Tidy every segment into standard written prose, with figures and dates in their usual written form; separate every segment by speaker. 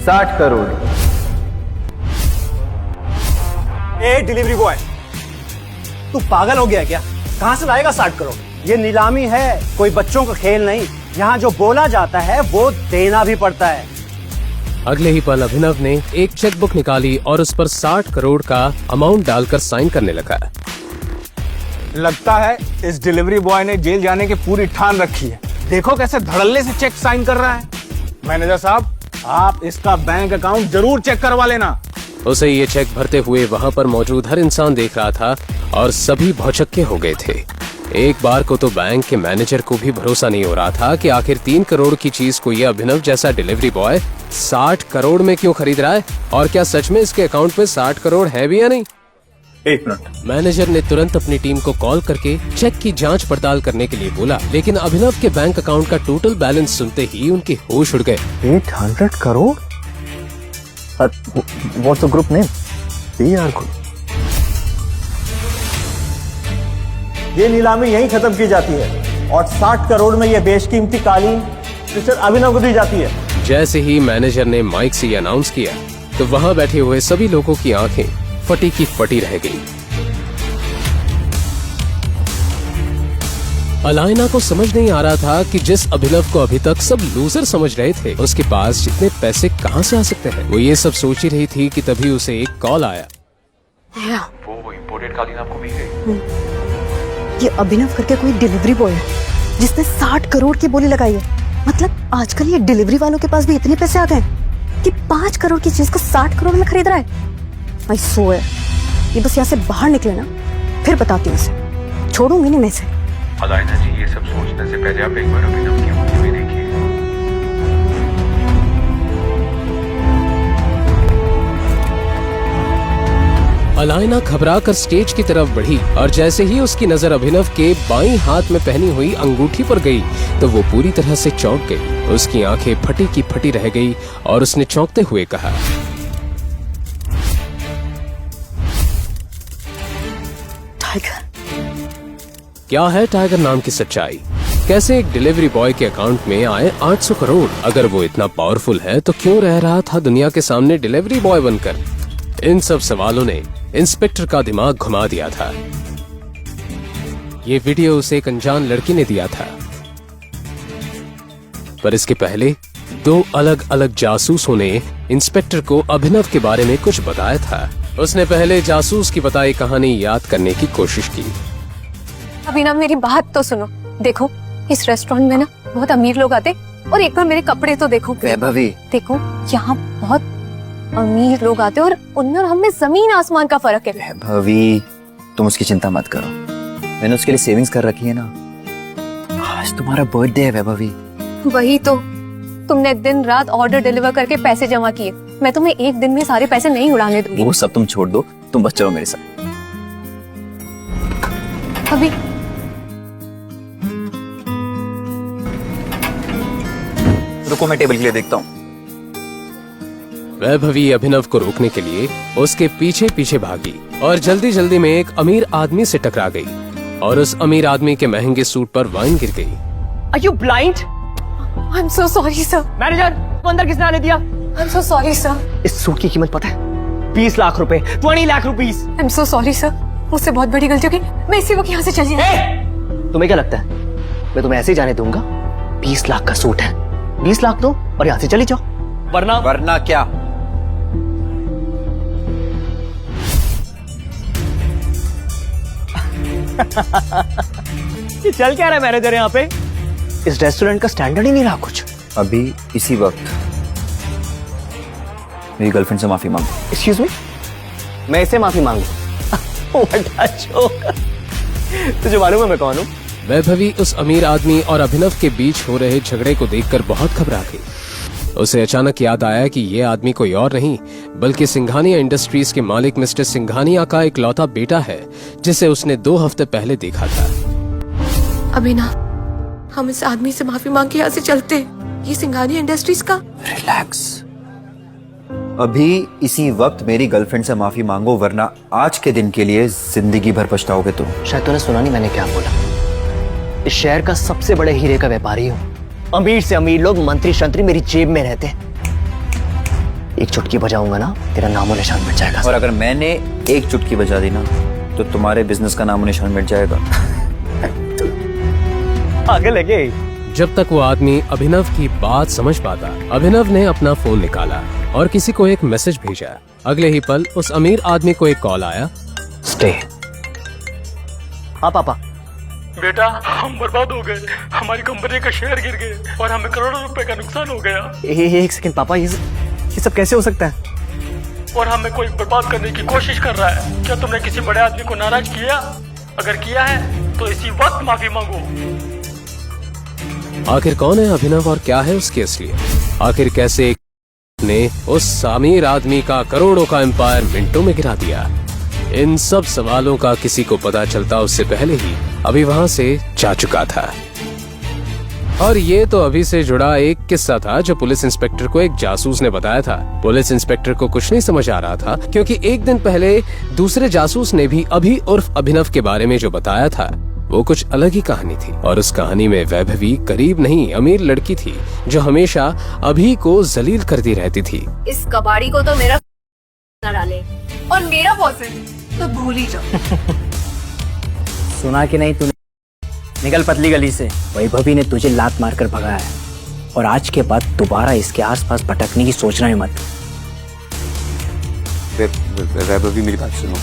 Speaker 1: 60 crore.
Speaker 2: A delivery boy, तू पागल हो गया क्या? कहां से लाएगा 60 करोड़? ये नीलामी है, कोई बच्चों का खेल नहीं। यहाँ जो बोला जाता है वो देना भी पड़ता है।
Speaker 3: अगले ही पल अभिनव ने एक चेकबुक निकाली और उस पर 60 करोड़ का अमाउंट डालकर साइन करने लगा।
Speaker 4: लगता है इस डिलीवरी बॉय ने जेल जाने की पूरी ठान रखी है। देखो कैसे धड़ल्ले से चेक साइन कर रहा है। मैनेजर साहब, आप इसका बैंक अकाउंट जरूर चेक करवा लेना।
Speaker 3: उसे ये चेक भरते हुए वहाँ पर मौजूद हर इंसान देख रहा था और सभी भौचक्के हो गए थे। एक बार को तो बैंक के मैनेजर को भी भरोसा नहीं हो रहा था कि आखिर 3 करोड़ की चीज को ये अभिनव जैसा डिलीवरी बॉय 60 करोड़ में क्यों खरीद रहा है, और क्या सच में इसके अकाउंट में 60 करोड़ है भी या नहीं।
Speaker 4: 1 मिनट।
Speaker 3: मैनेजर ने तुरंत अपनी टीम को कॉल करके चेक की जांच पड़ताल करने के लिए बोला, लेकिन अभिनव के बैंक अकाउंट का टोटल बैलेंस सुनते ही उनके होश उड़ गए।
Speaker 1: 800 crore? What's the group name? PR Group.
Speaker 2: ये नीलामी यहीं खत्म की जाती है और 60 करोड़ में ये बेशकीमती कालीन मिस्टर अभिनव को दी जाती है।
Speaker 3: जैसे ही मैनेजर ने माइक से ये अनाउंस किया तो वहाँ बैठे हुए सभी लोगों की आंखें फटी की फटी रह गई। अलाइना को समझ नहीं आ रहा था कि जिस अभिनव को अभी तक सब लूजर समझ रहे थे, उसके पास जितने पैसे कहां से आ सकते हैं। वो ये सब सोच ही रही थी कि तभी उसे एक कॉल आया।
Speaker 5: वो इम्पोर्टेड कालीन आपको मिल गई?
Speaker 6: ये अभिनव करके कोई डिलीवरी बॉय है जिसने 60 करोड़ की बोली लगाई है। मतलब आजकल ये डिलीवरी वालों के पास भी इतने पैसे आ गए कि 5 करोड़ की चीज को 60 करोड़ में खरीद रहा है। आई सो है, ये बस यहाँ से बाहर निकले ना, फिर बताती हूँ इसे, छोड़ूंगी नहीं मैं इसे।
Speaker 5: अलाइना जी, ये सब सोचने से पहले आप एक बार अभिनव की मूवी देखिए।
Speaker 3: अलाइना घबराकर स्टेज की तरफ बढ़ी और जैसे ही उसकी नजर अभिनव के बाईं हाथ में पहनी हुई अंगूठी पर गई तो वो पूरी तरह से चौंक गई। उसकी आंखें फटी की फटी रह गई और उसने चौंकते हुए कहा,
Speaker 6: टाइगर।
Speaker 3: क्या है टाइगर नाम की सच्चाई? कैसे एक डिलीवरी बॉय के अकाउंट में आए 800 करोड़? अगर वो इतना पावरफुल है तो क्यों रह रहा था दुनिया के सामने डिलीवरी बॉय बनकर? इन सब सवालों ने इंस्पेक्टर का दिमाग घुमा दिया था। ये वीडियो उसे एक अनजान लड़की ने दिया था, पर इसके पहले 2 अलग अलग जासूसों ने इंस्पेक्टर को अभिनव के बारे में कुछ बताया था। उसने पहले जासूस की बताई कहानी याद करने की कोशिश की।
Speaker 7: अभिनव, मेरी बात तो सुनो। देखो, इस रेस्टोरेंट में ना बहुत अमीर लोग आते, और एक बार मेरे कपड़े तो देखो।
Speaker 1: वैभवी,
Speaker 7: देखो, यहाँ बहुत अमीर लोग आते और उनमें और हमें जमीन आसमान का फर्क है।
Speaker 1: वैभवी, तुम उसकी चिंता मत करो, मैंने उसके लिए सेविंग्स कर रखी है ना। आज तुम्हारा बर्थडे है वैभवी।
Speaker 7: वही तो, तुमने दिन रात ऑर्डर डिलीवर करके पैसे जमा किए। मैं तुम्हें एक दिन में सारे पैसे नहीं उड़ाने दूंगी।
Speaker 1: वो सब तुम छोड़ दो, तुम बस चलो मेरे साथ।
Speaker 7: अभी
Speaker 1: रुको, मैं टेबल के लिए देखता हूँ।
Speaker 3: वैभवी अभिनव को रोकने के लिए उसके पीछे पीछे भागी और जल्दी जल्दी में एक अमीर आदमी से टकरा गई और उस अमीर आदमी के महंगे सूट पर वाइन गिर गई।
Speaker 8: Are you blind?
Speaker 7: I'm so sorry sir।
Speaker 8: Manager, तो अंदर किसने आने दिया?
Speaker 7: I'm so sorry sir।
Speaker 8: इस सूट की कीमत पता है? 20 लाख रुपए, 20 lakh rupees.
Speaker 7: I'm so sorry sir। मुझसे बहुत बड़ी गलती हो गई। मैं इसी वक्त यहाँ से चली जाऊँ।
Speaker 8: तुम्हें क्या लगता है मैं तुम्हें ऐसे ही जाने दूंगा? 20 लाख का सूट है, 20 लाख दो और यहाँ से चली जाओ, वरना
Speaker 1: क्या?
Speaker 8: ये चल क्या रहा है मैनेजर यहाँ पे? इस रेस्टोरेंट का स्टैंडर्ड ही नहीं रहा कुछ।
Speaker 1: अभी इसी वक्त मेरी गर्लफ्रेंड से माफी मांगो।
Speaker 8: एक्सक्यूज मी, मैं इससे माफी मांगू? तुझे मालूम है मैं कौन हूँ?
Speaker 3: वैभवी उस अमीर आदमी और अभिनव के बीच हो रहे झगड़े को देखकर बहुत घबरा गई। उसे अचानक याद आया कि ये आदमी कोई और नहीं बल्कि सिंघानिया इंडस्ट्रीज के मालिक मिस्टर सिंघानिया का इकलौता बेटा है, जिसे उसने 2 हफ्ते पहले देखा था।
Speaker 7: अभिनव, हम इस आदमी से माफी मांग के यहाँ से चलते। ये सिंघानिया इंडस्ट्रीज का।
Speaker 1: रिलैक्स, अभी इसी वक्त मेरी गर्लफ्रेंड से माफी मांगो, वरना आज के दिन के लिए जिंदगी भर पछताओगे तुम।
Speaker 8: शायद तूने सुना नहीं मैंने क्या बोला। इस शहर का सबसे बड़े हीरे का व्यापारी हूँ। अमीर से अमीर लोग, मंत्री शंत्री मेरी जेब में रहते हैं। एक चुटकी बजाऊंगा ना, तेरा नामो निशान मिट जाएगा।
Speaker 1: और अगर मैंने एक चुटकी बजा दी ना तो तुम्हारे बिजनेस का नामो निशान मिट जाएगा।
Speaker 2: आगे लगे।
Speaker 3: जब तक वो आदमी अभिनव की बात समझ पाता, अभिनव ने अपना फोन निकाला और किसी को एक मैसेज भेजा। अगले ही पल उस अमीर आदमी को एक कॉल आया।
Speaker 8: स्टे। हाँ पापा।
Speaker 9: बेटा, हम बर्बाद हो गए, हमारी कंपनी का शेयर गिर गए और हमें करोड़ों रुपए का नुकसान हो गया।
Speaker 2: एक सेकंड पापा, ये सब कैसे हो सकता है?
Speaker 9: और हमें कोई बर्बाद करने की कोशिश कर रहा है। क्या तुमने किसी बड़े आदमी को नाराज किया? अगर किया है तो इसी वक्त माफी मांगो।
Speaker 3: आखिर कौन है अभिनव और क्या है उसकी असलियत? आखिर कैसे ने उस अमीर आदमी का करोड़ों का एम्पायर मिनटों में गिरा दिया? इन सब सवालों का किसी को पता चलता उससे पहले ही अभी वहां से जा चुका था। और ये तो अभी से जुड़ा एक किस्सा था जो पुलिस इंस्पेक्टर को एक जासूस ने बताया था। पुलिस इंस्पेक्टर को कुछ नहीं समझ आ रहा था क्योंकि एक दिन पहले दूसरे जासूस ने भी अभी उर्फ अभिनव के बारे में जो बताया था वो कुछ अलग ही कहानी थी। और उस कहानी में वैभवी गरीब नहीं अमीर लड़की थी जो हमेशा अभी को जलील करती रहती थी।
Speaker 7: इस कबाड़ी को तो मेरा न डाले और मेरा बॉयफ्रेंड तो भूल ही जाओ।
Speaker 2: सुना कि नहीं तूने? निकल पतली गली से। वैभवी ने तुझे लात मारकर भगाया है और आज के बाद दोबारा इसके आसपास भटकने की सोचना ही मत।
Speaker 1: वैभवी मेरी बात सुनो।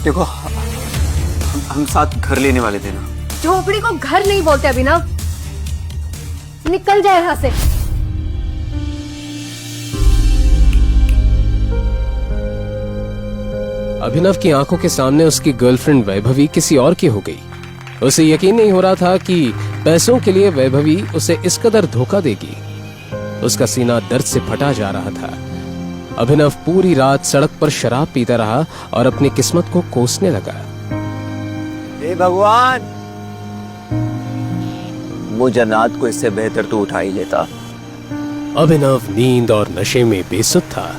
Speaker 1: देखो हम साथ घर लेने वाले थे ना।
Speaker 7: झोपड़ी को घर नहीं बोलते अभिनव, निकल जाए यहाँ से।
Speaker 3: अभिनव की आंखों के सामने उसकी गर्लफ्रेंड वैभवी किसी और की हो गई। उसे यकीन नहीं हो रहा था कि पैसों के लिए वैभवी उसे इस कदर धोखा देगी। उसका सीना दर्द से फटा जा रहा था। अभिनव पूरी रात सड़क पर शराब पीता रहा और अपनी किस्मत को कोसने लगा।
Speaker 2: हे भगवान,
Speaker 1: वो जन्नत को इससे बेहतर तो उठा ही लेता।
Speaker 3: अभिनव नींद और नशे में बेसुध था।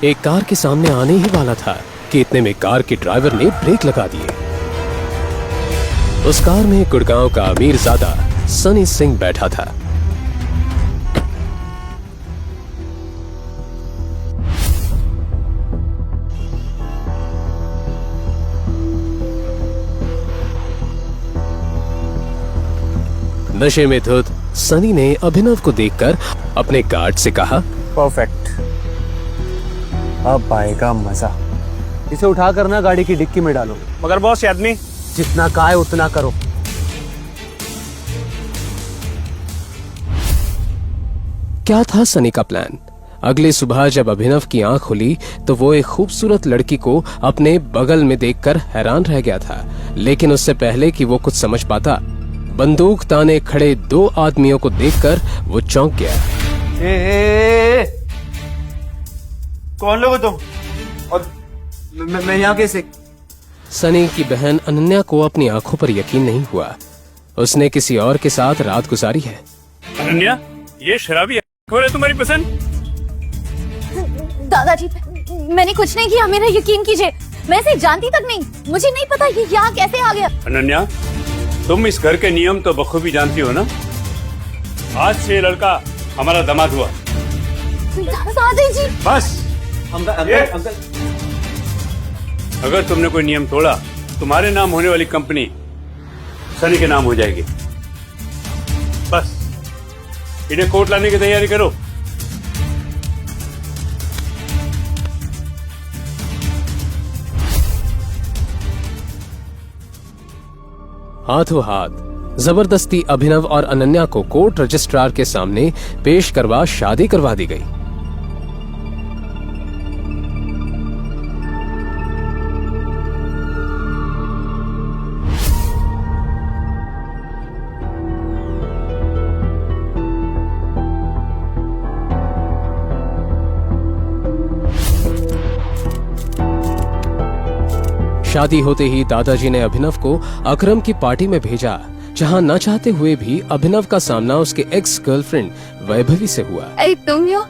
Speaker 3: एक कार के सामने आने ही वाला था कि इतने में कार के ड्राइवर ने ब्रेक लगा दिए। उस कार में गुड़गांव का अमीरजादा सनी सिंह बैठा था। नशे में धुत सनी ने अभिनव को देखकर अपने गार्ड से कहा,
Speaker 2: परफेक्ट, अब आएगा मजा। इसे उठाकर ना गाड़ी की डिक्की में डालो।
Speaker 4: मगर बॉस, ये आदमी
Speaker 2: जितना कहा है उतना करो।
Speaker 3: क्या था सनी का प्लान? अगली सुबह जब अभिनव की आंख खुली तो वो एक खूबसूरत लड़की को अपने बगल में देखकर हैरान रह गया था। लेकिन उससे पहले कि वो कुछ समझ पाता, बंदूक ताने खड़े दो आदमियों को देखकर वो चौंक गया।
Speaker 2: कौन लोग हो तुम? और मैं यहाँ कैसे?
Speaker 3: सनी की बहन अनन्या को अपनी आंखों पर यकीन नहीं हुआ। उसने किसी और के साथ रात गुजारी है।
Speaker 9: अनन्या, ये शराबी है। कौन है तुम्हारी पसंद?
Speaker 7: दादाजी, मैंने कुछ नहीं किया, मेरा यकीन कीजिए। मैं इसे जानती तक नहीं, मुझे नहीं पता ये यहाँ कैसे आ गया।
Speaker 9: अनन्या, तुम इस घर के नियम तो बखूबी जानती हो ना। आज से ये लड़का हमारा दामाद हुआ।
Speaker 7: दादाजी,
Speaker 9: बस
Speaker 2: अंकल,
Speaker 9: अगर तुमने कोई नियम तोड़ा, तुम्हारे नाम होने वाली कंपनी सनी के नाम हो जाएगी। बस इन्हें कोर्ट लाने की तैयारी करो।
Speaker 3: हाथों हाथ जबरदस्ती अभिनव और अनन्या को कोर्ट रजिस्ट्रार के सामने पेश करवा शादी करवा दी गई। शादी होते ही दादाजी ने अभिनव को अकरम की पार्टी में भेजा, जहां न चाहते हुए भी अभिनव का सामना उसके एक्स गर्लफ्रेंड वैभवी से हुआ।
Speaker 7: अरे तुम यो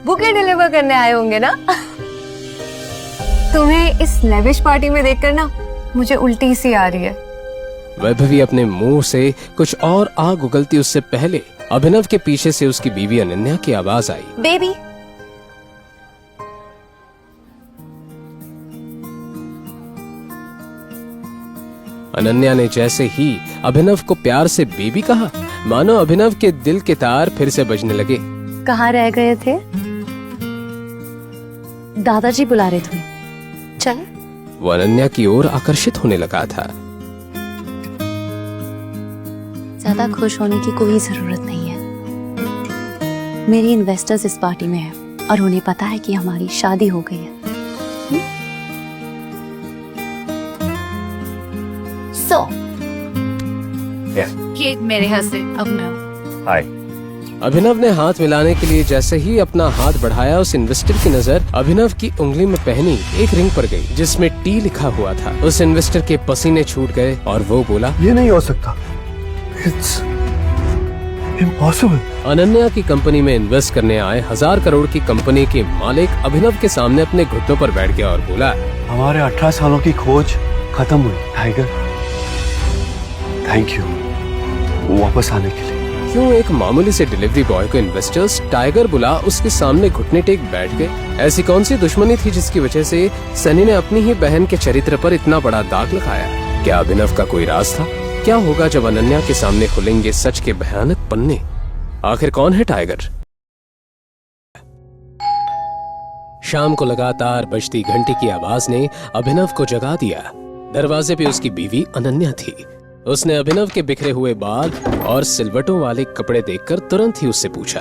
Speaker 7: बुके डिलीवर करने आए होंगे ना? तुम्हें इस लेविश पार्टी में देखकर ना मुझे उल्टी सी आ रही है।
Speaker 3: वैभवी अपने मुंह से कुछ और आग उगलती उससे पहले अभिनव के पीछे से उसकी बीवी अनन्या की आवाज आई।
Speaker 7: बेबी,
Speaker 3: अनन्या ने जैसे ही अभिनव को प्यार से बेबी कहा, मानो अभिनव के दिल के तार फिर से बजने लगे।
Speaker 6: कहाँ रह गए थे? दादाजी बुला रहे थे। चल।
Speaker 3: वो अनन्या की ओर आकर्षित होने लगा था।
Speaker 6: ज्यादा खुश होने की कोई जरूरत नहीं है। मेरी इन्वेस्टर्स इस पार्टी में है और उन्हें पता है कि हमारी शादी हो गई है। सो
Speaker 7: ये मेरे हस्बैंड अभिनव।
Speaker 1: हाय।
Speaker 3: अभिनव ने हाथ मिलाने के लिए जैसे ही अपना हाथ बढ़ाया, उस इन्वेस्टर की नजर अभिनव की उंगली में पहनी एक रिंग पर गई जिसमें टी लिखा हुआ था। उस इन्वेस्टर के पसीने छूट गए और वो बोला,
Speaker 2: ये नहीं हो सकता। It's impossible.
Speaker 3: अनन्या की कंपनी में इन्वेस्ट करने आए 1000 करोड़ की कंपनी के मालिक अभिनव के सामने अपने घुटनों पर बैठ गया और बोला,
Speaker 2: हमारे 18 सालों की खोज खत्म हुई टाइगर। थैंक यू वापस आने के लिए।
Speaker 3: क्यों एक मामूली से डिलीवरी बॉय को इन्वेस्टर्स टाइगर बुला उसके सामने घुटने टेक बैठ गए? ऐसी कौन सी दुश्मनी थी जिसकी वजह से सनी ने अपनी ही बहन के चरित्र पर इतना बड़ा दाग लगाया? क्या अभिनव का कोई राज था? क्या होगा जब अनन्या के सामने खुलेंगे सच के भयानक पन्ने? आखिर कौन है टाइगर? शाम को लगातार बजती घंटी की आवाज ने अभिनव को जगा दिया। दरवाजे पे उसकी बीवी अनन्या थी। उसने अभिनव के बिखरे हुए बाल और सिलवटों वाले कपड़े देखकर तुरंत ही उससे पूछा,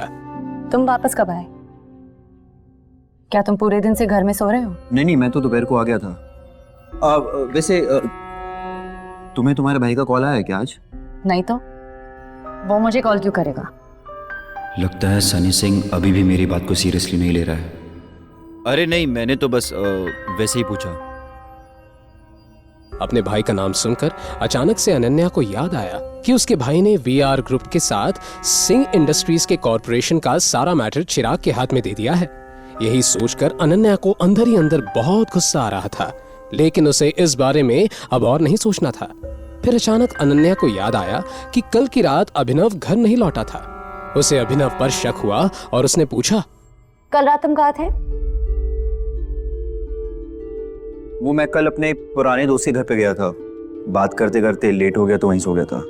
Speaker 6: तुम वापस कब आए? क्या तुम पूरे दिन से घर में सो रहे हो?
Speaker 1: नहीं, मैं तो दोपहर को आ गया था। वैसे तुम्हें तुम्हारे भाई का कॉल आया है क्या आज?
Speaker 6: नहीं तो वो मुझे कॉल क्यों करेगा?
Speaker 1: लगता है सनी सिंह अभी भी मेरी बात को सीरियसली नहीं ले रहा है। अरे नहीं, मैंने तो बस वैसे ही पूछा।
Speaker 3: अपने भाई का नाम सुनकर अचानक से अनन्या को याद आया कि उसके भाई ने वीआर ग्रुप के साथ सिंह इंडस्ट्रीज के कॉर्पोरेशन का सारा मैटर चिराग के हाथ में दे दिया है। यही सोचकर अनन्या को अंदर ही अंदर बहुत गुस्सा आ रहा था, लेकिन उसे इस बारे में अब और नहीं सोचना था। फिर अचानक अनन्या को याद आया कि कल की रात अभिनव घर नहीं लौटा था। उसे अभिनव पर शक हुआ और उसने पूछा,
Speaker 6: कल रात तुम कहाँ थे?
Speaker 1: वो मैं कल अपने पुराने दोस्त के घर पे गया था। बात करते करते लेट हो गया तो वहीं सो गया था।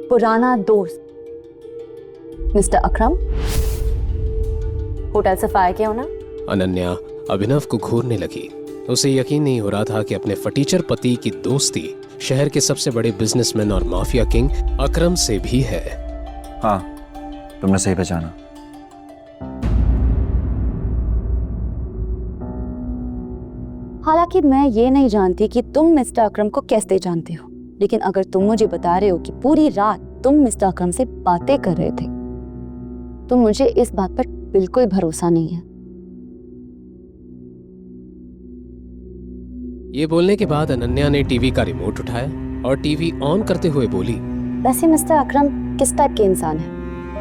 Speaker 6: पुराना दोस्त मिस्टर अकरम होटल से फायर किया हो ना?
Speaker 3: अनन्या अभिनव को घूरने लगी। उसे यकीन नहीं हो रहा था कि अपने फटीचर पति की दोस्ती शहर के सबसे बड़े बिजनेसमैन और माफिया किंग अकरम से भी है।
Speaker 1: हाँ, तुमने सही पहचाना।
Speaker 6: हालांकि मैं ये नहीं जानती कि तुम मिस्टर अकरम को कैसे जानते हो, लेकिन अगर तुम मुझे बता रहे हो कि पूरी रात तुम मिस्टर अकरम से बातें कर रहे थे, तो मुझे इस बात पर बिल्कुल भरोसा नहीं है।
Speaker 3: ये बोलने के बाद अनन्या ने टीवी का रिमोट उठाया और टीवी ऑन करते हुए बोली,
Speaker 6: वैसे मिस्टर अकरम किस टाइप के इंसान है?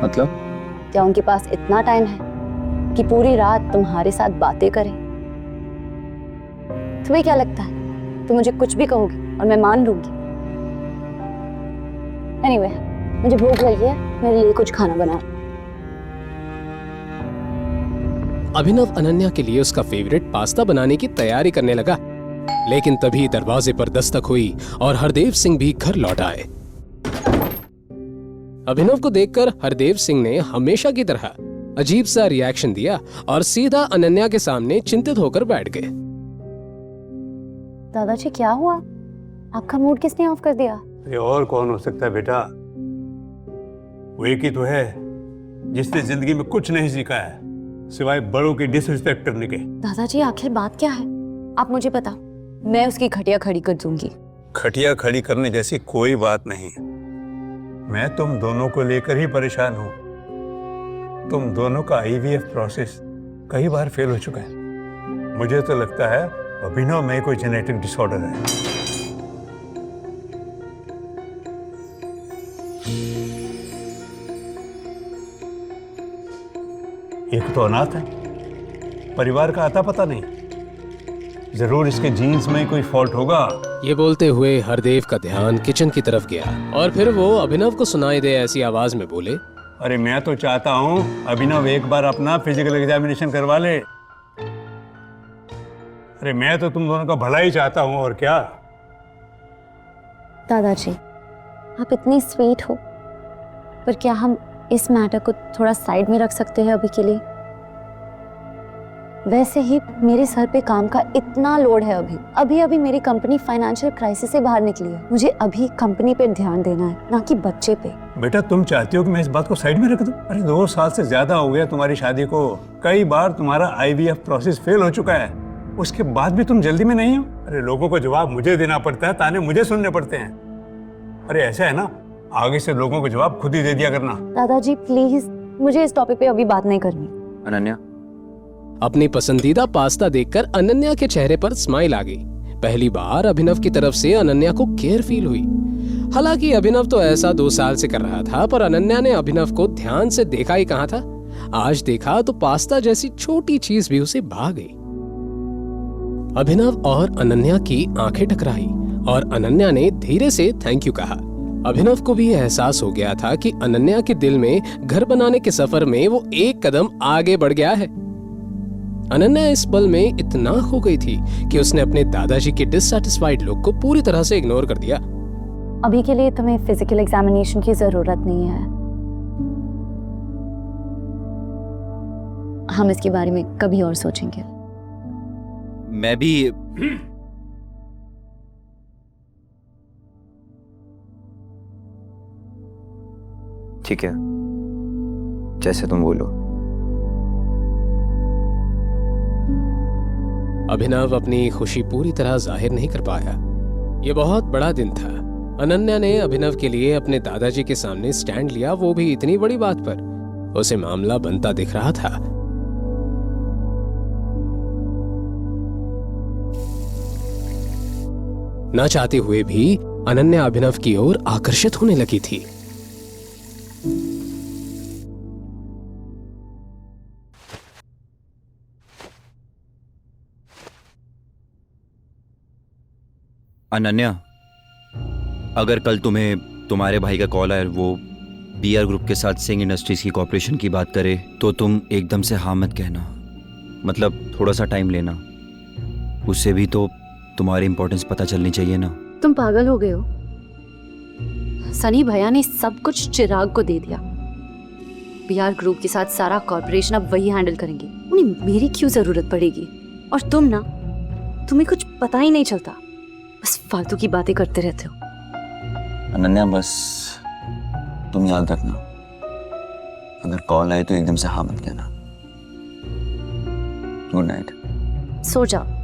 Speaker 1: मतलब?
Speaker 6: क्या उनके पास इतना टाइम है कि पूरी रात तुम्हारे साथ बातें करें? तुम्हें क्या लगता है तुम मुझे कुछ भी कहोगी और मैं मान लूंगी? एनीवे, मुझे भूख लगी है, मेरे लिए कुछ खाना बना।
Speaker 3: अभिनव अनन्या के लिए उसका फेवरेट पास्ता बनाने की तैयारी करने लगा, लेकिन तभी दरवाजे पर दस्तक हुई और हरदेव सिंह भी घर लौट आए। अभिनव को देखकर हरदेव सिंह ने हमेशा की तरह अजीब सा रिएक्शन दिया और सीधा अनन्या के सामने चिंतित होकर बैठ गए।
Speaker 6: दादाजी क्या हुआ? आपका मूड किसने ऑफ कर दिया?
Speaker 9: अरे और कौन हो सकता है बेटा? वो एक ही तो है जिसने जिंदगी में कुछ नहीं सीखा है सिवाय बड़ों की डिसरिस्पेक्ट करने के।
Speaker 6: दादाजी आखिर बात क्या है? आप मुझे बताओ, मैं उसकी खटिया खड़ी कर दूंगी।
Speaker 9: खटिया खड़ी करने जैसी कोई बात नहीं। मैं तुम दोनों को लेकर ही परेशान हूं। तुम दोनों का आईवीएफ प्रोसेस कई बार फेल हो चुका है। मुझे तो लगता है अभिनव में कोई जेनेटिक डिसऑर्डर है। एक तो अनाथ है, परिवार का आता पता नहीं, जरूर इसके जीन्स में कोई फॉल्ट होगा।
Speaker 3: ये बोलते हुए हरदेव का ध्यान किचन की तरफ गया और फिर वो अभिनव को सुनाई दे ऐसी आवाज में बोले,
Speaker 9: अरे मैं तो चाहता हूं अभिनव एक बार अपना फिजिकल एग्जामिनेशन करवा ले। अरे मैं तो तुम दोनों का भला ही चाहता हूं, और क्या।
Speaker 10: दादाजी, आप इतनी स्वीट हो, पर क्या हम इस मैटर को थोड़ा साइड में रख सकते हैं अभी के लिए? वैसे ही मेरे सर पे काम का इतना लोड है अभी अभी मेरी कंपनी फाइनेंशियल क्राइसिस से बाहर निकली है। मुझे अभी कंपनी पे ध्यान देना है, ना कि बच्चे पे।
Speaker 9: बेटा तुम चाहती हो कि मैं इस बात को साइड में रख दूं? अरे 2 साल से ज्यादा हो गया तुम्हारी शादी को, कई बार तुम्हारा IVF प्रोसेस फेल हो चुका है, उसके बाद भी तुम जल्दी में नहीं हो। अरे लोगों को जवाब मुझे देना पड़ता है, ताने मुझे सुनने पड़ते हैं। अरे ऐसा है ना, आगे से लोगों को जवाब खुद ही दे दिया करना।
Speaker 10: दादाजी प्लीज, मुझे इस टॉपिक पे अभी बात नहीं करनी।
Speaker 1: अनन्या,
Speaker 3: अपनी पसंदीदा पास्ता देखकर अनन्या के चेहरे पर स्माइल आ गई। पहली बार अभिनव की तरफ से अनन्या को केयर फील हुई। हालांकि अभिनव तो ऐसा 2 साल से कर रहा था, पर अनन्या ने अभिनव को ध्यान से देखा ही कहा था। आज देखा तो पास्ता जैसी छोटी चीज भी उसे भा गई। अभिनव और अनन्या की आंखें टकराई और अनन्या ने धीरे से थैंक यू कहा। अभिनव को भी एहसास हो गया था कि अनन्या के दिल में घर बनाने के सफर में वो एक कदम आगे बढ़ गया है। अनन्या इस पल में इतना खो गई थी कि उसने अपने दादाजी के डिससैटिस्फाइड लुक को पूरी तरह से इग्नोर कर दिया।
Speaker 10: अभी के लिए तुम्हें फिजिकल एग्जामिनेशन की जरूरत नहीं है, हम इसके बारे में कभी और सोचेंगे।
Speaker 1: मैं भी ठीक है, जैसे तुम बोलो।
Speaker 3: अभिनव अपनी खुशी पूरी तरह जाहिर नहीं कर पाया। ये बहुत बड़ा दिन था। अनन्या ने अभिनव के लिए अपने दादाजी के सामने स्टैंड लिया, वो भी इतनी बड़ी बात पर। उसे मामला बनता दिख रहा था। ना चाहते हुए भी अनन्या अभिनव की ओर आकर्षित होने लगी थी।
Speaker 1: अनन्या, अगर कल तुम्हें तुम्हारे भाई का कॉल आए, वो BR ग्रुप के साथ सिंह इंडस्ट्रीज की कॉर्पोरेशन की बात करे, तो तुम एकदम से हाँ मत कहना। मतलब थोड़ा सा टाइम लेना, उससे भी तो तुम्हारी इंपॉर्टेंस पता चलनी चाहिए ना।
Speaker 10: तुम पागल हो गए हो? सनी भैया ने सब कुछ चिराग को दे दिया। BR ग्रुप के साथ सारा कॉर्पोरेशन अब वही हैंडल करेंगे, उन्हें मेरी क्यों जरूरत पड़ेगी? और तुम ना, तुम्हें कुछ पता ही नहीं चलता, बस फालतू की बातें करते रहते हो।
Speaker 1: अनन्या, बस तुम याद रखना, अगर कॉल आए तो एकदम से हाँ मत कहना। Good night.
Speaker 10: सो जाओ।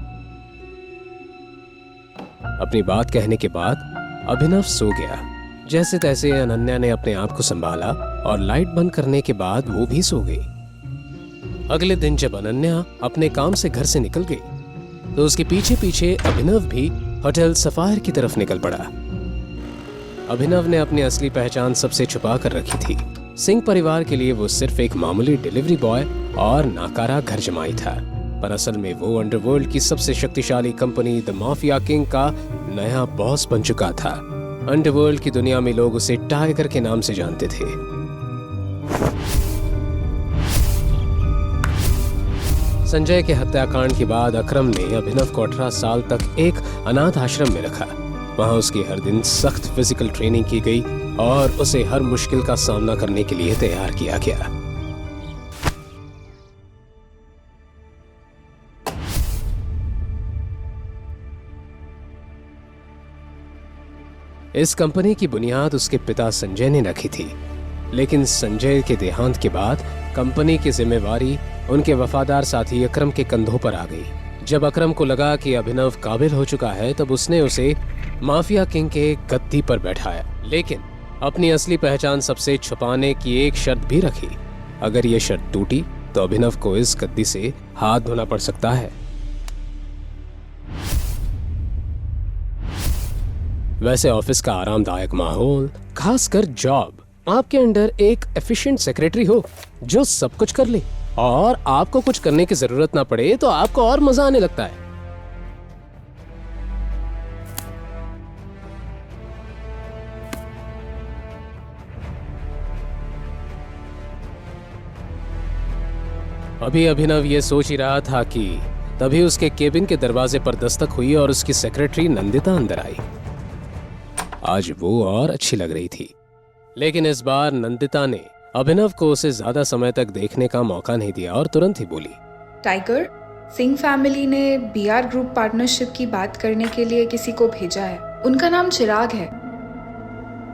Speaker 3: अपनी बात कहने के बाद अभिनव सो गया। जैसे तैसे अनन्या ने अपने आप को संभाला और लाइट बंद करने के बाद वो भी सो गई। अगले दिन जब अनन्या अपने काम से घर से निकल गई तो उसके पीछे पीछे अभिनव भी होटल सफायर की तरफ निकल पड़ा। अभिनव ने अपनी असली पहचान सबसे छुपा कर रखी थी। सिंह परिवार के लिए वो सिर्फ एक मामूली डिलीवरी बॉय और नाकारा घर जमाई था, पर असल में वो अंडरवर्ल्ड की सबसे शक्तिशाली कंपनी द माफिया किंग का नया बॉस बन चुका था। अंडरवर्ल्ड की दुनिया में लोग उसे टाइगर के नाम से जानते थे। संजय के हत्याकांड के बाद अकरम ने अभिनव को 18 साल तक एक अनाथ आश्रम में रखा। वहां उसकी हर दिन सख्त फिजिकल ट्रेनिंग की गई और उसे हर मुश्किल का सामना करने के लिए तैयार किया गया। इस कंपनी की बुनियाद उसके पिता संजय ने रखी थी, लेकिन संजय के देहांत के बाद कंपनी की जिम्मेवारी उनके वफादार साथी अकरम के कंधों पर आ गई। जब अकरम को लगा कि अभिनव काबिल हो चुका है, तब उसने उसे माफिया किंग के गद्दी पर बैठाया, लेकिन अपनी असली पहचान सबसे छुपाने की एक शर्त भी रखी। अगर ये शर्त टूटी तो अभिनव को इस गद्दी से हाथ धोना पड़ सकता है। वैसे ऑफिस का आरामदायक माहौल, खासकर जॉब, आपके अंडर एक एफिशिएंट सेक्रेटरी हो जो सब कुछ कर ले और आपको कुछ करने की जरूरत ना पड़े, तो आपको और मजा आने लगता है। अभी अभिनव ये सोच ही रहा था कि तभी उसके केबिन के दरवाजे पर दस्तक हुई और उसकी सेक्रेटरी नंदिता अंदर आई। आज वो और अच्छी लग रही थी। लेकिन इस बार नंदिता ने अभिनव को उसे ज्यादा समय तक देखने का मौका नहीं दिया और तुरंत ही बोली,
Speaker 11: टाइगर, सिंह फैमिली ने बीआर ग्रुप पार्टनरशिप की बात करने के लिए किसी को भेजा है। उनका नाम चिराग है।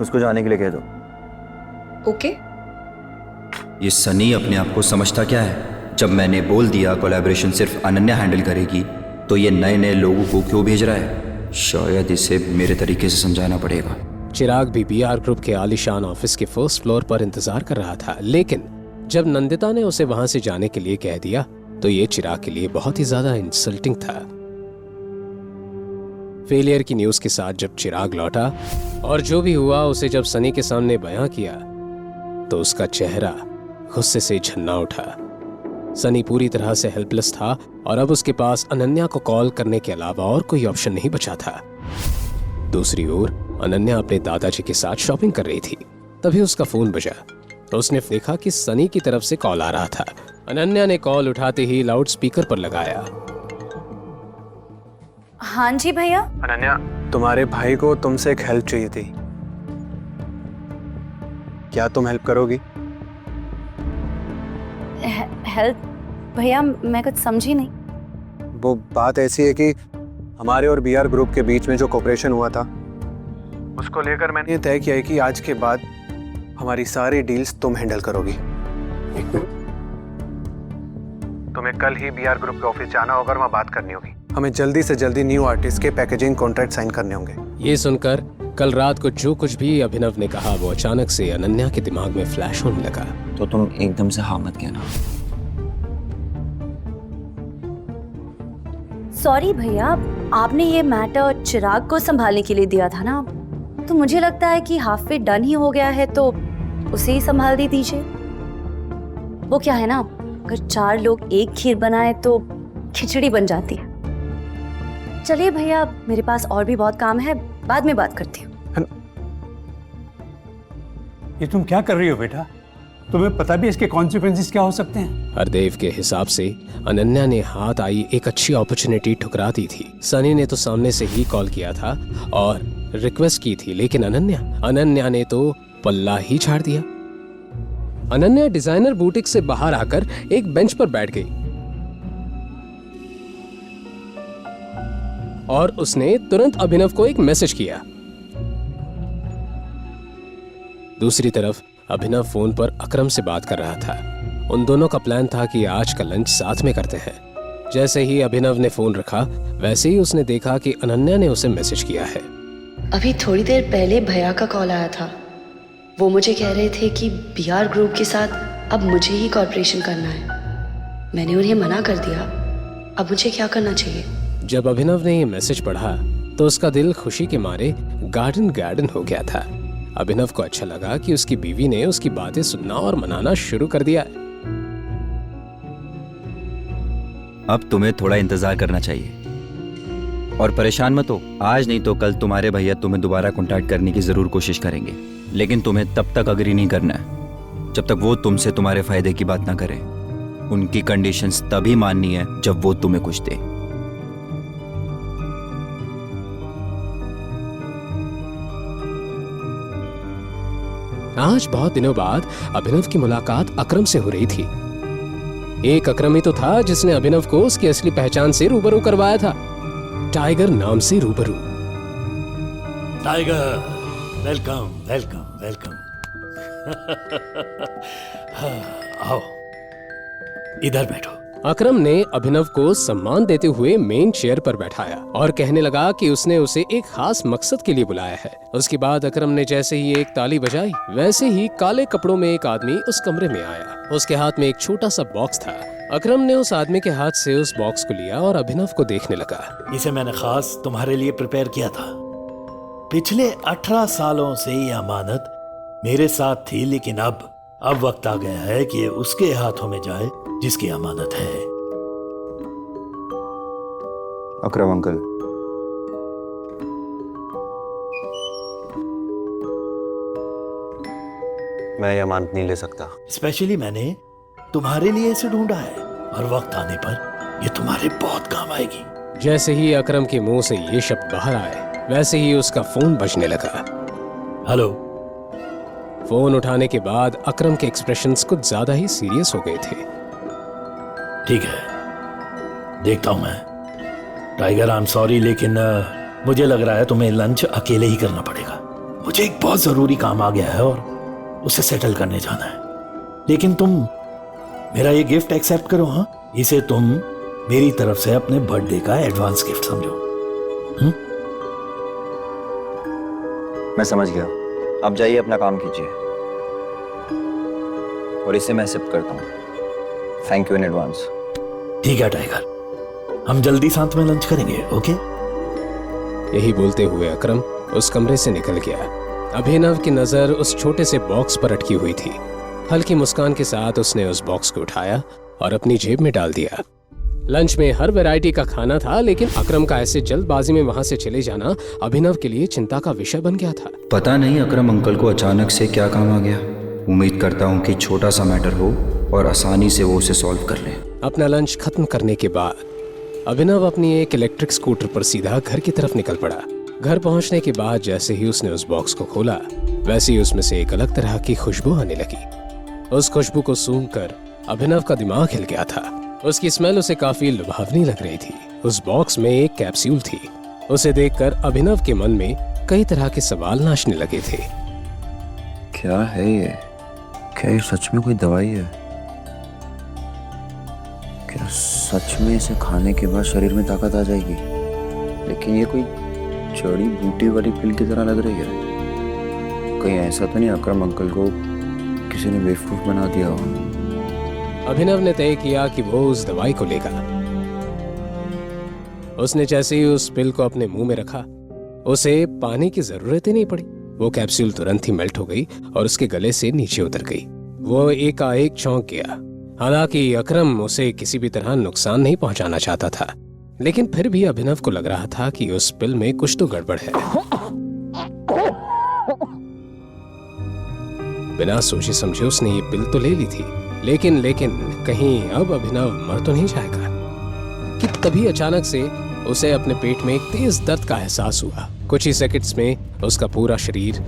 Speaker 1: उसको जाने के लिए कह दो।
Speaker 11: ओके?
Speaker 1: ये सनी अपने आप को समझता क्या है? जब मैंने बोल दिया कोलैबोरेशन सिर्फ अनन्या हैंडल करेगी, तो ये नए नए लोगों को क्यों भेज रहा है? शायद इसे मेरे तरीके से समझाना पड़ेगा।
Speaker 3: चिराग भी बीआर ग्रुप के आलीशान ऑफिस के फर्स्ट फ्लोर पर इंतजार कर रहा था, लेकिन जब नंदिता ने उसे वहां से जाने के लिए कह दिया तो ये चिराग के लिए बहुत ही ज्यादा इंसल्टिंग था। फेलियर की न्यूज के साथ जब चिराग लौटा और जो भी हुआ उसे जब सनी के सामने बयां किया तो उसका चेहरा गुस्से से झन्ना उठा। सनी पूरी तरह से हेल्पलेस था और अब उसके पास अनन्या को कॉल करने के अलावा और कोई ऑप्शन नहीं बचा था। दूसरी ओर अनन्या अपने दादाजी के साथ शॉपिंग कर रही थी। तभी उसका फोन बजा तो उसने देखा कि सनी की तरफ से कॉल आ रहा था। अनन्या ने कॉल उठाते ही लाउड स्पीकर पर लगाया।
Speaker 10: हाँ जी भैया।
Speaker 2: अनन्या, तुम्हारे भाई को तुमसे एक हेल्प चाहिए थी। क्या तुम हेल्प करोगी?
Speaker 10: हेल्प? भैया मैं कुछ समझी नहीं।
Speaker 2: वो बात ऐसी है कि हमारे और बीआर ग्रुप के बीच में जो कोऑपरेशन हुआ था, उसको लेकर मैंने तय किया है कि आज के बाद हमारी सारी डील्स तुम हैंडल करोगी। तुम्हें कल ही बीआर ग्रुप के ऑफिस जाना होगा और वहाँ बात करनी होगी। हमें जल्दी से जल्दी न्यू आर्टिस्ट के पैकेजिंग कॉन्ट्रैक्ट साइन करने होंगे।
Speaker 3: ये सुनकर कल रात को जो कुछ भी अभिनव ने कहा वो अचानक से अनन्या के दिमाग में फ्लैश होने लगा।
Speaker 1: तो तुम एकदम से हाँ मत कहना।
Speaker 10: सॉरी भैया, आपने ये मैटर चिराग को संभालने के लिए दिया था ना, तो मुझे लगता है कि हाफ वे डन ही हो गया है, तो उसे ही संभाल दीजिए। वो क्या है ना, अगर 4 लोग एक खीर बनाए तो खिचड़ी बन जाती है। चलिए भैया, मेरे पास और भी बहुत काम है, बाद में बात करती हूँ।
Speaker 9: ये तुम क्या कर रही हो बेटा? तुम्हें पता भी इसके कॉन्सिक्वेंसेस क्या हो सकते हैं?
Speaker 3: हरदेव के हिसाब से अनन्या ने हाथ आई एक अच्छी अपॉर्चुनिटी ठुकरा दी थी। सनी ने तो सामने से ही कॉल किया था और रिक्वेस्ट की थी, लेकिन अनन्या ने तो पल्ला ही झाड़ दिया। अनन्या डिजाइनर बुटीक से बाहर आकर एक बेंच पर बैठ गई और उसने तुरंत अभिनव को एक मैसेज किया। दूसरी तरफ अभिनव फोन पर अकरम से बात कर रहा था। उन दोनों का प्लान था कि आज का लंच साथ में करते हैं। जैसे ही अभिनव ने फोन रखा वैसे ही उसने देखा कि अनन्या ने उसे मैसेज किया है।
Speaker 12: अभी थोड़ी देर पहले भैया का कॉल आया था। वो मुझे कह रहे थे कि बीआर ग्रुप के साथ अब मुझे ही कॉर्पोरेशन करना है। मैंने उन्हें मना कर दिया। अब मुझे क्या करना चाहिए?
Speaker 3: जब अभिनव ने ये मैसेज पढ़ा तो उसका दिल खुशी के मारे गार्डन हो गया था। अभिनव को अच्छा लगा कि उसकी बीवी ने उसकी बातें सुनना और मनाना शुरू कर दिया है।
Speaker 1: अब तुम्हें थोड़ा इंतजार करना चाहिए और परेशान मत हो। आज नहीं तो कल तुम्हारे भैया तुम्हें दोबारा कांटेक्ट करने की जरूर कोशिश करेंगे, लेकिन तुम्हें तब तक अग्री नहीं करना है जब तक वो तुमसे तुम्हारे फायदे की बात ना करें। उनकी कंडीशंस तभी माननी है जब वो तुम्हें कुछ दे।
Speaker 3: आज बहुत दिनों बाद अभिनव की मुलाकात अकरम से हो रही थी। एक अकरम ही तो था जिसने अभिनव को उसकी असली पहचान से रूबरू करवाया था, टाइगर नाम से रूबरू।
Speaker 13: Tiger, welcome welcome welcome. आओ, इधर बैठो।
Speaker 3: अकरम ने अभिनव को सम्मान देते हुए मेन चेयर पर बैठाया और कहने लगा कि उसने उसे एक खास मकसद के लिए बुलाया है। उसके बाद अकरम ने जैसे ही एक ताली बजाई वैसे ही काले कपड़ों में एक आदमी उस कमरे में आया। उसके हाथ में एक छोटा सा बॉक्स था। अकरम ने उस आदमी के हाथ से उस बॉक्स को लिया और अभिनव को देखने लगा।
Speaker 13: इसे मैंने खास तुम्हारे लिए प्रिपेयर किया था। पिछले 18 सालों से ये अमानत मेरे साथ थी, लेकिन अब वक्त आ गया है कि उसके हाथों में जाए जिसकी अमानत है।
Speaker 1: अकरम अंकल,
Speaker 2: मैं ये अमानत नहीं ले सकता।
Speaker 13: स्पेशली मैंने तुम्हारे लिए इसे ढूंढा है और वक्त आने पर ये तुम्हारे बहुत काम आएगी।
Speaker 3: जैसे ही अकरम के मुंह से ये शब्द बाहर आए वैसे ही उसका फोन बजने लगा।
Speaker 13: हेलो।
Speaker 3: फोन उठाने के बाद अकरम के एक्सप्रेशंस कुछ ज्यादा ही सीरियस हो गए थे।
Speaker 13: ठीक है, देखता हूं मैं। टाइगर, आई एम सॉरी, लेकिन मुझे लग रहा है तुम्हें लंच अकेले ही करना पड़ेगा। मुझे एक बहुत जरूरी काम आ गया है और उसे सेटल करने जाना है। लेकिन तुम मेरा ये गिफ्ट एक्सेप्ट करो। हाँ, इसे तुम मेरी तरफ से अपने बर्थडे का एडवांस गिफ्ट समझो।
Speaker 1: मैं समझ गया, आप जाइए अपना काम कीजिए और इसे मैं एक्सेप्ट करता हूँ। Thank you in advance.
Speaker 13: ठीक है टाइगर, हम जल्दी साथ में लंच करेंगे, ओके?
Speaker 3: यही बोलते हुए अकरम उस कमरे से निकल गया। अभिनव की नजर उस छोटे से बॉक्स पर अटकी हुई थी। हल्की मुस्कान के साथ उसने उस बॉक्स को उठाया और अपनी जेब में डाल दिया। लंच में हर वैरायटी का खाना था, लेकिन अकरम का ऐसे जल्दबाजी में वहां से चले जाना अभिनव के लिए चिंता का विषय बन गया था।
Speaker 1: पता नहीं अकरम अंकल को अचानक से क्या काम आ गया। उम्मीद करता हूँ कि छोटा सा मैटर हो और आसानी से वो उसे सॉल्व कर ले।
Speaker 3: अपना लंच खत्म करने के बाद अभिनव अपनी एक इलेक्ट्रिक स्कूटर पर सीधा घर की तरफ निकल पड़ा। घर पहुंचने के बाद जैसे ही उसने उस बॉक्स को खोला, वैसे ही उसमें से एक अलग तरह की खुशबू आने लगी। उस खुशबू को सूंघकर अभिनव का दिमाग हिल गया था। उसकी स्मेल उसे काफी लुभावनी लग रही थी। उस बॉक्स में एक कैप्सूल थी। उसे देखकर अभिनव के मन में कई तरह के सवाल नाचने लगे थे।
Speaker 1: क्या है ये? क्या ये सच में कोई दवाई है? क्या सच में इसे खाने के बाद शरीर में ताकत आ जाएगी? लेकिन ये कोई जड़ी बूटी वाली पिल की तरह लग रही है। कहीं ऐसा तो नहीं अकरम अंकल को किसी ने बेवकूफ बना दिया हो?
Speaker 3: अभिनव ने तय किया कि वो उस दवाई को लेगा। उसने जैसे ही उस पिल को अपने मुंह में रखा, उसे पानी की जरूरत ही नहीं पड़ी। वो कैप्सूल तुरंत ही मेल्ट हो गई और उसके गले से नीचे उतर गई। वो एकाएक चौंक गया। हालांकि अकरम उसे किसी भी तरह नुकसान नहीं पहुंचाना चाहता था, लेकिन फिर भी अभिनव को लग रहा था कि उस पिल में कुछ तो गड़बड़ है। बिना सोचे समझे उसने ये पिल तो ले ली थी, लेकिन कहीं अब अभिनव मर तो नहीं जाएगा कि तभी अचानक से उसे अपने पेट में एक तेज दर्द का एहसास हुआ। कुछ ही सेकंड्स में उसका पूरा शरीर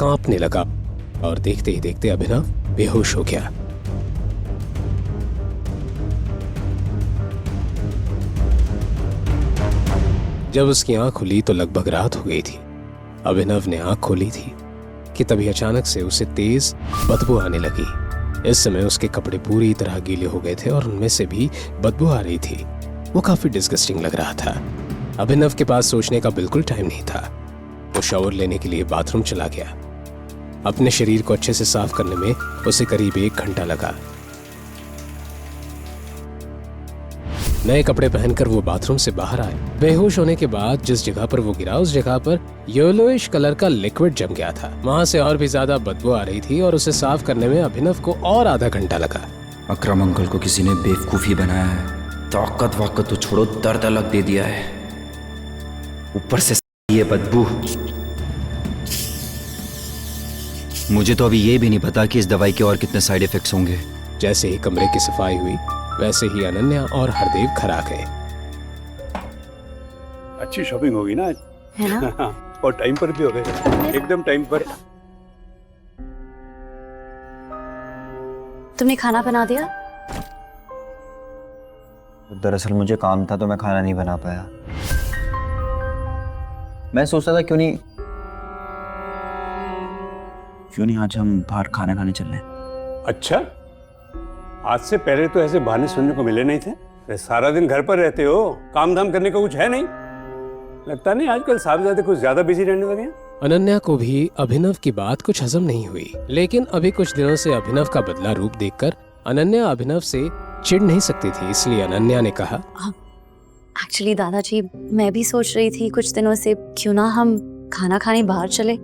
Speaker 3: कांपने लगा और देखते ही देखते अभिनव बेहोश हो गया। जब उसकी आंख खुली तो लगभग रात हो गई थी। अभिनव ने आंख खोली थी कि तभी अचानक से उसे तेज बदबू आने लगी। इस समय उसके कपड़े पूरी तरह गीले हो गए थे और उनमें से भी बदबू आ रही थी। वो काफी डिस्गस्टिंग लग रहा था। अभिनव के पास सोचने का बिल्कुल टाइम नहीं था। वो शावर लेने के लिए बाथरूम चला गया। अपने शरीर को अच्छे से साफ करने में उसे करीब 1 घंटा लगा। नए कपड़े पहनकर वो बाथरूम से बाहर आए। बेहोश होने के बाद जिस जगह पर वो गिरा, उस जगह पर येलोइश कलर का लिक्विड जम गया था। वहां से और भी ज्यादा बदबू आ रही थी और उसे साफ करने में अभिनव को और आधा घंटा लगा।
Speaker 1: अकरम अंकल को किसी ने बेवकूफी बनाया है। ताकत वाकत तो छोड़ो, दर्द अलग दे दिया है, ऊपर से ये बदबू। मुझे तो अभी ये भी नहीं पता कि इस दवाई के और कितने साइड इफेक्ट्स होंगे।
Speaker 3: जैसे ही कमरे की सफाई हुई, वैसे ही अनन्या और हरदेव घर आ गए।
Speaker 9: अच्छी शॉपिंग होगी ना आज,
Speaker 10: है ना?
Speaker 9: और टाइम पर भी हो गए, एकदम टाइम पर।
Speaker 10: तुमने खाना बना दिया?
Speaker 1: दरअसल मुझे काम था तो मैं खाना नहीं बना पाया। मैं सोचता था क्यों नहीं आज हम बाहर खाना खाने चल रहे।
Speaker 9: अच्छा, आज से पहले तो ऐसे बहाने सुनने को मिले नहीं थे। वे सारा दिन घर पर रहते हो, काम धाम करने का कुछ है नहीं। लगता नहीं आजकल साहबजादे कुछ ज्यादा बिजी रहने लगे हैं।
Speaker 3: अनन्या को भी अभिनव की बात कुछ हजम नहीं हुई, लेकिन अभी कुछ दिनों से अभिनव का बदला रूप देखकर अनन्या अभिनव से चिढ़ नहीं सकती थी। इसलिए अनन्या ने कहा,
Speaker 10: एक्चुअली दादाजी, मैं भी सोच रही थी कुछ दिनों से क्यों ना हम खाना खाने बाहर चले।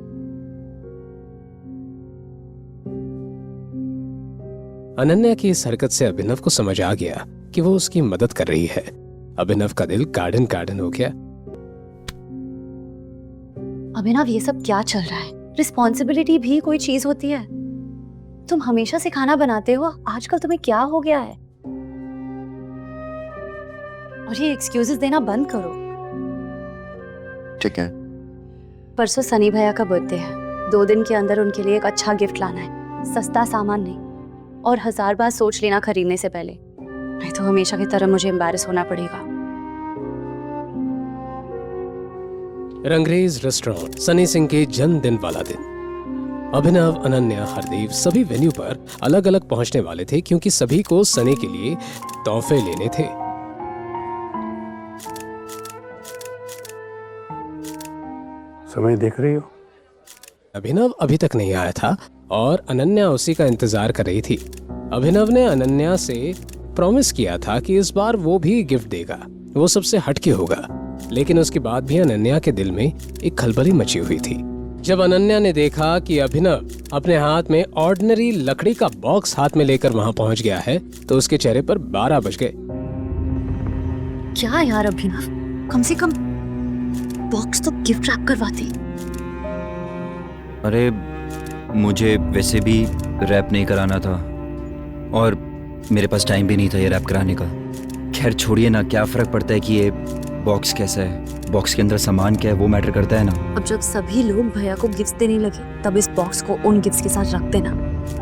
Speaker 3: अनन्या की इस हरकत से अभिनव को समझ आ गया कि वो उसकी मदद कर रही है। अभिनव का दिल गार्डन हो गया।
Speaker 10: अभिनव, ये सब क्या चल रहा है? रिस्पॉन्सिबिलिटी भी कोई चीज होती है। तुम हमेशा से खाना बनाते हो, आजकल तुम्हें क्या हो गया है? और ये एक्सक्यूजेस देना बंद करो।
Speaker 1: ठीक है।
Speaker 10: परसों सनी भैया का बर्थडे है, 2 दिन के अंदर उनके लिए एक अच्छा गिफ्ट लाना है, सस्ता सामान नहीं, और 1000 बार सोच लेना खरीदने से पहले, नहीं तो हमेशा की तरह मुझे एम्बैरेस होना पड़ेगा।
Speaker 3: रंगरेज रेस्टोरेंट, सनी सिंह के जन्मदिन वाला दिन। अभिनव, अनन्या, हरदेव सभी वेन्यू पर अलग अलग पहुंचने वाले थे क्योंकि सभी को सनी के लिए तोहफे लेने थे।
Speaker 9: समय देख रही हो?
Speaker 3: अभिनव अभी तक नहीं आया था और अनन्या उसी का इंतजार कर रही थी। अभिनव ने अनन्या से प्रॉमिस किया था कि इस बार वो भी गिफ्ट देगा, वो सबसे हटके होगा, लेकिन उसके बाद भी अनन्या के दिल में एक खलबली मची हुई थी। जब अनन्या ने देखा कि अभिनव अपने हाथ में ऑर्डिनरी लकड़ी का बॉक्स हाथ में लेकर वहां पहुंच गया है तो उसके चेहरे पर 12 बज गए।
Speaker 10: क्या यार अभिनव, कम से कम बॉक्स तो गिफ्ट रैप करवाती।
Speaker 1: अरे मुझे वैसे भी रैप नहीं कराना था और मेरे पास टाइम भी नहीं था ये रैप कराने का। खैर छोड़िए ना, क्या फ़र्क पड़ता है कि ये बॉक्स कैसा है, बॉक्स के अंदर सामान क्या है वो मैटर करता है ना।
Speaker 10: अब जब सभी लोग भैया को गिफ्ट देने लगे तब इस बॉक्स को उन गिफ्ट्स के साथ रख देना।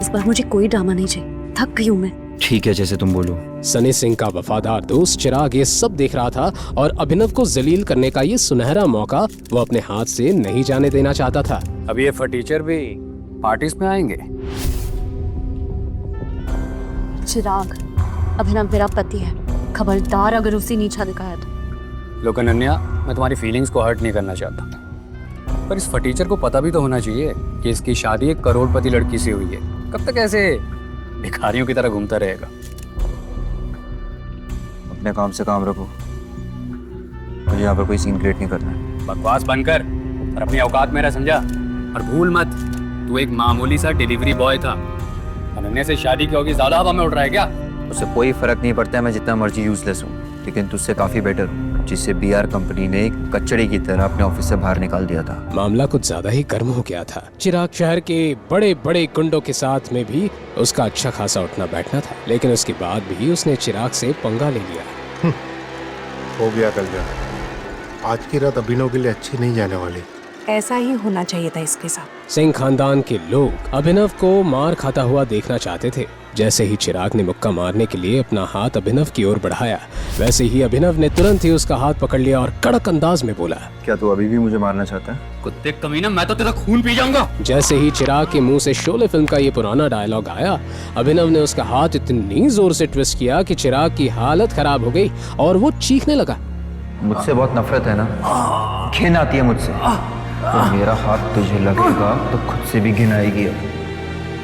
Speaker 10: इस बार मुझे कोई ड्रामा नहीं चाहिए, थक गई हूँ मैं।
Speaker 1: ठीक है, जैसे तुम बोलो।
Speaker 3: सनी सिंह का वफादार दोस्त चिराग ये सब देख रहा था और अभिनव को जलील करने का ये सुनहरा मौका वो अपने हाथ से नहीं जाने देना चाहता था।
Speaker 14: अब ये फटीचर भी पार्टीज में आएंगे।
Speaker 10: चिराग, अभिनव मेरा पति है, खबरदार अगर उसे नीचा दिखाया तो।
Speaker 14: लोग अनन्या, मैं तुम्हारी फीलिंग्स को हर्ट नहीं करना चाहता, पर इस फटीचर को पता भी तो होना चाहिए कि इसकी शादी एक करोड़पति लड़की से हुई है। कब तक ऐसे भिखारियों की तरह घूमता रहेगा?
Speaker 1: अपने काम से काम रखो, मुझे यहाँ पर कोई सीन क्रिएट नहीं करना है।
Speaker 14: बकवास बंद कर और अपनी औकात में रह, समझा? और भूल मत, तू एक मामूली सा डिलीवरी बॉय था। अनन्या से शादी की होगी, ज्यादा हवा में उड़ रहा है क्या?
Speaker 1: उससे कोई फर्क नहीं पड़ता है मैं जितना मर्जी यूजलेस हूँ, लेकिन तुझसे काफी बेटर हूँ, जिससे बीआर कंपनी ने एक कचड़े की तरह अपने ऑफिस से बाहर निकाल दिया था।
Speaker 3: मामला कुछ ज्यादा ही गर्म हो गया था। चिराग शहर के बड़े बड़े गुंडों के साथ में भी उसका अच्छा खासा उठना बैठना था, लेकिन उसके बाद भी उसने चिराग से पंगा ले लिया।
Speaker 15: हो गया कल जा, आज की रात अभिनव के लिए अच्छी नहीं जाने वाली।
Speaker 16: ऐसा ही होना चाहिए था इसके साथ।
Speaker 3: सिंह खानदान के लोग अभिनव को मार खाता हुआ देखना चाहते थे। जैसे ही चिराग ने मुक्का मारने के लिए अपना हाथ अभिनव की ओर बढ़ाया, वैसे ही अभिनव ने तुरंत ही उसका हाथ पकड़ लिया और कड़क अंदाज में बोला,
Speaker 1: क्या तू अभी भी मुझे मारना चाहता है?
Speaker 14: कुत्ते कमीना, मैं तो तेरा खून पी जाऊंगा।
Speaker 3: जैसे ही चिराग के मुंह से शोले फिल्म का ये पुराना डायलॉग आया, अभिनव ने उसका हाथ इतनी जोर से ट्विस्ट किया कि चिराग की हालत खराब हो गई और वो चीखने लगा।
Speaker 1: मुझसे बहुत नफरत है ना, घिन आती है मुझसे। तो मेरा हाथ तुझे लगेगा तो खुद से भी घिन आएगी।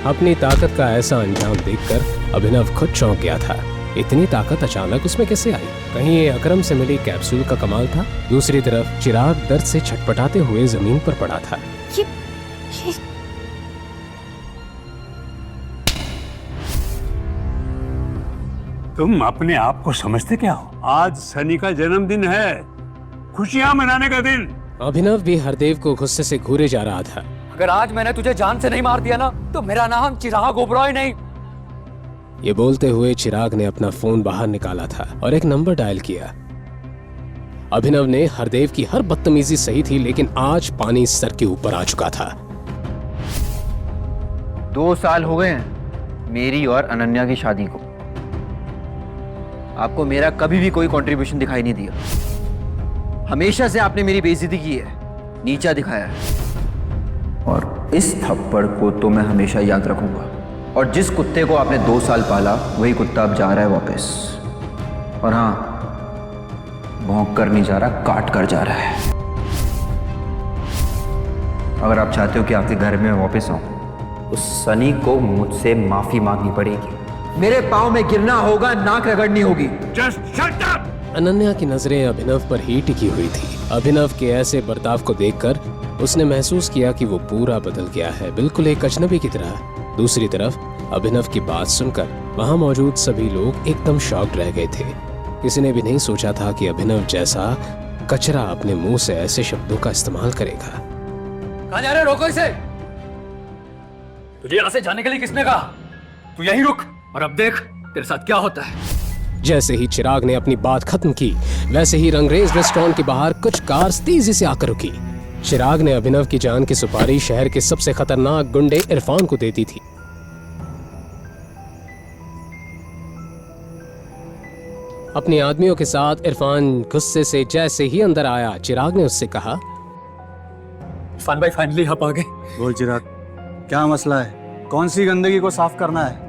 Speaker 3: अपनी ताकत का ऐसा अंजाम देखकर अभिनव खुद चौंक गया था। इतनी ताकत अचानक उसमें कैसे आई? कहीं ये अकरम से मिली कैप्सूल का कमाल था? दूसरी तरफ चिराग दर्द से छटपटाते हुए जमीन पर पड़ा था।
Speaker 10: ये
Speaker 9: तुम अपने आप को समझते क्या हो? आज सनी का जन्मदिन है, खुशियां मनाने का दिन।
Speaker 3: अभिनव भी हरदेव को गुस्से से घूरे जा रहा था।
Speaker 14: अगर आज मैंने तुझे जान से नहीं मार दिया ना, तो मेरा नाम चिराग ओबरॉय नहीं।
Speaker 3: ये बोलते हुए चिराग ने अपना फोन बाहर निकाला था और एक नंबर डायल किया। अभिनव ने हरदेव की हर बदतमीजी सही थी, लेकिन आज पानी सर के ऊपर आ चुका था।
Speaker 1: 2 साल हो गए हैं मेरी और अनन्या की शादी को। आपको मेरा कभी भी कोई कंट्रीब्यूशन दिखाई नहीं दिया। हमेशा से आपने मेरी बेइज्जती की है, नीचा दिखाया है, और इस थप्पड़ को तो मैं हमेशा याद रखूंगा। और जिस कुत्ते को आपने 2 साल पाला, वही कुत्ता अब जा रहा है वापस। और हाँ, भौंक कर नहीं जा रहा, काट कर जा रहा है। अगर आप चाहते हो कि आपके घर में वापस आऊं, उस सनी को मुझसे माफी मांगनी पड़ेगी। मेरे पाँव में गिरना होगा, नाक रगड़नी होगी।
Speaker 9: Just shut up!
Speaker 3: अनन्या की नजरें अभिनव पर ही टिकी हुई थी। अभिनव के ऐसे बर्ताव को देखकर उसने महसूस किया कि वो पूरा बदल गया है, बिल्कुल एक अजनबी की तरह। दूसरी तरफ अभिनव की बात सुनकर वहां मौजूद सभी लोग एकदम शॉक्ड रह गए थे। किसी ने भी नहीं सोचा था कि अभिनव जैसा कचरा अपने मुंह से ऐसे शब्दों का इस्तेमाल करेगा।
Speaker 14: कहां जा रहे हो? रोको इसे। तुझे यहाँ से जाने के लिए किसने कहा? तू यहीं रुक और अब देख तेरे साथ क्या होता है।
Speaker 3: जैसे ही चिराग ने अपनी बात खत्म की, वैसे ही रंगरेज रेस्टोरेंट के बाहर कुछ कार्स तेजी से आकर रुकी। चिराग ने अभिनव की जान की सुपारी शहर के सबसे खतरनाक गुंडे इरफान को दे दी थी। अपने आदमियों के साथ इरफान गुस्से से जैसे ही अंदर आया, चिराग ने उससे कहा,
Speaker 14: इरफान भाई फाइनली आप आ गए।
Speaker 2: बोल चिराग, क्या मसला है? कौन सी गंदगी को साफ करना है?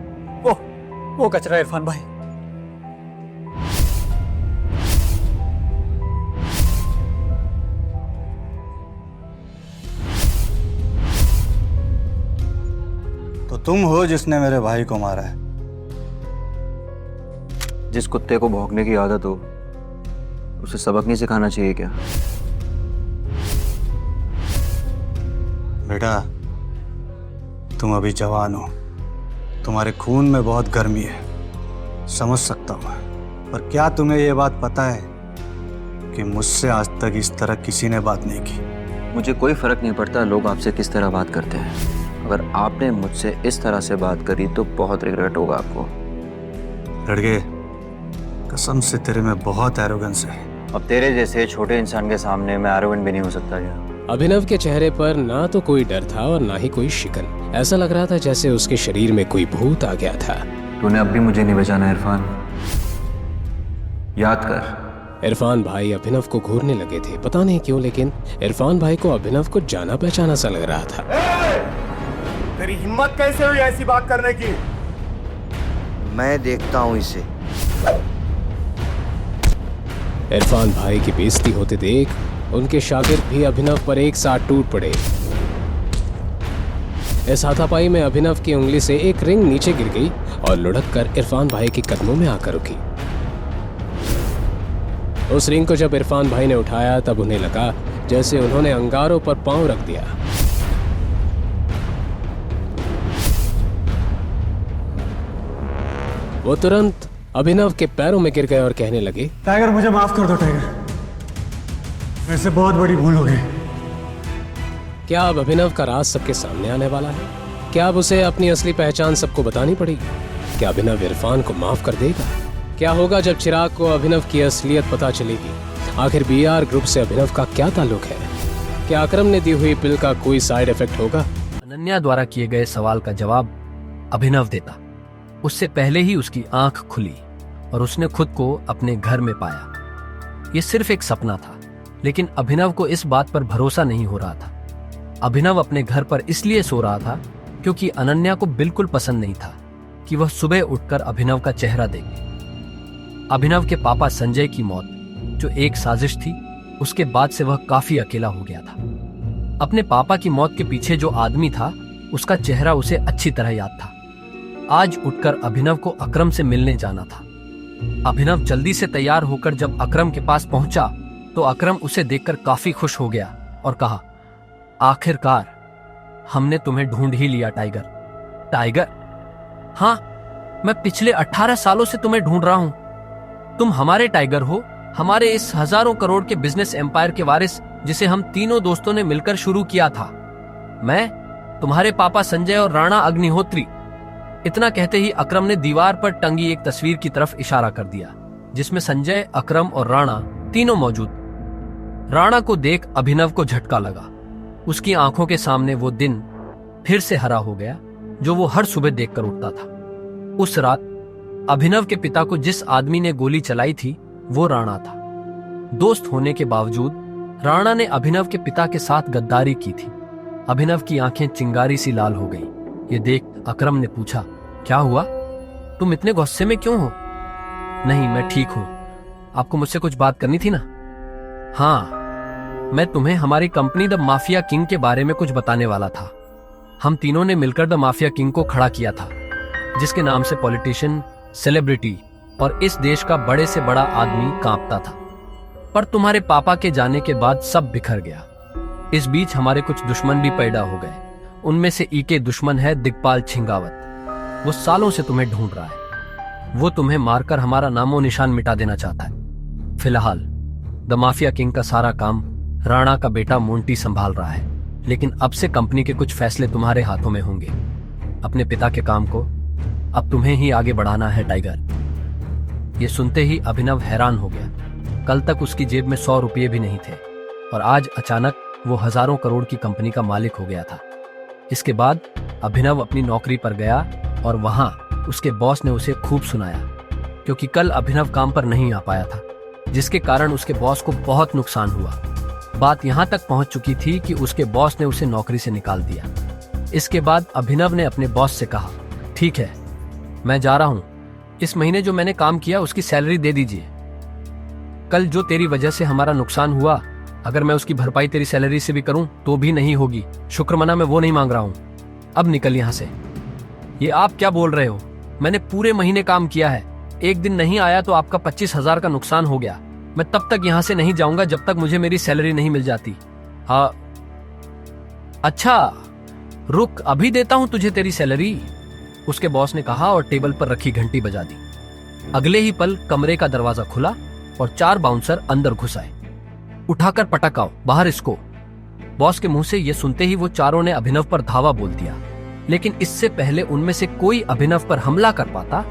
Speaker 14: वो कचरा इरफान भाई।
Speaker 2: तो तुम हो जिसने मेरे भाई को मारा है।
Speaker 1: जिस कुत्ते को भौंकने की आदत हो उसे सबक नहीं सिखाना चाहिए क्या?
Speaker 2: बेटा, तुम अभी जवान हो, तुम्हारे खून में बहुत गर्मी है, समझ सकता हूं, पर क्या तुम्हें यह बात पता है कि मुझसे आज तक इस तरह किसी ने बात नहीं की?
Speaker 1: मुझे कोई फर्क नहीं पड़ता लोग आपसे किस तरह बात करते हैं। अगर आपने मुझसे इस तरह से बात करी तो बहुत रिग्रेट होगा आपको।
Speaker 2: लड़के, कसम से तेरे में बहुत एरोगेंस है।
Speaker 1: अब तेरे जैसे छोटे इंसान के सामने मैं एरोगेंट भी नहीं हो सकता क्या?
Speaker 3: अभिनव के चेहरे पर ना तो कोई डर था और ना ही कोई शिकन। ऐसा लग रहा था जैसे उसके शरीर में कोई भूत आ गया था।
Speaker 1: तूने अब भी मुझे नहीं बचाना इरफान, याद कर।
Speaker 3: इरफान भाई अभिनव को घूरने लगे थे, पता नहीं क्यों, लेकिन इरफान भाई को अभिनव को जाना पहचाना सा लग रहा था।
Speaker 2: तेरी हिम्मत कैसे हुई ऐसी बात करने की?
Speaker 8: मैं देखता हूँ इसे।
Speaker 3: इरफान भाई की बेइज्जती होते देख उनके शागिर्द भी अभिनव पर एक साथ टूट पड़े। इस हाथापाई में अभिनव की उंगली से एक रिंग नीचे गिर गई और लुढ़क कर इरफान भाई के कदमों में आकर रुकी। उस रिंग को जब इरफान भाई ने उठाया तब उन्हें लगा जैसे उन्होंने अंगारों पर पांव रख दिया। वो तुरंत अभिनव के पैरों में गिर गए और कहने लगे,
Speaker 2: टाइगर, मुझे माफ कर दो टाइगर, मेरे से बहुत बड़ी भूल हो गई।
Speaker 3: क्या अब अभिनव का राज सबके सामने आने वाला है? क्या अब उसे अपनी असली पहचान सबको बतानी पड़ेगी? क्या अभिनव इरफान को माफ कर देगा? क्या होगा जब चिराग को अभिनव की असलियत पता चलेगी? आखिर बीआर ग्रुप से अभिनव का क्या ताल्लुक है? क्या अकरम ने दी हुई पिल का कोई साइड इफेक्ट होगा?
Speaker 17: अनन्या द्वारा किए गए सवाल का जवाब अभिनव देता। उससे पहले ही उसकी आंख खुली और उसने खुद को अपने घर में पाया। ये सिर्फ एक सपना था, लेकिन अभिनव को इस बात पर भरोसा नहीं हो रहा था। अभिनव अपने घर पर इसलिए सो रहा था क्योंकि अनन्या को बिल्कुल पसंद नहीं था कि वह सुबह उठकर अभिनव का चेहरा देखे। अभिनव के पापा संजय की मौत जो एक साजिश थी, उसके बाद से वह काफी अकेला हो गया था। अपने पापा की मौत के पीछे जो आदमी था उसका चेहरा उसे अच्छी तरह याद था। आज उठकर अभिनव को अकरम से मिलने जाना था। अभिनव जल्दी से तैयार होकर जब अकरम के पास पहुंचा तो अकरम उसे देखकर काफी खुश हो गया और कहा, आखिरकार हमने तुम्हें ढूंढ ही लिया टाइगर। टाइगर? हाँ, मैं पिछले 18 सालों से तुम्हें ढूंढ रहा हूं। तुम हमारे टाइगर हो, हमारे इस हजारों करोड़ के बिजनेस एम्पायर के वारिस जिसे हम तीनों दोस्तों ने मिलकर शुरू किया था। मैं, तुम्हारे पापा संजय और राणा अग्निहोत्री। इतना कहते ही अकरम ने दीवार पर टंगी एक तस्वीर की तरफ इशारा कर दिया जिसमें संजय, अकरम और राणा तीनों मौजूद। राणा को देख अभिनव को झटका लगा। उसकी आंखों के सामने वो दिन फिर से हरा हो गया जो वो हर सुबह देखकर उठता था। उस रात अभिनव के पिता को जिस आदमी ने गोली चलाई थी वो राणा था। दोस्त होने के बावजूद राणा ने अभिनव के पिता के साथ गद्दारी की थी। अभिनव की आंखें चिंगारी सी लाल हो गई। ये देख अकरम ने पूछा, क्या हुआ? तुम इतने गुस्से में क्यों हो? नहीं, मैं ठीक हूं। आपको मुझसे कुछ बात करनी थी ना? हाँ, मैं तुम्हें हमारी कंपनी द माफिया किंग के बारे में कुछ बताने वाला था। हम तीनों ने मिलकर द माफिया किंग को खड़ा किया था, जिसके नाम से पॉलिटिशियन, सेलिब्रिटी और इस देश का बड़े से बड़ा आदमी कांपता था। पर तुम्हारे पापा के जाने के बाद सब बिखर गया। इस बीच हमारे कुछ दुश्मन भी पैदा हो गए। उनमें से एक दुश्मन है दिग्पाल छिंगावत। वो सालों से तुम्हें ढूंढ रहा है। वो तुम्हें मारकर हमारा नामो निशान मिटा देना चाहता है। फिलहाल द माफिया किंग का सारा काम राणा का बेटा मोंटी संभाल रहा है, लेकिन अब से कंपनी के कुछ फैसले तुम्हारे हाथों में होंगे। अपने पिता के काम को अब तुम्हें ही आगे बढ़ाना है टाइगर। ये सुनते ही अभिनव हैरान हो गया। कल तक उसकी जेब में 100 रुपये भी नहीं थे और आज अचानक वो हजारों करोड़ की कंपनी का मालिक हो गया था। इसके बाद अभिनव अपनी नौकरी पर गया और वहां उसके बॉस ने उसे खूब सुनाया, क्योंकि कल अभिनव काम पर नहीं आ पाया था, जिसके कारण उसके बॉस को बहुत नुकसान हुआ। बात यहां तक पहुंच चुकी थी कि उसके बॉस ने उसे नौकरी से निकाल दिया। इसके बाद अभिनव ने अपने बॉस से कहा, ठीक है, मैं जा रहा हूं, इस महीने जो मैंने काम किया उसकी सैलरी दे दीजिए। कल जो तेरी वजह से हमारा नुकसान हुआ, अगर मैं उसकी भरपाई तेरी सैलरी से भी करूं तो भी नहीं होगी। शुक्रमना मैं वो नहीं मांग रहा हूं, अब निकल यहां से। ये आप क्या बोल रहे हो? मैंने पूरे महीने काम किया है, एक दिन नहीं आया तो आपका 25,000 का नुकसान हो गया। मैं तब तक यहां से नहीं जाऊंगा जब तक मुझे मेरी सैलरी नहीं मिल जाती। हाँ, अच्छा रुक, अभी देता हूं तुझे तेरी सैलरी, उसके बॉस ने कहा और टेबल पर रखी घंटी बजा दी। अगले ही पल कमरे का दरवाजा खुला और 4 बाउंसर अंदर घुस आए। उठाकर पटक आओ, बाहर इसको। बॉस के मुंह से यह सुनते ही वो चारों ने अभिनव पर धावा बोल दिया, लेकिन इससे पहले उनमें से कोई अभिनव पर हमला कर पाता,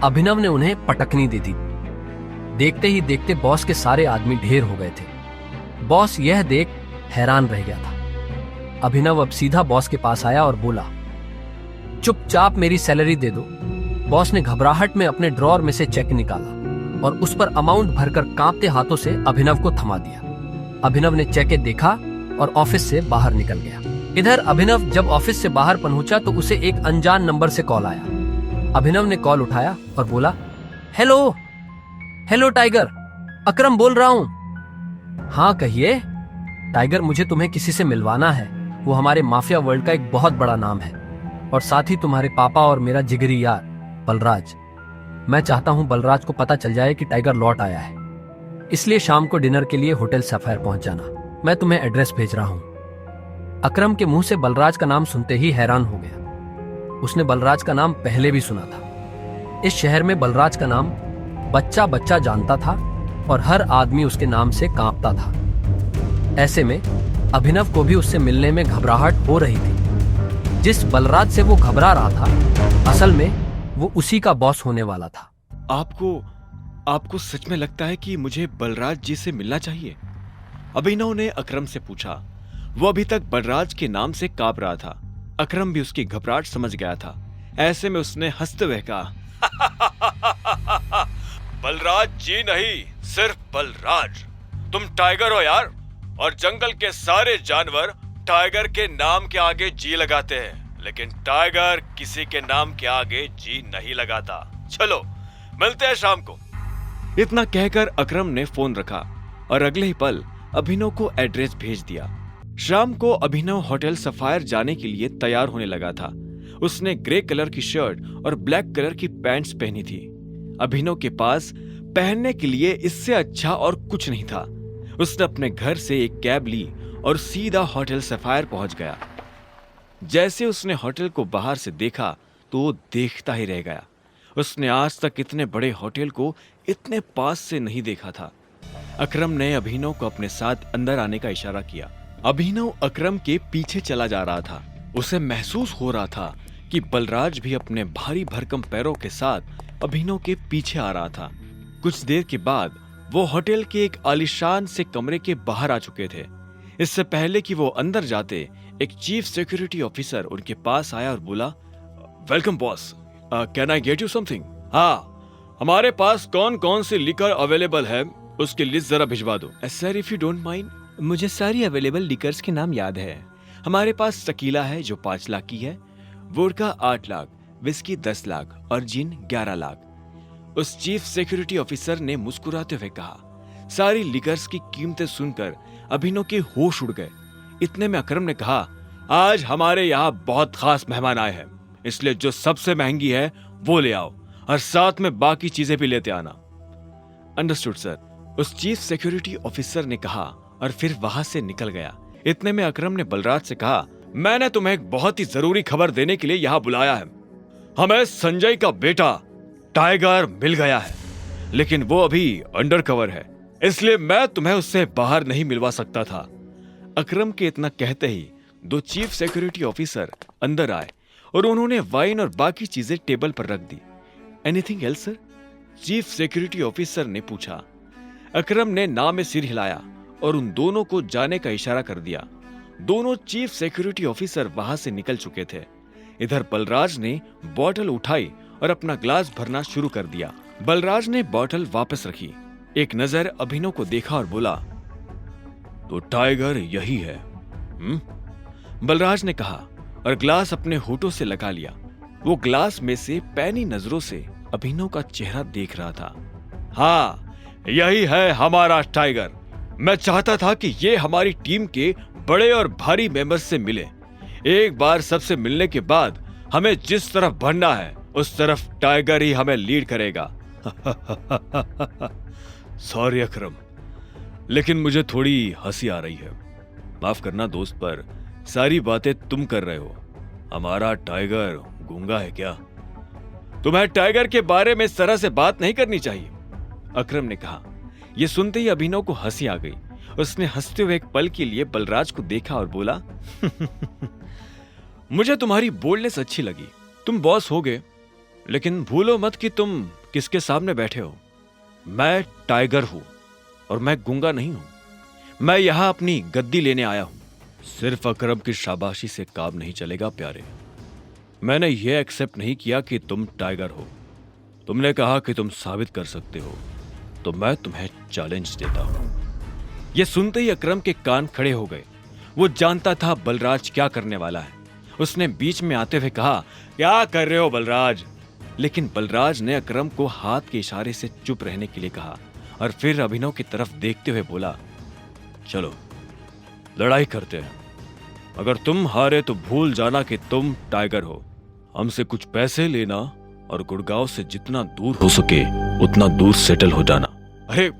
Speaker 17: अभिनव ने उन्हें पटकनी दे दी। देखते ही देखते बॉस के सारे आदमी ढेर हो गए थे। बॉस यह देख हैरान रह गया था। अभिनव अब सीधा बॉस के पास आया और बोला, चुपचाप मेरी सैलरी दे दो। बॉस ने घबराहट में अपने ड्रॉर में से चेक निकाला और उस पर अमाउंट भरकर कांपते हाथों से अभिनव को थमा दिया। अभिनव ने चेक देखा और ऑफिस से बाहर निकल गया। इधर अभिनव जब ऑफिस से बाहर पहुंचा तो उसे एक अनजान नंबर से कॉल आया। अभिनव ने कॉल उठाया और बोला, हेलो हेलो टाइगर, अकरम बोल रहा हूं। हाँ कहिए। टाइगर, मुझे तुम्हें किसी से मिलवाना है, वो हमारे माफिया वर्ल्ड का एक बहुत बड़ा नाम है, और साथ ही तुम्हारे पापा और मेरा जिगरी यार बलराज। मैं चाहता हूं बलराज को पता चल जाए कि टाइगर लौट आया है, इसलिए शाम को डिनर के लिए होटल सफायर पहुंच जाना। मैं तुम्हें एड्रेस भेज रहा हूं। अकरम के मुंह से बलराज का नाम सुनते ही हैरान हो गया। उसने बलराज का नाम पहले भी सुना था। इस शहर में बलराज का नाम बच्चा बच्चा जानता था और हर आदमी उसके नाम से कांपता था। ऐसे में अभिनव को भी उससे मिलने में घबराहट हो रही थी। जिस बलराज से वो घबरा रहा था, असल में वो उसी का बॉस होने वाला था।
Speaker 18: आपको सच में लगता है कि मुझे बलराज जी से मिलना चाहिए? अभिनव ने अकरम से पूछा। वो अभी तक बलराज के नाम से कांप रहा था। अकरम भी उसकी घबराहट समझ गया था। ऐसे में उसने हंसते हुए कहा, बलराज जी नहीं, सिर्फ बलराज। तुम टाइगर हो यार, और जंगल के सारे जानवर टाइगर के नाम के आगे जी लगाते हैं, लेकिन टाइगर किसी के नाम के आगे जी नहीं लगाता। चलो मिलते हैं शाम को। इतना कहकर अकरम ने फोन रखा और अगले ही पल अभिनव को एड्रेस भेज दिया। शाम को अभिनव होटल सफायर जाने के लिए तैयार होने लगा था। उसने ग्रे कलर की शर्ट और ब्लैक कलर की पैंट्स पहनी थी। अभिनव के पास पहनने के लिए इससे अच्छा और कुछ नहीं था। उसने अपने घर से एक कैब ली और सीधा होटल सफायर पहुंच गया। जैसे उसने होटल को बाहर से देखा तो वो देखता ही रह गया। उसने आज तक इतने बड़े होटल को इतने पास से नहीं देखा था। अकरम ने अभिनव को अपने साथ अंदर आने का इशारा किया। अभिनव अकरम के पीछे चला जा रहा था। उसे महसूस हो रहा था कि बलराज भी अपने भारी भरकम पैरों के साथ अभिनव के पीछे आ रहा था। कुछ देर के बाद वो होटल के एक आलीशान से कमरे के बाहर आ चुके थे। इससे पहले कि वो अंदर जाते, एक चीफ सिक्योरिटी ऑफिसर उनके पास आया और बोला, welcome boss, can I get you something? हाँ, हमारे पास कौन कौन सी लिकर अवेलेबल है उसकी लिस्ट जरा भिजवा दो। Sir if you don't mind, मुझे सारी अवेलेबल लिकर्स के नाम याद है। हमारे पास टकीला है जो 5 लाख की है, वोडका 8 लाख, विस्की 10 लाख और जिन 11 लाख। उस चीफ सिक्योरिटी ऑफिसर ने मुस्कुराते हुए कहा। सारी लिकर्स की कीमतें सुनकर अभिनव के होश उड़ गए। इतने में अकरम ने कहा, आज हमारे यहाँ बहुत खास मेहमान आए हैं, इसलिए जो सबसे महंगी है वो ले आओ और साथ में बाकी चीजें भी लेते आना। अंडरस्टूड सर, उस चीफ सिक्योरिटी ऑफिसर ने कहा और फिर वहां से निकल गया। इतने में अकरम ने बलराज से कहा, मैंने तुम्हें एक बहुत ही जरूरी खबर देने के लिए यहाँ बुलाया है। हमें संजय का बेटा टाइगर मिल गया है, लेकिन वो अभी अंडर कवर है, इसलिए मैं तुम्हें उससे बाहर नहीं मिलवा सकता था। अकरम के इतना कहते ही 2 चीफ सिक्योरिटी ऑफिसर अंदर आए और उन्होंने वाइन और बाकी चीजें टेबल पर रख दी। Anything else sir? Chief security officer ने पूछा। अकरम ने ना में सिर हिलाया और उन दोनों को जाने का इशारा कर दिया। दोनों चीफ सिक्योरिटी ऑफिसर वहां से निकल चुके थे। इधर बलराज ने बॉटल उठाई और अपना ग्लास भरना शुरू कर दिया। बलराज ने बॉटल वापस रखी, एक नजर अभिनव को देखा और बोला, तो टाइगर यही है। बलराज ने कहा और ग्लास अपने होठों से लगा लिया। वो ग्लास में से पैनी नजरों से अभिनव का चेहरा देख रहा था। हाँ, यही है हमारा टाइगर। मैं चाहता था कि ये हमारी टीम के बड़े और भारी मेंबर्स से मिले। एक बार सबसे मिलने के बाद हमें जिस तरफ बढ़ना है उस तरफ टाइगर ही हमें लीड करेगा। सॉरी अकरम, लेकिन मुझे थोड़ी हंसी आ रही है। माफ करना दोस्त, पर सारी बातें तुम कर रहे हो। हमारा टाइगर गूंगा है क्या? तुम्हें टाइगर के बारे में इस तरह से बात नहीं करनी चाहिए, अकरम ने कहा। यह सुनते ही अभिनव को हंसी आ गई। उसने हंसते हुए एक पल के लिए बलराज को देखा और बोला, मुझे तुम्हारी बोल्डनेस अच्छी लगी। तुम बॉस हो गए, लेकिन भूलो मत कि तुम किसके सामने बैठे हो। मैं टाइगर हूं और मैं गूंगा नहीं हूं। मैं यहां अपनी गद्दी लेने आया हूं। सिर्फ अकरम की शाबाशी से काम नहीं चलेगा प्यारे। मैंने यह एक्सेप्ट नहीं किया कि तुम टाइगर हो। तुमने कहा कि तुम साबित कर सकते हो, तो मैं तुम्हें चैलेंज देता हूं। यह सुनते ही अकरम के कान खड़े हो गए। वो जानता था बलराज क्या करने वाला है। उसने बीच में आते हुए कहा, क्या कर रहे हो बलराज? लेकिन बलराज ने अकरम को हाथ के इशारे से चुप रहने के लिए कहा और फिर अभिनव की तरफ देखते हुए बोला, चलो लड़ाई करते हैं। अगर तुम हारे तो भूल जाना कि तुम टाइगर हो। हमसे कुछ पैसे लेना और गुड़गांव से जितना दूर हो सके उतना दूर सेटल हो जाना। अरे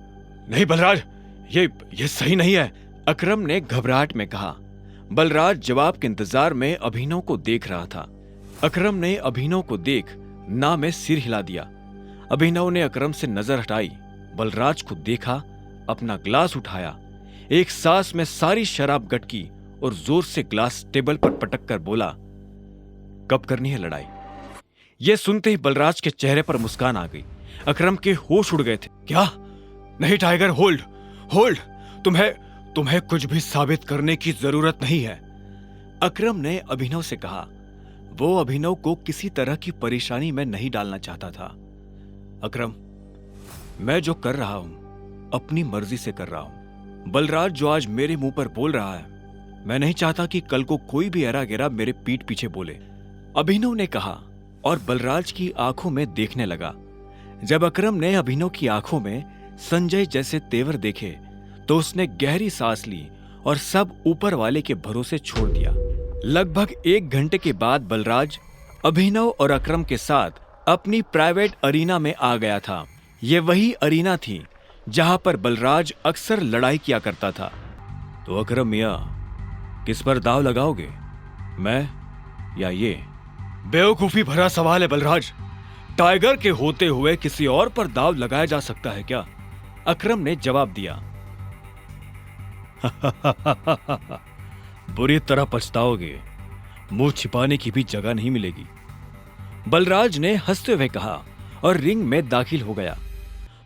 Speaker 18: नहीं बलराज, ये सही नहीं है, अकरम ने घबराहट में कहा। बलराज जवाब के इंतजार में अभिनव को देख रहा था। अकरम ने अभिनव को देख ना में सिर हिला दिया। अभिनव ने अकरम से नजर हटाई, बलराज को देखा, अपना ग्लास उठाया, एक सांस में सारी शराब गटकी और जोर से ग्लास टेबल पर पटक कर बोला, कब करनी है लड़ाई? यह सुनते ही बलराज के चेहरे पर मुस्कान आ गई। अकरम के होश उड़ गए थे। क्या? नहीं टाइगर, होल्ड होल्ड, तुम्हें कुछ भी साबित करने की जरूरत नहीं है, अकरम ने अभिनव से कहा। वो अभिनव को किसी तरह की परेशानी में नहीं डालना चाहता था। अकरम, मैं जो कर रहा हूं अपनी मर्जी से कर रहा हूं। बलराज जो आज मेरे मुंह पर बोल रहा है, मैं नहीं चाहता कि कल को कोई भी एरा गेरा मेरे पीठ पीछे बोले, अभिनव ने कहा और बलराज की आंखों में देखने लगा। जब अकरम ने अभिनव की आंखों में संजय जैसे तेवर देखे तो उसने गहरी सांस ली और सब ऊपर वाले के भरोसे छोड़ दिया। लगभग 1 घंटे के बाद बलराज अभिनव और अकरम के साथ अपनी प्राइवेट अरीना में आ गया था। यह वही अरीना थी जहां पर बलराज अक्सर लड़ाई किया करता था। तो अकरम मियां, किस पर दाव लगाओगे, मैं या ये? बेवकूफी भरा सवाल है बलराज। टाइगर के होते हुए किसी और पर दाव लगाया जा सकता है क्या? अकरम ने जवाब दिया। बुरी तरह पछताओगे, मुंह छिपाने की भी जगह नहीं मिलेगी, बलराज ने हंसते हुए कहा और रिंग में दाखिल हो गया।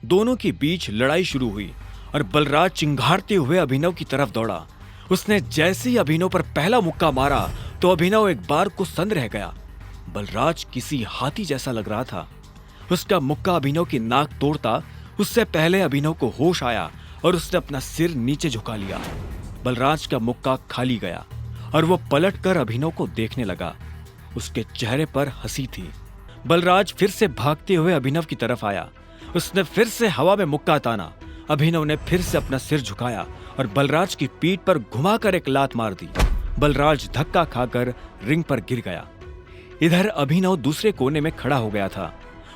Speaker 18: दोनों के बीच लड़ाई शुरू हुई और बलराज चिंघाड़ते हुए अभिनव की तरफ दौड़ा। उसने जैसे ही अभिनव पर पहला मुक्का मारा तो अभिनव एक बार को सन्न रह गया। बलराज किसी हाथी जैसा लग रहा था। उसका मुक्का अभिनव की नाक तोड़ता उससे पहले अभिनव को होश आया और उसने अपना सिर नीचे झुका लिया। बलराज का मुक्का खाली गया और वो पलटकर अभिनव को देखने लगा। उसके चेहरे पर हंसी थी। बलराज फिर से भागते हुए अभिनव की तरफ आया। उसने फिर से हवा में मुक्का ताना। अभिनव ने फिर से अपना सिर झुकाया और बलराज की पीठ पर घुमाकर एक लात मार दी। बलराज धक्का खाकर रिंग पर गिर गया। इधर अभिनव दूसरे कोने में खड़ा हो गया था।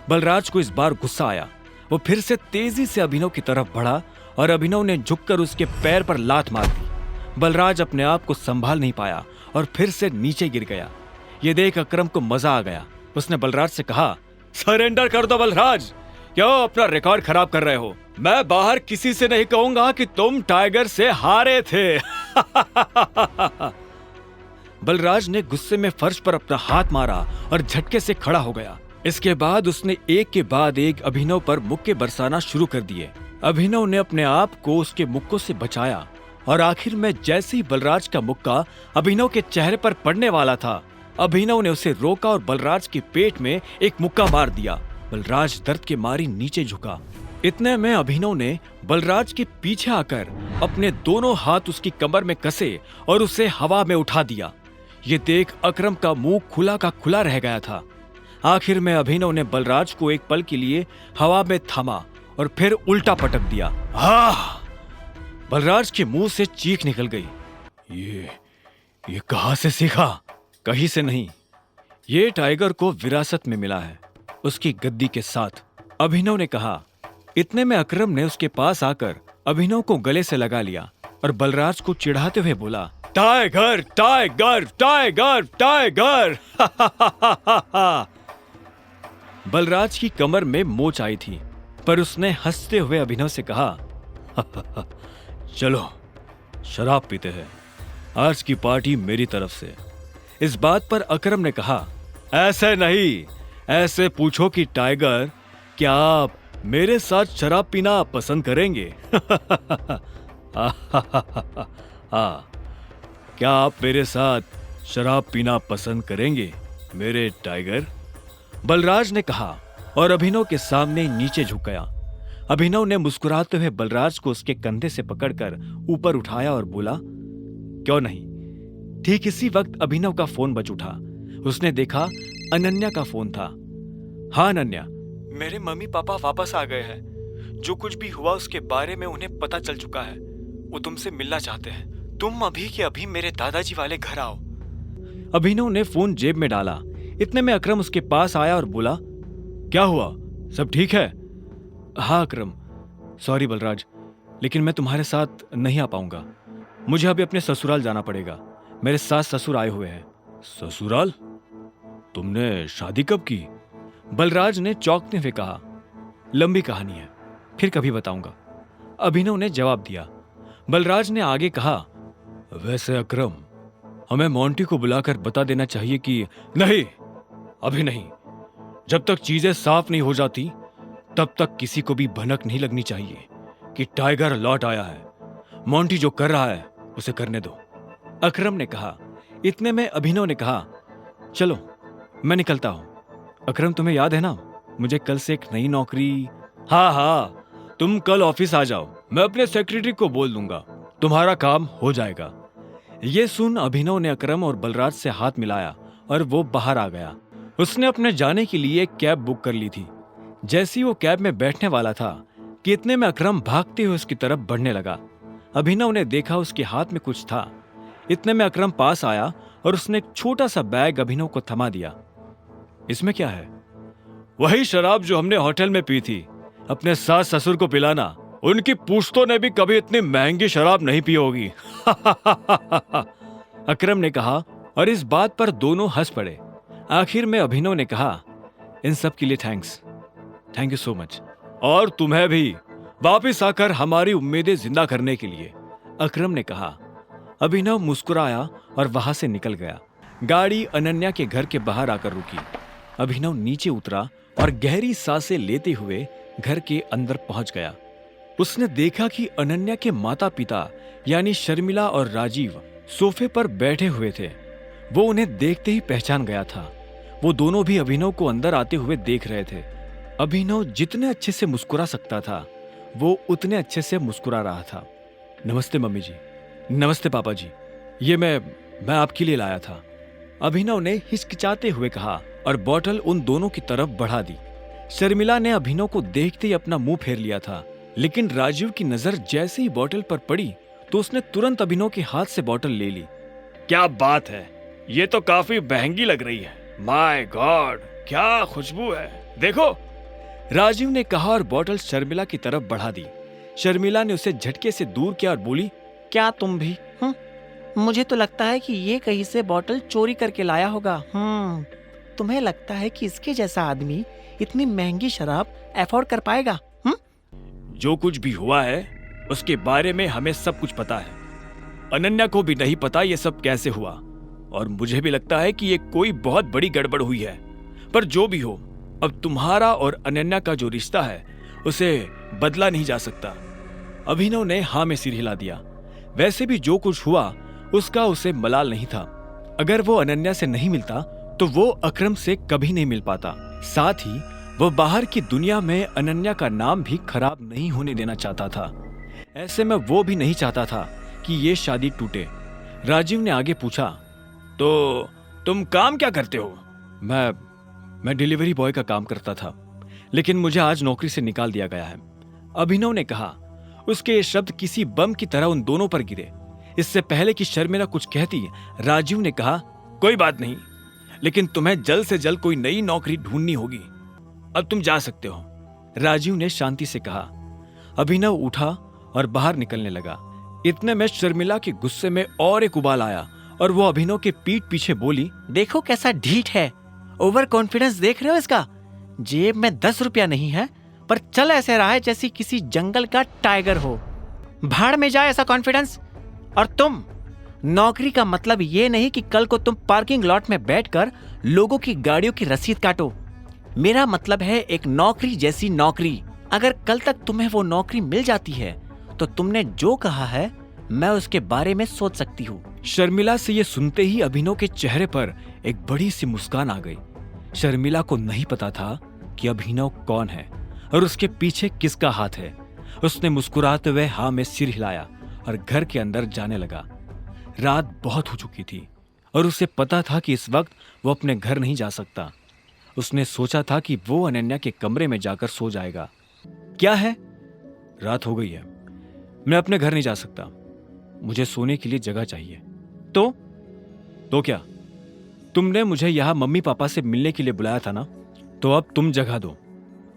Speaker 18: बलराज को इस बार गुस्सा आया। वो फिर से तेजी से अभिनव की तरफ बढ़ा और अभिनव ने झुककर उसके पैर पर लात मार दी। बलराज अपने आप को संभाल नहीं पाया और फिर से नीचे गिर गया। ये देख अकरम को मजा आ गया। उसने बलराज से कहा, सरेंडर कर दो बलराज, क्यों अपना रिकॉर्ड खराब कर रहे हो? मैं बाहर किसी से नहीं कहूंगा कि तुम टाइगर से हारे थे। बलराज ने गुस्से में फर्श पर अपना हाथ मारा और झटके से खड़ा हो गया। इसके बाद उसने एक के बाद एक अभिनव पर मुक्के बरसाना शुरू कर दिए। अभिनव ने अपने आप को उसके मुक्कों से बचाया और आखिर में जैसे ही बलराज का मुक्का अभिनव के चेहरे पर पड़ने वाला था, अभिनव ने उसे रोका और बलराज के पेट में एक मुक्का मार दिया। बलराज दर्द के मारी नीचे झुका। इतने में अभिनव ने बलराज के पीछे आकर अपने दोनों हाथ उसकी कमर में कसे और उसे हवा में उठा दिया। ये देख अकरम का मुंह खुला का खुला रह गया था। आखिर में अभिनव ने बलराज को एक पल के लिए हवा में थामा और फिर उल्टा पटक दिया। बलराज के मुंह से चीख निकल गई। ये कहां से सीखा? कहीं से नहीं, ये टाइगर को विरासत में मिला है, उसकी गद्दी के साथ, अभिनव ने कहा। इतने में अकरम ने उसके पास आकर अभिनव को गले से लगा लिया और बलराज को चिढ़ाते हुए बोला, tiger tiger tiger tiger. Balraj की कमर में मोच आई थी, पर उसने हंसते हुए अभिनव से कहा, चलो शराब पीते हैं, आज की पार्टी मेरी तरफ से। इस बात पर अकरम ने कहा, ऐसे नहीं, ऐसे पूछो कि टाइगर, क्या आप मेरे साथ शराब पीना पसंद करेंगे? क्या आप मेरे साथ शराब पीना पसंद करेंगे मेरे टाइगर? बलराज ने कहा और अभिनव के सामने नीचे झुक गया। अभिनव ने मुस्कुराते हुए बलराज को उसके कंधे से पकड़कर ऊपर उठाया और बोला, क्यों नहीं। ठीक इसी वक्त अभिनव का फोन बज उठा। उसने देखा अनन्या का फोन था। हाँ अनन्या, मेरे मम्मी पापा वापस आ गए हैं। जो कुछ भी हुआ उसके बारे में उन्हें पता चल चुका है। वो तुमसे मिलना चाहते हैं। तुम अभी के अभी मेरे दादाजी वाले घर आओ। अभिनव ने फोन जेब में डाला। इतने में अकरम उसके पास आया और बोला, क्या हुआ, सब ठीक है? हाँ अकरम, सॉरी बलराज, लेकिन मैं तुम्हारे साथ नहीं आ पाऊंगा। मुझे अभी अपने ससुराल जाना पड़ेगा। मेरे सास ससुर आए हुए हैं। ससुराल? तुमने शादी कब की? बलराज ने चौंकते हुए कहा। लंबी कहानी है, फिर कभी बताऊंगा, अभिनव ने जवाब दिया। बलराज ने आगे कहा, वैसे अकरम, हमें मोंटी को बुलाकर बता देना चाहिए कि नहीं, अभी नहीं, जब तक चीजें साफ नहीं हो जाती तब तक किसी को भी भनक नहीं लगनी चाहिए कि टाइगर लौट आया है। मोंटी जो कर रहा है उसे करने दो, अकरम ने कहा। इतने में अभिनव ने कहा, चलो मैं निकलता हूं। अकरम, तुम्हें याद है ना, मुझे कल से एक नई नौकरी। हाँ, तुम कल ऑफिस आ जाओ, मैं अपने सेक्रेटरी को बोल दूंगा, तुम्हारा काम हो जाएगा। ये सुन अभिनव ने अकरम और बलराज से हाथ मिलाया और वो बाहर आ गया। उसने अपने जाने के लिए एक कैब बुक कर ली थी। जैसे ही वो कैब में बैठने वाला था कि इतने में अकरम भागते हुए उसकी तरफ बढ़ने लगा। अभिनव ने देखा उसके हाथ में कुछ था। इतने में अकरम पास आया और उसने एक छोटा सा बैग अभिनव को थमा दिया। इसमें क्या है? वही शराब जो हमने होटल में पी थी, अपने सास ससुर को पिलाना। उनकी पूछतों ने भी कभी इतनी महंगी शराब नहीं पी होगी। अकरम ने कहा और इस बात पर दोनों हंस पड़े। आखिर में अभिनव ने कहा, इन सब के लिए thanks, thank you so much. और तुम्हें भी वापिस आकर हमारी उम्मीदें जिंदा करने के लिए, अकरम ने कहा। अभिनव मुस्कुराया और वहां से निकल गया। गाड़ी अनन्या के घर के बाहर आकर रुकी। अभिनव नीचे उतरा और गहरी सांसें लेते हुए घर के अंदर पहुंच गया। उसने देखा कि अनन्या के माता पिता यानी शर्मिला और राजीव सोफे पर बैठे हुए थे। वो उन्हें देखते ही पहचान गया था। वो दोनों भी अभिनव को अंदर आते हुए देख रहे थे। अभिनव जितने अच्छे से मुस्कुरा सकता था वो उतने अच्छे से मुस्कुरा रहा था। नमस्ते मम्मी जी। नमस्ते पापा जी, ये मैं आपके लिए लाया था, अभिनव ने हिचकिचाते हुए कहा और बोतल उन दोनों की तरफ बढ़ा दी। शर्मिला ने अभिनव को देखते ही अपना मुंह फेर लिया था, लेकिन राजीव की नजर जैसे ही बोतल पर पड़ी तो उसने तुरंत अभिनव के हाथ से बोतल ले ली। क्या बात है, ये तो काफी महंगी लग रही है। माय गॉड, क्या खुशबू है, देखो, राजीव ने कहा और बोतल शर्मिला की तरफ बढ़ा दी। शर्मिला ने उसे झटके से दूर किया और बोली,
Speaker 19: क्या तुम भी? मुझे तो लगता है कि ये कहीं से बोतल चोरी करके लाया होगा। तुम्हें लगता है कि इसके जैसा आदमी इतनी महंगी शराब अफोर्ड कर पाएगा?
Speaker 18: जो कुछ भी हुआ है उसके बारे में हमें सब कुछ पता है। अनन्या को भी नहीं पता ये सब कैसे हुआ, और मुझे भी लगता है कि ये कोई बहुत बड़ी गड़बड़ हुई है। पर जो भी हो, अब तुम्हारा और अनन्या का जो रिश्ता है उसे बदला नहीं जा सकता। अभिनव ने हाँ में सिर हिला दिया। वैसे भी जो कुछ हुआ उसका उसे मलाल नहीं था। अगर वो अनन्या से नहीं मिलता तो वो अकरम से कभी नहीं मिल पाता। साथ ही वो बाहर की दुनिया में अनन्या का नाम भी खराब नहीं होने देना चाहता था। ऐसे में वो भी नहीं चाहता था कि ये शादी टूटे। राजीव ने आगे पूछा, तो तुम काम क्या करते हो? मैं डिलीवरी बॉय का काम करता था, लेकिन मुझे आज नौकरी से निकाल दिया गया है, अभिनव ने कहा। उसके ये शब्द किसी बम की तरह उन दोनों पर गिरे। इससे पहले कि शर्मिला कुछ कहती, राजीव ने कहा, कोई बात नहीं, लेकिन तुम्हें जल्द से जल्द कोई नई नौकरी ढूंढनी होगी। अब तुम जा सकते हो, राजीव ने शांति से कहा। अभिनव उठा और बाहर निकलने लगा। इतने में शर्मिला के गुस्से में और एक उबाल आया और वो अभिनव के पीठ पीछे बोली,
Speaker 19: देखो कैसा ढीठ है, ओवर कॉन्फिडेंस देख रहे हो इसका? जेब में 10 रुपया नहीं है पर चल ऐसे रहा है जैसी किसी जंगल का टाइगर हो। भाड़ में जाए ऐसा कॉन्फिडेंस। और तुम, नौकरी का मतलब ये नहीं कि कल को तुम पार्किंग लॉट में बैठकर लोगों की गाड़ियों की रसीद काटो। मेरा मतलब है एक नौकरी जैसी नौकरी। अगर कल तक तुम्हें वो नौकरी मिल जाती है तो तुमने जो कहा है मैं उसके बारे में सोच सकती हूँ।
Speaker 18: शर्मिला से ये सुनते ही अभिनव के चेहरे पर एक बड़ी सी मुस्कान आ गई। शर्मिला को नहीं पता था कि अभिनव कौन है और उसके पीछे किसका हाथ है। उसने मुस्कुराते हुए हाँ में सिर हिलाया और घर के अंदर जाने लगा। रात बहुत हो चुकी थी और उसे पता था कि इस वक्त वो अपने घर नहीं जा सकता। उसने सोचा था कि वो अनन्या के कमरे में जाकर सो जाएगा। क्या है, रात हो गई है, मैं अपने घर नहीं जा सकता, मुझे सोने के लिए जगह चाहिए। तो क्या, तुमने मुझे यहां मम्मी पापा से मिलने के लिए बुलाया था ना, तो अब तुम जगह दो।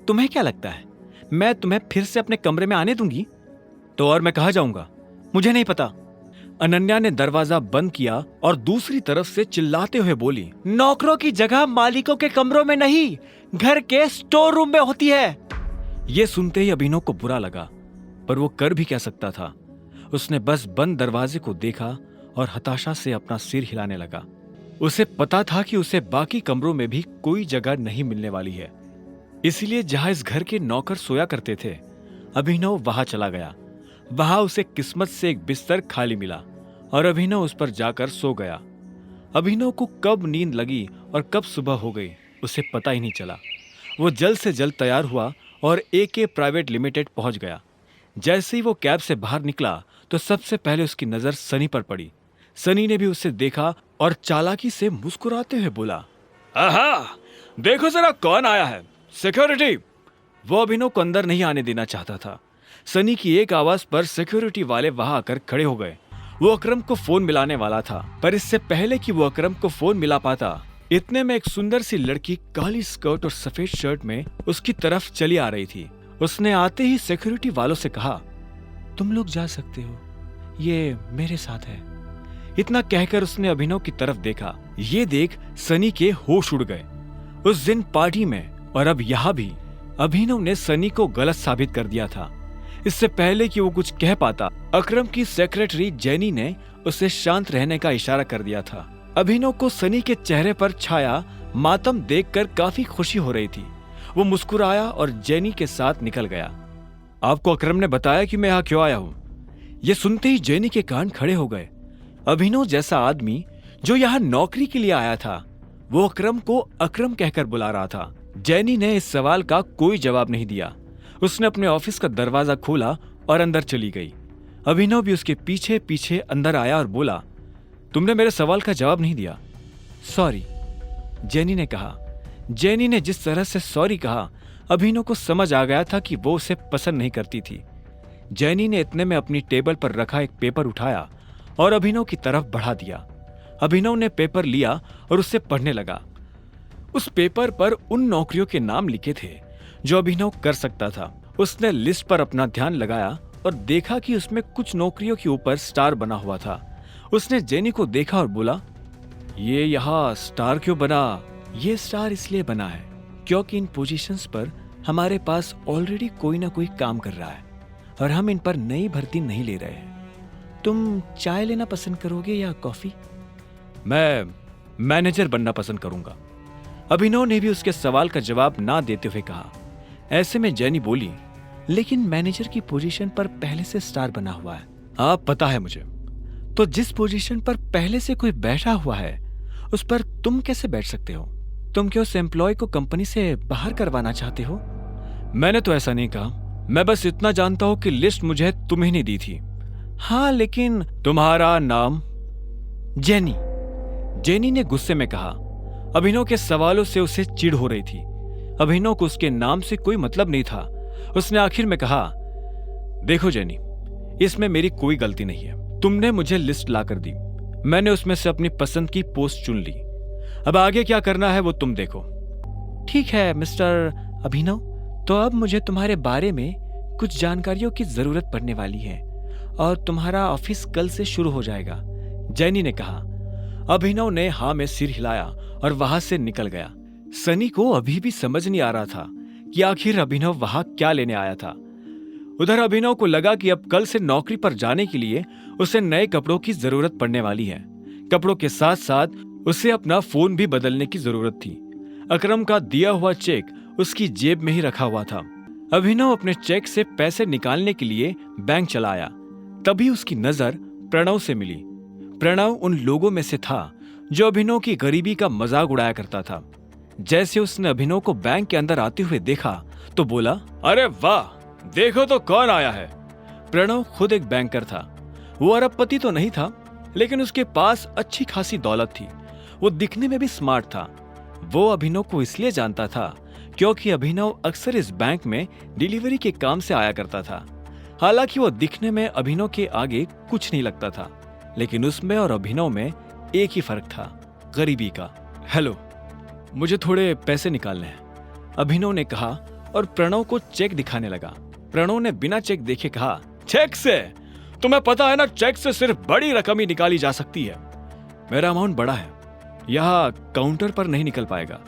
Speaker 18: तुम्हें क्या लगता है मैं तुम्हें फिर से अपने कमरे में आने दूंगी? तो और मैं कहाँ जाऊंगा, मुझे नहीं पता। अनन्या ने दरवाजा बंद किया और दूसरी तरफ से चिल्लाते हुए बोली,
Speaker 19: नौकरों की जगह मालिकों के कमरों में नहीं, घर के स्टोर रूम में होती है।
Speaker 18: ये सुनते ही अभिनव को बुरा लगा, पर वो कर भी क्या सकता था। उसने बस बंद दरवाजे को देखा और हताशा से अपना सिर हिलाने लगा। उसे पता था कि उसे बाकी कमरों में भी कोई जगह नहीं मिलने वाली है, इसलिए जहां इस घर के नौकर सोया करते थे अभिनव वहां चला गया। वहां उसे किस्मत से एक बिस्तर खाली मिला और अभिनव उस पर जाकर सो गया। अभिनव को कब नींद लगी और कब सुबह हो गई उसे पता ही नहीं चला। वो जल्द से जल्द तैयार हुआ और AK प्राइवेट लिमिटेड पहुंच गया। जैसे ही वो कैब से बाहर निकला तो सबसे पहले उसकी नजर सनी पर पड़ी। सनी ने भी उसे देखा और चालाकी से मुस्कुराते हुए बोला, आहा, देखो जरा कौन आया है, सिक्योरिटी। वो अभिनव को अंदर नहीं आने देना चाहता था। सनी की एक आवाज पर सिक्योरिटी वाले वहां आकर खड़े हो गए। वो अकरम को फोन मिलाने वाला था, पर इससे पहले कि वो अकरम को फोन मिला पाता, इतने में एक सुंदर सी लड़की काली स्कर्ट और सफेद शर्ट में उसकी तरफ चली आ रही थी। उसने आते ही सिक्योरिटी वालों से कहा, तुम लोग जा सकते हो, ये मेरे साथ है। इतना कहकर उसने अभिनव की तरफ देखा। ये देख सनी के होश उड़ गए। उस दिन पार्टी में और अब यहाँ भी अभिनव ने सनी को गलत साबित कर दिया था। इससे पहले कि वो कुछ कह पाता, अकरम की सेक्रेटरी जेनी ने उसे शांत रहने का इशारा कर दिया था। अभिनव को सनी के चेहरे पर छाया मातम देखकर काफी खुशी हो रही थी। वो मुस्कुराया और जेनी के साथ निकल गया। आपको अकरम ने बताया कि मैं यहाँ क्यों आया हूँ? ये सुनते ही जेनी के कान खड़े हो गए। अभिनव जैसा आदमी जो यहाँ नौकरी के लिए आया था, वो अकरम को अकरम कहकर बुला रहा था। जेनी ने इस सवाल का कोई जवाब नहीं दिया। उसने अपने ऑफिस का दरवाजा खोला और अंदर चली गई। अभिनव भी उसके पीछे पीछे अंदर आया और बोला, तुमने मेरे सवाल का जवाब नहीं दिया। सॉरी, जेनी ने कहा। जेनी ने जिस तरह से सॉरी कहा, अभिनव को समझ आ गया था कि वो उसे पसंद नहीं करती थी। जेनी ने इतने में अपनी टेबल पर रखा एक पेपर उठाया और अभिनव की तरफ बढ़ा दिया। अभिनव ने पेपर लिया और उससे पढ़ने लगा। उस पेपर पर उन नौकरियों के नाम लिखे थे जो अभिनव कर सकता था। उसने लिस्ट पर अपना ध्यान लगाया और देखा कि उसमें कुछ नौकरियों के ऊपर स्टार बना हुआ था। उसने जेनी को देखा और बोला, ये यहाँ स्टार क्यों बना? ये स्टार इसलिए बना है क्योंकि इन पोजीशंस पर हमारे पास ऑलरेडी कोई ना कोई काम कर रहा है और हम इन पर नई भर्ती नहीं ले रहे हैं। तुम चाय लेना पसंद करोगे या कॉफी? मैं मैनेजर बनना पसंद करूंगा। अभिनव ने भी उसके सवाल का जवाब ना देते हुए कहा। ऐसे में जेनी बोली, लेकिन मैनेजर की पोजीशन पर पहले से स्टार बना हुआ है,
Speaker 19: आप पता है मुझे, तो जिस पोजीशन पर पहले से कोई बैठा हुआ है उस पर तुम कैसे बैठ सकते हो? तुम क्या उस एम्प्लॉय को कंपनी से बाहर करवाना चाहते हो? मैंने तो ऐसा नहीं कहा, मैं बस इतना जानता हूं कि लिस्ट मुझे तुम्हें नहीं दी थी। हाँ, लेकिन तुम्हारा नाम जेनी। जेनी ने गुस्से में कहा। अभिनव के सवालों से उसे चिढ़ हो रही थी। अभिनव को उसके नाम से कोई मतलब नहीं था। उसने आखिर में कहा, देखो जेनी, इसमें मेरी कोई गलती नहीं है। तुमने मुझे लिस्ट लाकर दी, मैंने उसमें से अपनी पसंद की पोस्ट चुन ली। अब आगे क्या करना है वो तुम देखो। ठीक है मिस्टर अभिनव, तो अब मुझे तुम्हारे बारे में कुछ जानकारियों की जरूरत पड़ने वाली है और तुम्हारा ऑफिस कल से शुरू हो जाएगा, जेनी ने कहा। अभिनव ने हाँ में सिर हिलाया और वहां से निकल गया। सनी को अभी भी समझ नहीं आ रहा था कि आखिर अभिनव वहां क्या लेने आया था। उधर अभिनव को लगा कि अब कल से नौकरी पर जाने के लिए उसे नए कपड़ों की जरूरत पड़ने वाली है। कपड़ों के साथ साथ उसे अपना फोन भी बदलने की जरूरत थी। अकरम का दिया हुआ चेक उसकी जेब में ही रखा हुआ था। अभिनव अपने चेक से पैसे निकालने के लिए बैंक चला आया। तभी उसकी नजर प्रणव से मिली। प्रणव उन लोगों में से था जो अभिनव की गरीबी का मजाक उड़ाया करता था। जैसे उसने अभिनव को बैंक के अंदर आते हुए देखा तो बोला, अरे वाह, देखो तो कौन आया है। प्रणव खुद एक बैंकर था। वो अरबपति तो नहीं था, लेकिन उसके पास अच्छी खासी दौलत थी। वो दिखने में भी स्मार्ट था। वो अभिनव को इसलिए जानता था क्योंकि अभिनव अक्सर इस बैंक में डिलीवरी के काम से आया करता था। हालांकि वो दिखने में अभिनव के आगे कुछ नहीं लगता था, लेकिन उसमें और अभिनव में एक ही फर्क था, गरीबी का। हेलो, मुझे थोड़े पैसे निकालने हैं, अभिनव ने कहा और प्रणव को चेक दिखाने लगा। प्रणव ने बिना चेक देखे कहा, चेक से? तुम्हें पता है ना, चेक से सिर्फ बड़ी रकम ही निकाली जा सकती है। मेरा अमाउंट बड़ा है, यहाँ काउंटर पर नहीं निकल पाएगा,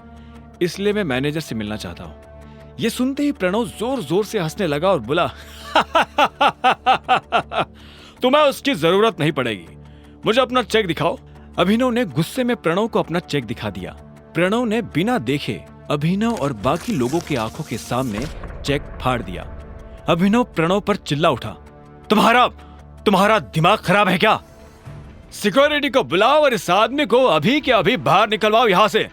Speaker 19: इसलिए मैं मैनेजर से मिलना चाहता हूँ। ये सुनते ही प्रणव जोर जोर से हंसने लगा और बोला, तुम्हें उसकी जरूरत नहीं पड़ेगी, मुझे अपना चेक दिखाओ। अभिनव ने गुस्से में प्रणव को अपना चेक दिखा दिया। प्रणव ने बिना देखे अभिनव और बाकी लोगों की आंखों के सामने चेक फाड़ दिया। अभिनव प्रणव पर चिल्ला उठा, तुम्हारा दिमाग खराब है क्या? सिक्योरिटी को बुलाओ और इस आदमी को अभी के अभी बाहर निकलवाओ यहाँ से।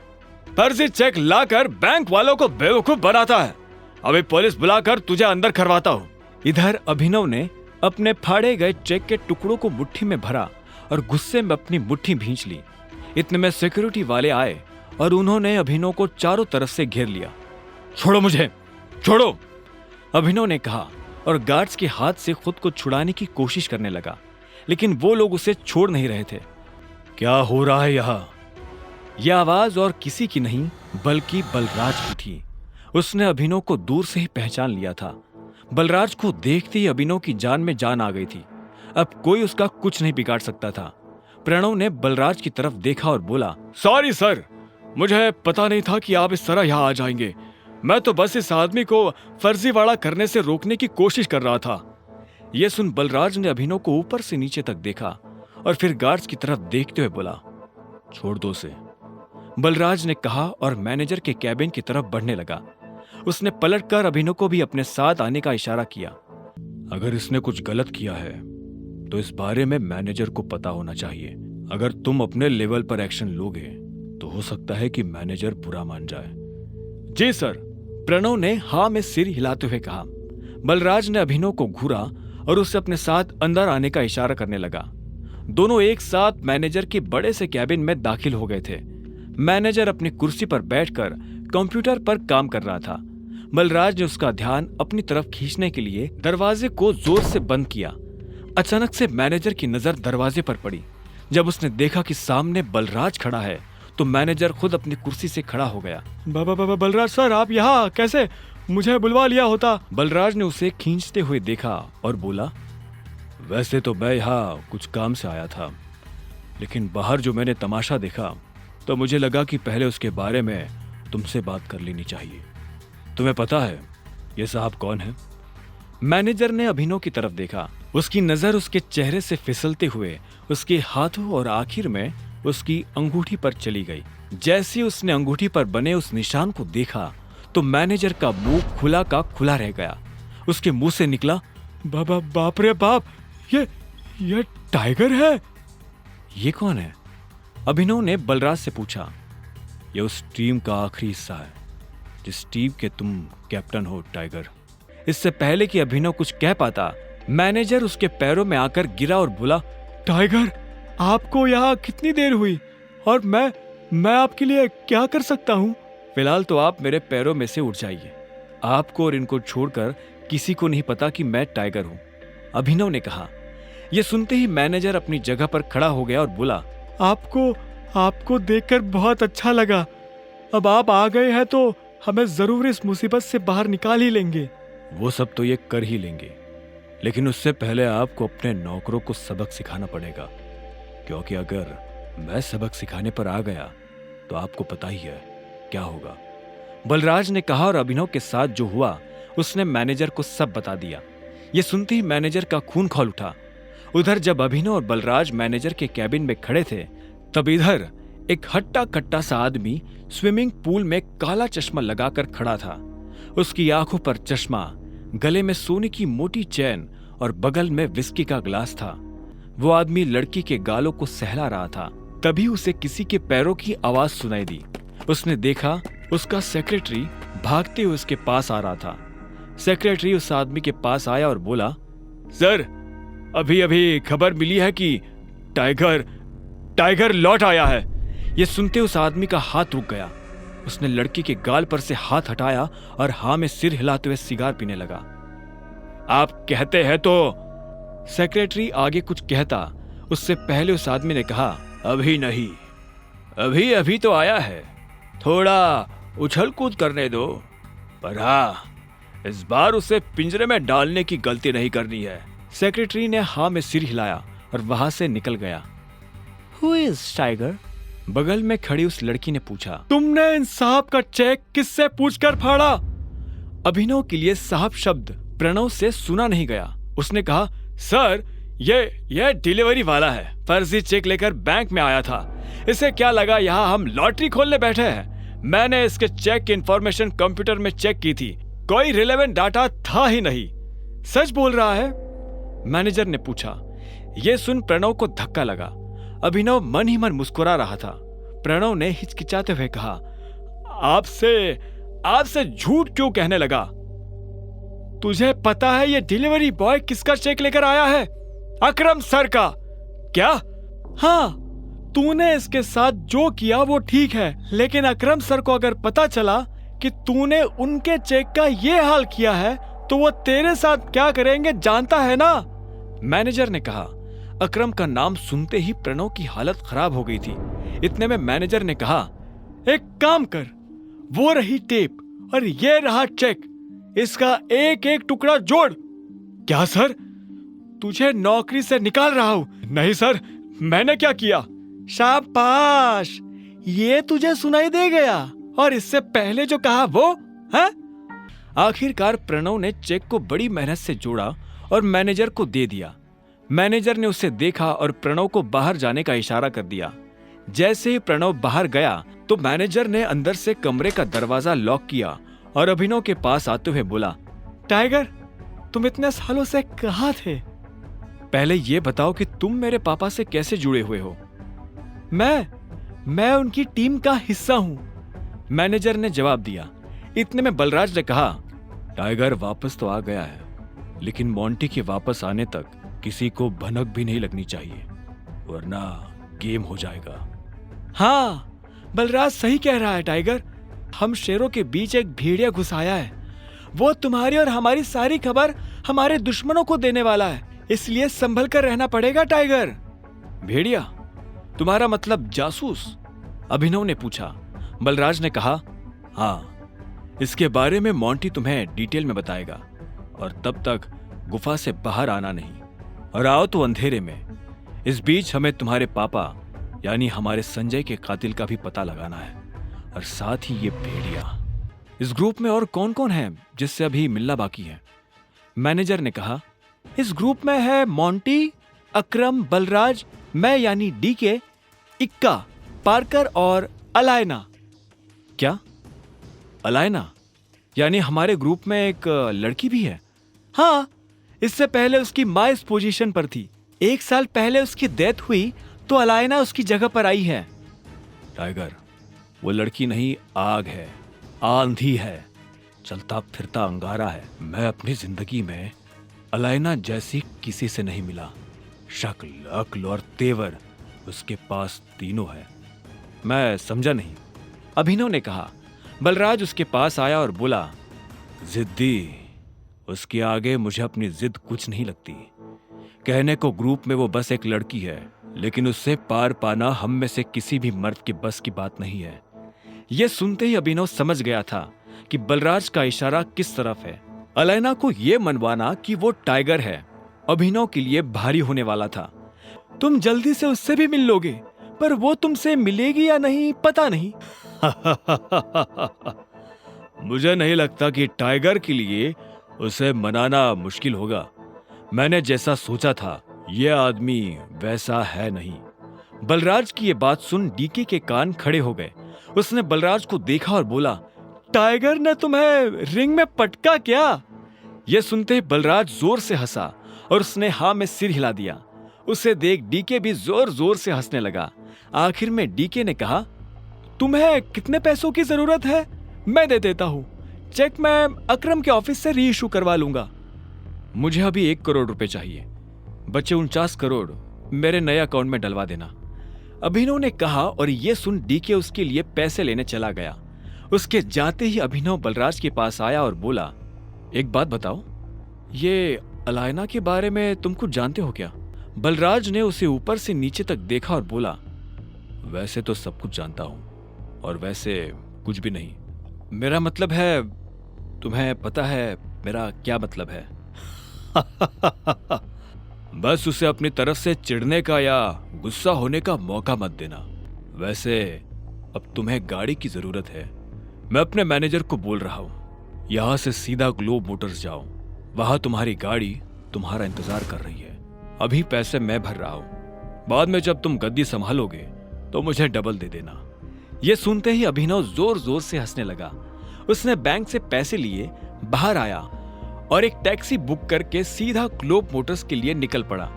Speaker 19: फर्जी चेक लाकर बैंक वालों को बेवकूफ बनाता है। अभी पुलिस बुलाकर तुझे अंदर करवाता हूँ। इधर अभिनव ने अपने फाड़े गए चेक के टुकड़ों को मुट्ठी में भरा और गुस्से में अपनी मुट्ठी भींच ली। इतने में सिक्योरिटी वाले आए और उन्होंने अभिनव को चारों तरफ से घेर लिया। छोड़ो मुझे, छोड़ो, अभिनव ने कहा और गार्ड्स के हाथ से खुद को छुड़ाने की कोशिश करने लगा, लेकिन वो लोग उसे छोड़ नहीं रहे थे। क्या हो रहा है यहाँ? यह आवाज और किसी की नहीं बल्कि बलराज की थी। उसने अभिनव को दूर से ही पहचान लिया था। बलराज को देखते ही अभिनव की जान में जान आ गई थी। अब कोई उसका कुछ नहीं बिगाड़ सकता था। प्रणव ने बलराज की तरफ देखा और बोला, सॉरी सर, मुझे पता नहीं था कि आप इस तरह यहाँ आ जाएंगे। मैं तो बस इस आदमी को फर्जीवाड़ा करने से रोकने की कोशिश कर रहा था। यह सुन बलराज ने अभिनव को ऊपर से नीचे तक देखा और फिर गार्ड्स की तरफ देखते हुए बोला, छोड़ दो उसे, बलराज ने कहा और मैनेजर के कैबिन की तरफ बढ़ने लगा। उसने पलटकर अभिनव को भी अपने साथ आने का इशारा किया। अगर इसने कुछ गलत किया है तो इस बारे में मैनेजर को पता होना चाहिए। अगर तुम अपने लेवल पर एक्शन लोगे तो हो सकता है कि मैनेजर बुरा मान जाए। जी सर, प्रणव ने हाँ में सिर हिलाते हुए कहा। बलराज ने अभिनव को घूरा और उसे अपने साथ अंदर आने का इशारा करने लगा। दोनों एक साथ मैनेजर के बड़े से कैबिन में दाखिल हो गए थे। मैनेजर अपनी कुर्सी पर बैठकर कंप्यूटर पर काम कर रहा था। बलराज ने उसका ध्यान अपनी तरफ खींचने के लिए दरवाजे को जोर से बंद किया। अचानक से मैनेजर की नजर दरवाजे पर पड़ी। जब उसने देखा कि सामने बलराज खड़ा है तो मैनेजर खुद अपनी कुर्सी से खड़ा हो गया। बलराज सर, आप यहाँ कैसे? मुझे बुलवा लिया होता। बलराज ने उसे खींचते हुए देखा और बोला, वैसे तो मैं यहाँ कुछ काम से आया था, लेकिन बाहर जो मैंने तमाशा देखा तो मुझे लगा कि पहले उसके बारे में तुमसे बात कर लेनी चाहिए। तुम्हें पता है ये साहब कौन है? मैनेजर ने अभिनव की तरफ देखा। उसकी नजर उसके चेहरे से फिसलते हुए उसके हाथों और आखिर में उसकी अंगूठी पर चली गई। जैसे उसने अंगूठी पर बने उस निशान को देखा तो मैनेजर का मुंह खुला का खुला रह गया। उसके मुंह से निकला, बाप रे बाप,
Speaker 18: ये टाइगर है? ये कौन है? अभिनव ने बलराज से पूछा। ये उस टीम का आखिरी हिस्सा है जिस टीम के तुम कैप्टन हो टाइगर। इससे पहले कि अभिनव कुछ कह पाता, मैनेजर उसके पैरों में आकर गिरा और बोला, टाइगर, आपको यहाँ कितनी देर हुई और मैं आपके लिए क्या कर सकता हूँ? फिलहाल तो आप मेरे पैरों में से उठ जाइए। आपको और इनको छोड़कर किसी को नहीं पता कि मैं टाइगर हूँ, अभिनव ने कहा। यह सुनते ही मैनेजर अपनी जगह पर खड़ा हो गया और बोला, आपको देखकर बहुत अच्छा लगा। अब आप आ गए हैं तो हमें जरूर इस मुसीबत से बाहर निकाल ही लेंगे। वो सब तो ये कर ही लेंगे, लेकिन उससे पहले आपको अपने नौकरों को सबक सिखाना पड़ेगा, क्योंकि अगर मैं सबक सिखाने पर आ गया तो आपको पता ही है क्या होगा। बलराज ने कहा और अभिनव के साथ जो हुआ उसने मैनेजर को सब बता दिया। यह सुनते ही मैनेजर का खून खौल उठा। उधर जब अभिनव और बलराज मैनेजर के कैबिन में खड़े थे, तब इधर एक हट्टा कट्टा सा आदमी स्विमिंग पूल में काला चश्मा लगाकर खड़ा था। उसकी आंखों पर चश्मा, गले में सोने की मोटी चैन और बगल में विस्की का ग्लास था। वो आदमी लड़की के गालों को सहला रहा था। तभी उसे किसी के पैरों की आवाज सुनाई दी। उसने देखा उसका सेक्रेटरी भागते हुए उसके पास आ रहा था। सेक्रेटरी उस आदमी के पास आया और बोला, सर, अभी खबर मिली है कि टाइगर लौट आया है। यह सुनते उस आदमी का हाथ रुक गया। उसने लड़की के गाल पर से हाथ हटाया और हाँ में सिर हिलाते हुए सिगार पीने लगा। आप कहते हैं तो? सेक्रेटरी आगे कुछ कहता उससे पहले उस आदमी ने कहा, अभी नहीं, अभी तो आया है, थोड़ा उछल कूद करने दो, पर हाँ, इस बार उसे पिंजरे में डालने की गलती नहीं करनी है। सेक्रेटरी ने हाँ में सिर हिलाया और वहां से निकल गया। Who is tiger? बगल में खड़ी उस लड़की ने पूछा। तुमने इन साहब का चेक किससे पूछकर फाड़ा? अभिनव के लिए साहब शब्द प्रणव से सुना नहीं गया। उसने कहा, सर, ये डिलीवरी वाला है, फर्जी चेक लेकर बैंक में आया था। इसे क्या लगा यहाँ हम लॉटरी खोलने बैठे हैं? मैंने इसके चेक की इंफॉर्मेशन कंप्यूटर में चेक की थी, कोई रिलेवेंट डाटा था ही नहीं। सच बोल रहा है? मैनेजर ने पूछा। यह सुन प्रणव को धक्का लगा। अभिनव मन ही मन मुस्कुरा रहा था। प्रणव ने हिचकिचाते हुए कहा, आपसे झूठ क्यों कहने लगा? तुझे पता है ये डिलीवरी बॉय किसका चेक लेकर आया है? अकरम सर का। क्या? हाँ, तूने इसके साथ जो किया वो ठीक है, लेकिन अकरम सर को अगर पता चला कि तूने उनके चेक का ये हाल किया है तो वो तेरे साथ क्या करेंगे जानता है ना? मैनेजर ने कहा। अकरम का नाम सुनते ही प्रणव की हालत खराब हो गई थी। इतने में मैनेजर ने कहा, एक काम कर, वो रही टेप और ये रहा चेक, इसका एक एक टुकड़ा जोड़। क्या सर, तुझे नौकरी से निकाल रहा हूं? नहीं सर, मैंने क्या किया? शाबाश, ये तुझे सुनाई दे गया, और इससे पहले जो कहा वो है? आखिरकार प्रणव ने चेक को बड़ी मेहनत से जोड़ा और मैनेजर को दे दिया। मैनेजर ने उसे देखा और प्रणव को बाहर जाने का इशारा कर दिया। जैसे ही प्रणव बाहर गया तो मैनेजर ने अंदर से कमरे का दरवाजा लॉक किया और अभिनव के पास आते हुए बोला, टाइगर, तुम इतने सालों से कहाँ थे? पहले ये बताओ कि तुम मेरे पापा से कैसे जुड़े हुए हो? मैं उनकी टीम का हिस्सा हूं, मैनेजर ने जवाब दिया। इतने में बलराज ने कहा, टाइगर वापस तो आ गया है, लेकिन मोंटी के वापस आने तक किसी को भनक भी नहीं लगनी चाहिए, वरना गेम हो जाएगा। हाँ, बलराज सही कह रहा है टाइगर, हम शेरों के बीच एक भेड़िया घुस आया है। वो तुम्हारी और हमारी सारी खबर हमारे दुश्मनों को देने वाला है, इसलिए संभल कर रहना पड़ेगा टाइगर। भेड़िया? तुम्हारा मतलब जासूस? अभिनव ने पूछा। बलराज ने कहा, हाँ, इसके बारे में मोंटी तुम्हें डिटेल में बताएगा, और तब तक गुफा से बाहर आना नहीं, और आओ तो अंधेरे में। इस बीच हमें तुम्हारे पापा यानी हमारे संजय के कातिल का भी पता लगाना है, और साथ ही ये भेड़िया। इस ग्रुप में और कौन कौन है जिससे अभी मिलना बाकी है? मैनेजर ने कहा, इस ग्रुप में है मोंटी, अकरम, बलराज, मैं यानी डीके, इक्का, पार्कर और अलायना। क्या? अलायना? यानी हमारे ग्रुप में एक लड़की भी है? हाँ, इससे पहले उसकी माँ इस पोजीशन पर थी।
Speaker 19: 1 साल पहले उसकी डेथ हुई तो अलायना उसकी जगह पर आई है।
Speaker 18: टाइगर, वो लड़की नहीं, आग है, आंधी है, चलता फिरता अंगारा है। मैं अपनी जिंदगी में अलायना जैसी किसी से नहीं मिला। शक्ल, अक्ल और तेवर उसके पास तीनों है। मैं समझा नहीं।
Speaker 19: अभिनव ने कहा। बलराज उसके पास आया और बोला,
Speaker 18: जिद्दी, उसके आगे मुझे अपनी जिद कुछ नहीं लगती। कहने को ग्रुप में वो बस एक लड़की है, लेकिन उससे पार पाना हम में से किसी भी मर्द के बस की बात नहीं है।
Speaker 19: यह सुनते ही अभिनव समझ गया था कि बलराज का इशारा किस तरफ है। अलायना को यह मनवाना कि वो टाइगर है अभिनव के लिए भारी होने वाला था। तुम जल्दी से उससे भी मिल लोगे, पर वो तुमसे मिलेगी या नहीं पता नहीं।
Speaker 18: मुझे नहीं लगता कि टाइगर के लिए उसे मनाना मुश्किल होगा। मैंने जैसा सोचा था यह आदमी वैसा है नहीं।
Speaker 19: बलराज की यह बात सुन डीके के कान खड़े हो गए। उसने बलराज को देखा और बोला, टाइगर ने तुम्हें रिंग में पटका क्या? यह सुनते ही बलराज जोर से हंसा और उसने हाँ में सिर हिला दिया। उसे देख डीके भी जोर जोर से हंसने लगा। आखिर में डीके ने कहा, तुम्हें कितने पैसों की जरूरत है? मैं दे देता हूं। चेक मैं अकरम के ऑफिस से री इशू करवा लूंगा। मुझे अभी 1 करोड़ रुपए चाहिए, बचे 49 करोड़ मेरे नए अकाउंट में डलवा देना, अभिनव ने कहा। और यह सुन डीके उसके लिए पैसे लेने चला गया। उसके जाते ही अभिनव बलराज के पास आया और बोला, एक बात बताओ, ये अलायना के बारे में तुम कुछ जानते हो क्या? बलराज ने उसे ऊपर से नीचे तक देखा और बोला,
Speaker 18: वैसे तो सब कुछ जानता हूं, और वैसे कुछ भी नहीं।
Speaker 19: मेरा मतलब है, तुम्हें पता है मेरा क्या मतलब है?
Speaker 18: बस उसे अपनी तरफ से चिढ़ने का या गुस्सा होने का मौका मत देना। वैसे अब तुम्हें गाड़ी की जरूरत है। मैं अपने मैनेजर को बोल रहा हूं, यहां से सीधा ग्लोब मोटर्स जाओ। वहां तुम्हारी गाड़ी तुम्हारा इंतजार कर रही है। अभी पैसे मैं भर रहा हूं, बाद में जब तुम गद्दी संभालोगे तो मुझे डबल दे देना।
Speaker 19: यह सुनते ही अभिनव जोर जोर से हंसने लगा। उसने बैंक से पैसे लिए बाहर आया और एक टैक्सी बुक करके सीधा ग्लोब मोटर्स के लिए निकल पड़ा।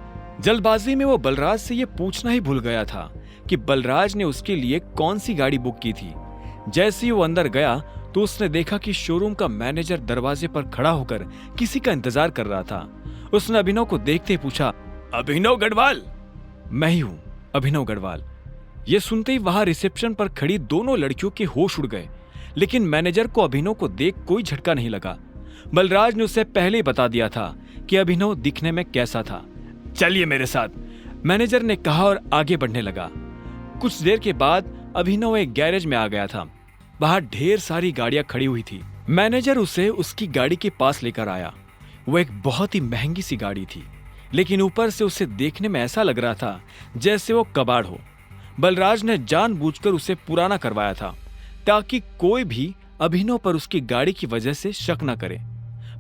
Speaker 19: जल्दबाजी में वो बलराज से यह पूछना ही भूल गया था कि बलराज ने उसके लिए कौन सी गाड़ी बुक की थी। जैसे ही वो अंदर गया तो उसने देखा कि शोरूम का मैनेजर दरवाजे पर खड़ा होकर किसी का इंतजार कर रहा था। उसने अभिनव को देखते ही पूछा, अभिनव गढ़वाल? मैं ही हूं, अभिनव गढ़वाल। यह सुनते ही वहां रिसेप्शन पर खड़ी दोनों लड़कियों के होश उड़ गए, लेकिन मैनेजर को अभिनव को देख कोई झटका नहीं लगा। बलराज ने उसे पहले ही बता दिया था कि अभिनव दिखने में कैसा था। चलिए मेरे साथ, मैनेजर ने कहा और आगे बढ़ने लगा। कुछ देर के बाद अभिनव एक गैरेज में आ गया था। बाहर ढेर सारी गाड़ियां खड़ी हुई थी। मैनेजर उसे उसकी गाड़ी के पास लेकर आया। वो एक बहुत ही महंगी सी गाड़ी थी, लेकिन ऊपर से उसे देखने में ऐसा लग रहा था जैसे वो कबाड़ हो। बलराज ने जानबूझकर उसे पुराना करवाया था ताकि कोई भी अभिनव पर उसकी गाड़ी की वजह से शक न करे।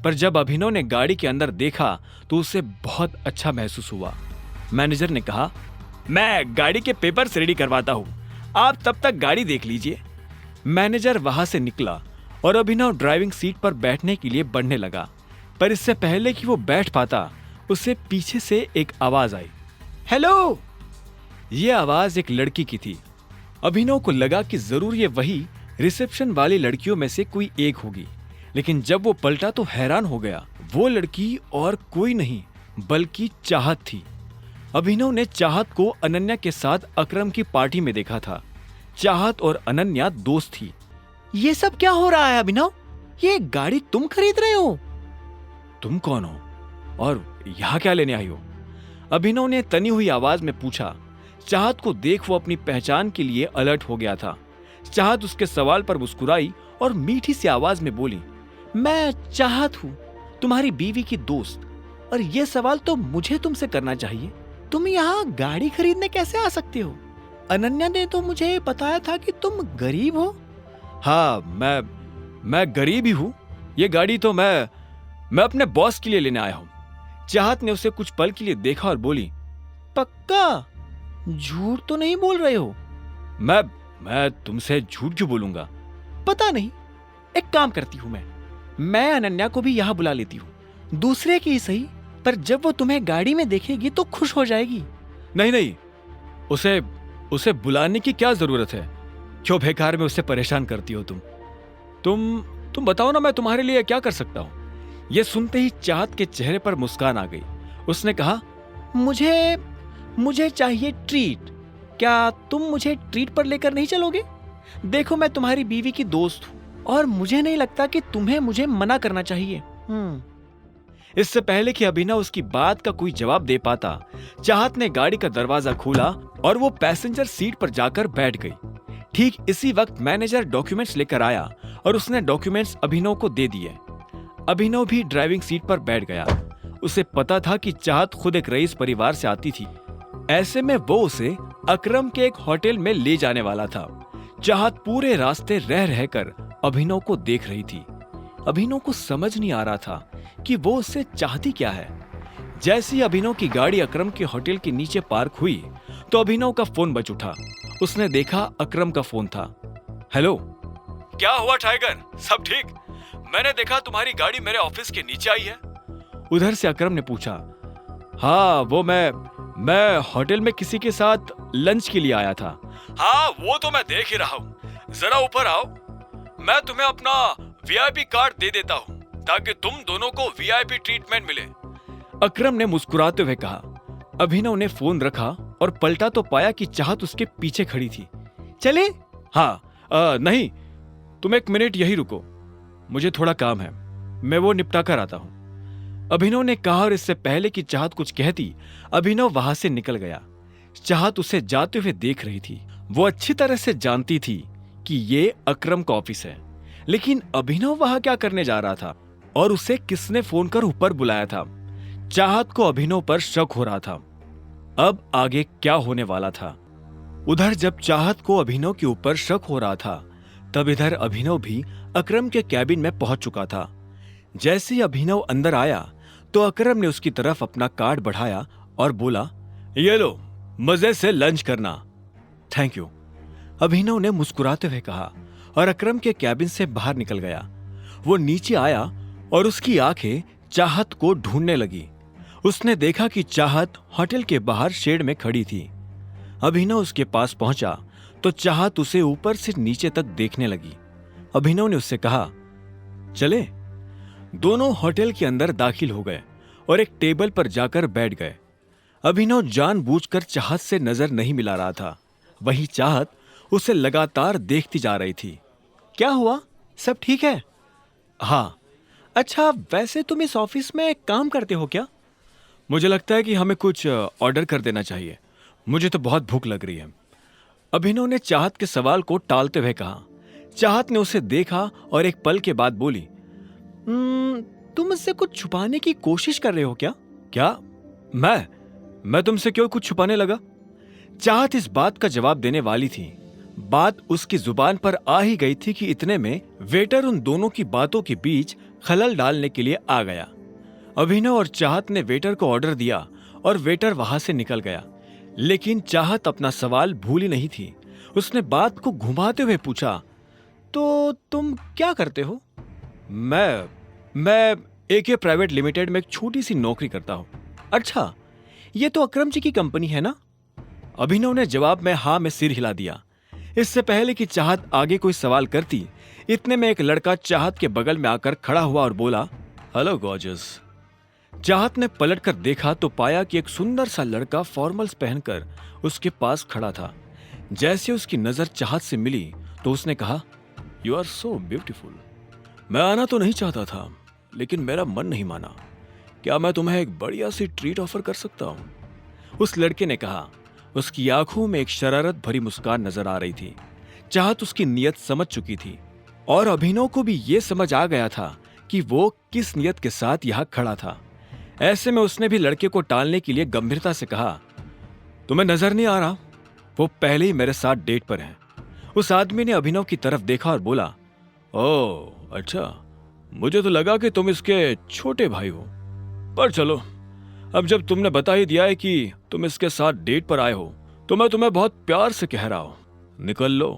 Speaker 19: पर जब अभिनव ने गाड़ी के अंदर देखा तो उसे बहुत अच्छा महसूस हुआ। मैनेजर ने कहा, मैं गाड़ी के पेपर्स रेडी करवाता हूं, आप तब तक गाड़ी देख लीजिए। मैनेजर वहां से निकला और अभिनव ड्राइविंग सीट पर बैठने के लिए बढ़ने लगा, पर इससे पहले कि वो बैठ पाता उसे पीछे से एक आवाज आई, हेलो। यह आवाज एक लड़की की थी। अभिनव को लगा कि जरूर ये वही रिसेप्शन वाली लड़कियों में से कोई एक होगी, लेकिन जब वो पलटा तो हैरान हो गया। वो लड़की और कोई नहीं बल्कि चाहत थी। अभिनव ने चाहत को अनन्या के साथ अकरम की पार्टी में देखा था। चाहत और अनन्या दोस्त थी। ये सब क्या हो रहा है अभिनव? ये गाड़ी तुम खरीद रहे हो? तुम कौन हो और यहाँ क्या लेने आई हो? अभिनव ने तनी हुई आवाज में पूछा। चाहत को देख वो अपनी पहचान के लिए अलर्ट हो गया था। चाहत उसके सवाल पर मुस्कुराई और मीठी सी आवाज में बोली, मैं चाहत हूँ, तुम्हारी बीवी की दोस्त, और ये सवाल तो मुझे तुमसे करना चाहिए। तुम यहाँ गाड़ी खरीदने कैसे आ सकते हो? अनन्या ने तो मुझे बताया था कि तुम गरीब हो। हाँ, मैं गरीब ही हूँ। ये गाड़ी तो मैं अपने बॉस के लिए लेने आया हूँ। चाहत ने उसे कुछ पल के लिए देखा और बोली, पक्का? झूठ तो नहीं बोल रहे हो? मैं तुमसे झूठ क्यों बोलूंगा? पता नहीं, एक काम करती हूं, मैं अनन्या को भी यहां बुला लेती हूं। दूसरे की सही, पर जब वो तुम्हें गाड़ी में देखेगी तो खुश हो जाएगी।
Speaker 18: नहीं नहीं, उसे उसे बुलाने की क्या जरूरत है? क्यों बेकार में उसे परेशान करती हो तुम बताओ ना, मैं तुम्हारे लिए क्या कर सकता हूं? यह सुनते ही चाहत के चेहरे पर मुस्कान आ गई। उसने कहा,
Speaker 19: मुझे चाहिए ट्रीट। क्या तुम मुझे ट्रीट पर लेकर नहीं चलोगे? देखो, मैं तुम्हारी बीवी की दोस्त हूं और मुझे नहीं लगता कि तुम्हें मुझे मना करना चाहिए।
Speaker 18: इससे पहले कि अभिनव उसकी बात का कोई जवाब दे पाता, चाहत ने गाड़ी का दरवाजा खोला और वो पैसेंजर सीट पर जाकर बैठ गई। ठीक इसी वक्त मैनेजर डॉक्यूमेंट्स लेकर आया और उसने डॉक्यूमेंट्स अभिनव को दे दिए। अभिनव भी ड्राइविंग सीट पर बैठ गया। उसे पता था कि चाहत खुद एक रईस परिवार से आती थी। ऐसे में वो उसे अकरम के एक होटल में ले जाने वाला था। चाहत पूरे रास्ते रह रहकर अभिनव को देख रही थी। अभिनव को समझ नहीं आ रहा था कि वो उससे चाहती क्या है। जैसे ही अभिनव की गाड़ी अकरम के होटल के नीचे पार्क हुई तो अभिनव का फोन बज उठा। उसने देखा अकरम का फोन था। हेलो, क्या हुआ टाइगर, सब ठीक? मैंने देखा तुम्हारी गाड़ी मेरे ऑफिस के नीचे आई है। उधर से अकरम ने पूछा। हाँ, वो मैं होटल में किसी के साथ लंच के लिए आया था। हाँ, वो तो मैं देख ही रहा हूँ। जरा ऊपर आओ, मैं तुम्हें अपना वीआईपी कार्ड दे देता हूँ ताकि तुम दोनों को वीआईपी ट्रीटमेंट मिले। अकरम ने मुस्कुराते हुए कहा। अभिनव ने फोन रखा और पलटा तो पाया कि चाहत उसके पीछे खड़ी थी।
Speaker 19: चले?
Speaker 18: हाँ, नहीं, तुम एक मिनट यही रुको, मुझे थोड़ा काम है, मैं वो निपटा कर आता हूं। अभिनव ने कहा और इससे पहले कि चाहत कुछ कहती, अभिनव वहां से निकल गया। चाहत उसे जाते हुए देख रही थी। वो अच्छी तरह से जानती थी कि ये अकरम का ऑफिस है, लेकिन अभिनव वहां क्या करने जा रहा था और उसे किसने फोन कर ऊपर बुलाया था? चाहत को अभिनव पर शक हो रहा था। अब आगे क्या होने वाला था? उधर जब चाहत को अभिनव के ऊपर शक हो रहा था, तब इधर अभिनव भी अकरम के कैबिन में पहुंच चुका था। जैसे ही अभिनव अंदर आया तो अकरम ने उसकी तरफ अपना कार्ड बढ़ाया और बोला, ये लो, मजे से लंच करना। थैंक यू, अभिनव ने मुस्कुराते हुए कहा और अकरम के कैबिन से बाहर निकल गया। वो नीचे आया और उसकी आंखें चाहत को ढूंढने लगी। उसने देखा कि चाहत होटल के बाहर शेड में खड़ी थी। अभिनव उसके पास पहुंचा तो चाहत उसे ऊपर से नीचे तक देखने लगी। अभिनव ने उससे कहा, चले। दोनों होटल के अंदर दाखिल हो गए और एक टेबल पर जाकर बैठ गए। अभिनव जानबूझकर चाहत से नजर नहीं मिला रहा था, वहीं चाहत उसे लगातार देखती जा रही थी।
Speaker 19: क्या हुआ, सब ठीक है?
Speaker 18: हाँ।
Speaker 19: अच्छा, वैसे तुम इस ऑफिस में काम करते हो क्या?
Speaker 18: मुझे लगता है कि हमें कुछ ऑर्डर कर देना चाहिए, मुझे तो बहुत भूख लग रही है। अभिनव ने चाहत के सवाल को टालते हुए कहा। चाहत ने उसे देखा और एक पल के बाद बोली,
Speaker 19: तुम मुझसे कुछ छुपाने की कोशिश कर रहे हो क्या?
Speaker 18: क्या? मैं तुमसे क्यों कुछ छुपाने लगा? चाहत इस बात का जवाब देने वाली थी। बात उसकी जुबान पर आ ही गई थी कि इतने में वेटर उन दोनों की बातों के बीच खलल डालने के लिए आ गया। अभिनव और चाहत ने वेटर को ऑर्डर दिया और वेटर वहां से निकल गया, लेकिन चाहत अपना सवाल भूली नहीं थी। उसने बात को घुमाते हुए पूछा,
Speaker 19: तो तुम क्या करते हो?
Speaker 18: मैं AK प्राइवेट लिमिटेड में एक छोटी सी नौकरी करता हूं।
Speaker 19: अच्छा, ये तो अकरम जी की कंपनी है ना?
Speaker 18: अभिनव ने जवाब में हाँ में सिर हिला दिया। इससे पहले कि चाहत आगे कोई सवाल करती, इतने में एक लड़का चाहत के बगल में आकर खड़ा हुआ और बोला, हेलो गॉर्जियस। चाहत ने पलटकर देखा तो पाया कि एक सुंदर सा लड़का फॉर्मल्स पहनकर उसके पास खड़ा था। जैसे उसकी नजर चाहत से मिली तो उसने कहा, यू आर सो ब्यूटीफुल। मैं आना तो नहीं चाहता था, लेकिन मेरा मन नहीं माना। क्या मैं तुम्हें एक बढ़िया सी ट्रीट ऑफर कर सकता हूँ? उस लड़के ने कहा। उसकी आंखों में एक शरारत भरी मुस्कान नजर आ रही थी। चाहत उसकी नीयत समझ चुकी थी और अभिनव को भी ये समझ आ गया था कि वो किस नीयत के साथ यहाँ खड़ा था। ऐसे में उसने भी लड़के को टालने के लिए गंभीरता से कहा, तुम्हें नजर नहीं आ रहा? वो पहले ही मेरे साथ डेट पर है। उस आदमी ने अभिनव की तरफ देखा और बोला, ओह अच्छा, मुझे तो लगा कि तुम इसके छोटे भाई हो। पर चलो, अब जब तुमने बता ही दिया है कि तुम इसके साथ डेट पर आए हो, तो मैं तुम्हें बहुत प्यार से कह रहा हूं, निकल लो।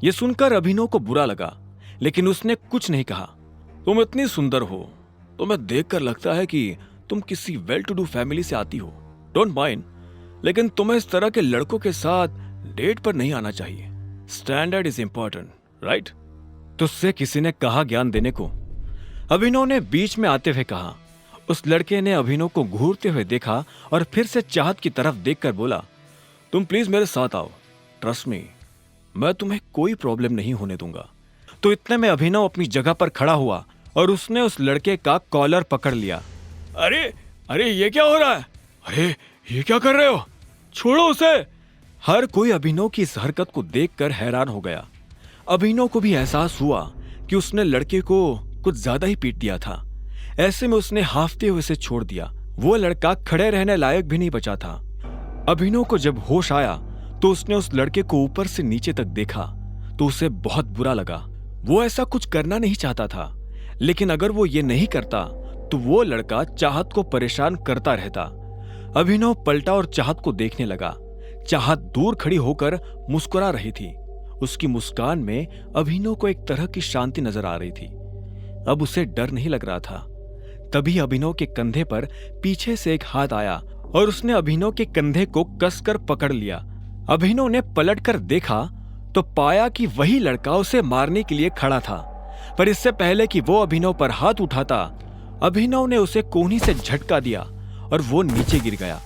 Speaker 18: यह सुनकर अभिनव को बुरा लगा, लेकिन उसने कुछ नहीं कहा। तुम इतनी सुंदर हो, तुम्हें देखकर लगता है कि तुम किसी वेल टू डू फैमिली से आती हो, डोंट माइंड, लेकिन तुम्हें इस तरह के लड़कों के साथ डेट पर नहीं आना चाहिए। Standard is important, right? तुझसे किसी ने कहा ज्ञान देने को? अभिनव ने बीच में आते हुए कहा। उस लड़के ने अभिनव को घूरते हुए देखा और फिर से चाहत की तरफ देखकर बोला, तुम प्लीज मेरे साथ आओ, ट्रस्ट मी, मैं तुम्हें कोई प्रॉब्लम नहीं होने दूंगा। तो इतने में अभिनव अपनी जगह पर खड़ा हुआ और उसने उस लड़के का कॉलर पकड़ लिया। अरे अरे ये क्या हो रहा है? अरे ये क्या कर रहे हो? छोड़ो उसे। हर कोई अभिनव की इस हरकत को देखकर हैरान हो गया। अभिनव को भी एहसास हुआ कि उसने लड़के को कुछ ज्यादा ही पीट दिया था। ऐसे में उसने हाफते हुए उसे छोड़ दिया। वो लड़का खड़े रहने लायक भी नहीं बचा था। अभिनव को जब होश आया तो उसने उस लड़के को ऊपर से नीचे तक देखा तो उसे बहुत बुरा लगा। वो ऐसा कुछ करना नहीं चाहता था, लेकिन अगर वो ये नहीं करता तो वो लड़का चाहत को परेशान करता रहता। अभिनव पलटा और चाहत को देखने लगा। चाहत दूर खड़ी होकर मुस्कुरा रही थी। उसकी मुस्कान में अभिनव को एक तरह की शांति नजर आ रही थी। अब उसे डर नहीं लग रहा था। तभी अभिनव के कंधे पर पीछे से एक हाथ आया और उसने अभिनव के कंधे को कसकर पकड़ लिया। अभिनव ने पलटकर देखा तो पाया कि वही लड़का उसे मारने के लिए खड़ा था, पर इससे पहले कि वो अभिनव पर हाथ उठाता, अभिनव ने उसे कोहनी से झटका दिया और वो नीचे गिर गया।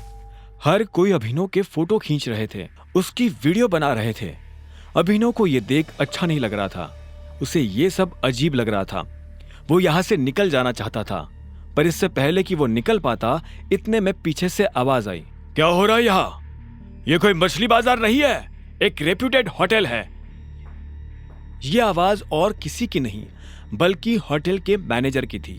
Speaker 18: हर कोई अभिनव के फोटो खींच रहे थे, उसकी वीडियो बना रहे थे। अभिनव को ये देख अच्छा नहीं लग रहा था। उसे ये सब अजीब लग रहा था। वो यहां से निकल जाना चाहता था, पर इससे पहले कि वो निकल पाता, इतने में पीछे से आवाज आई। क्या हो रहा है यहाँ? ये कोई मछली बाजार नहीं है, एक रेप्यूटेड होटल है। ये आवाज और किसी की नहीं बल्कि होटल के मैनेजर की थी।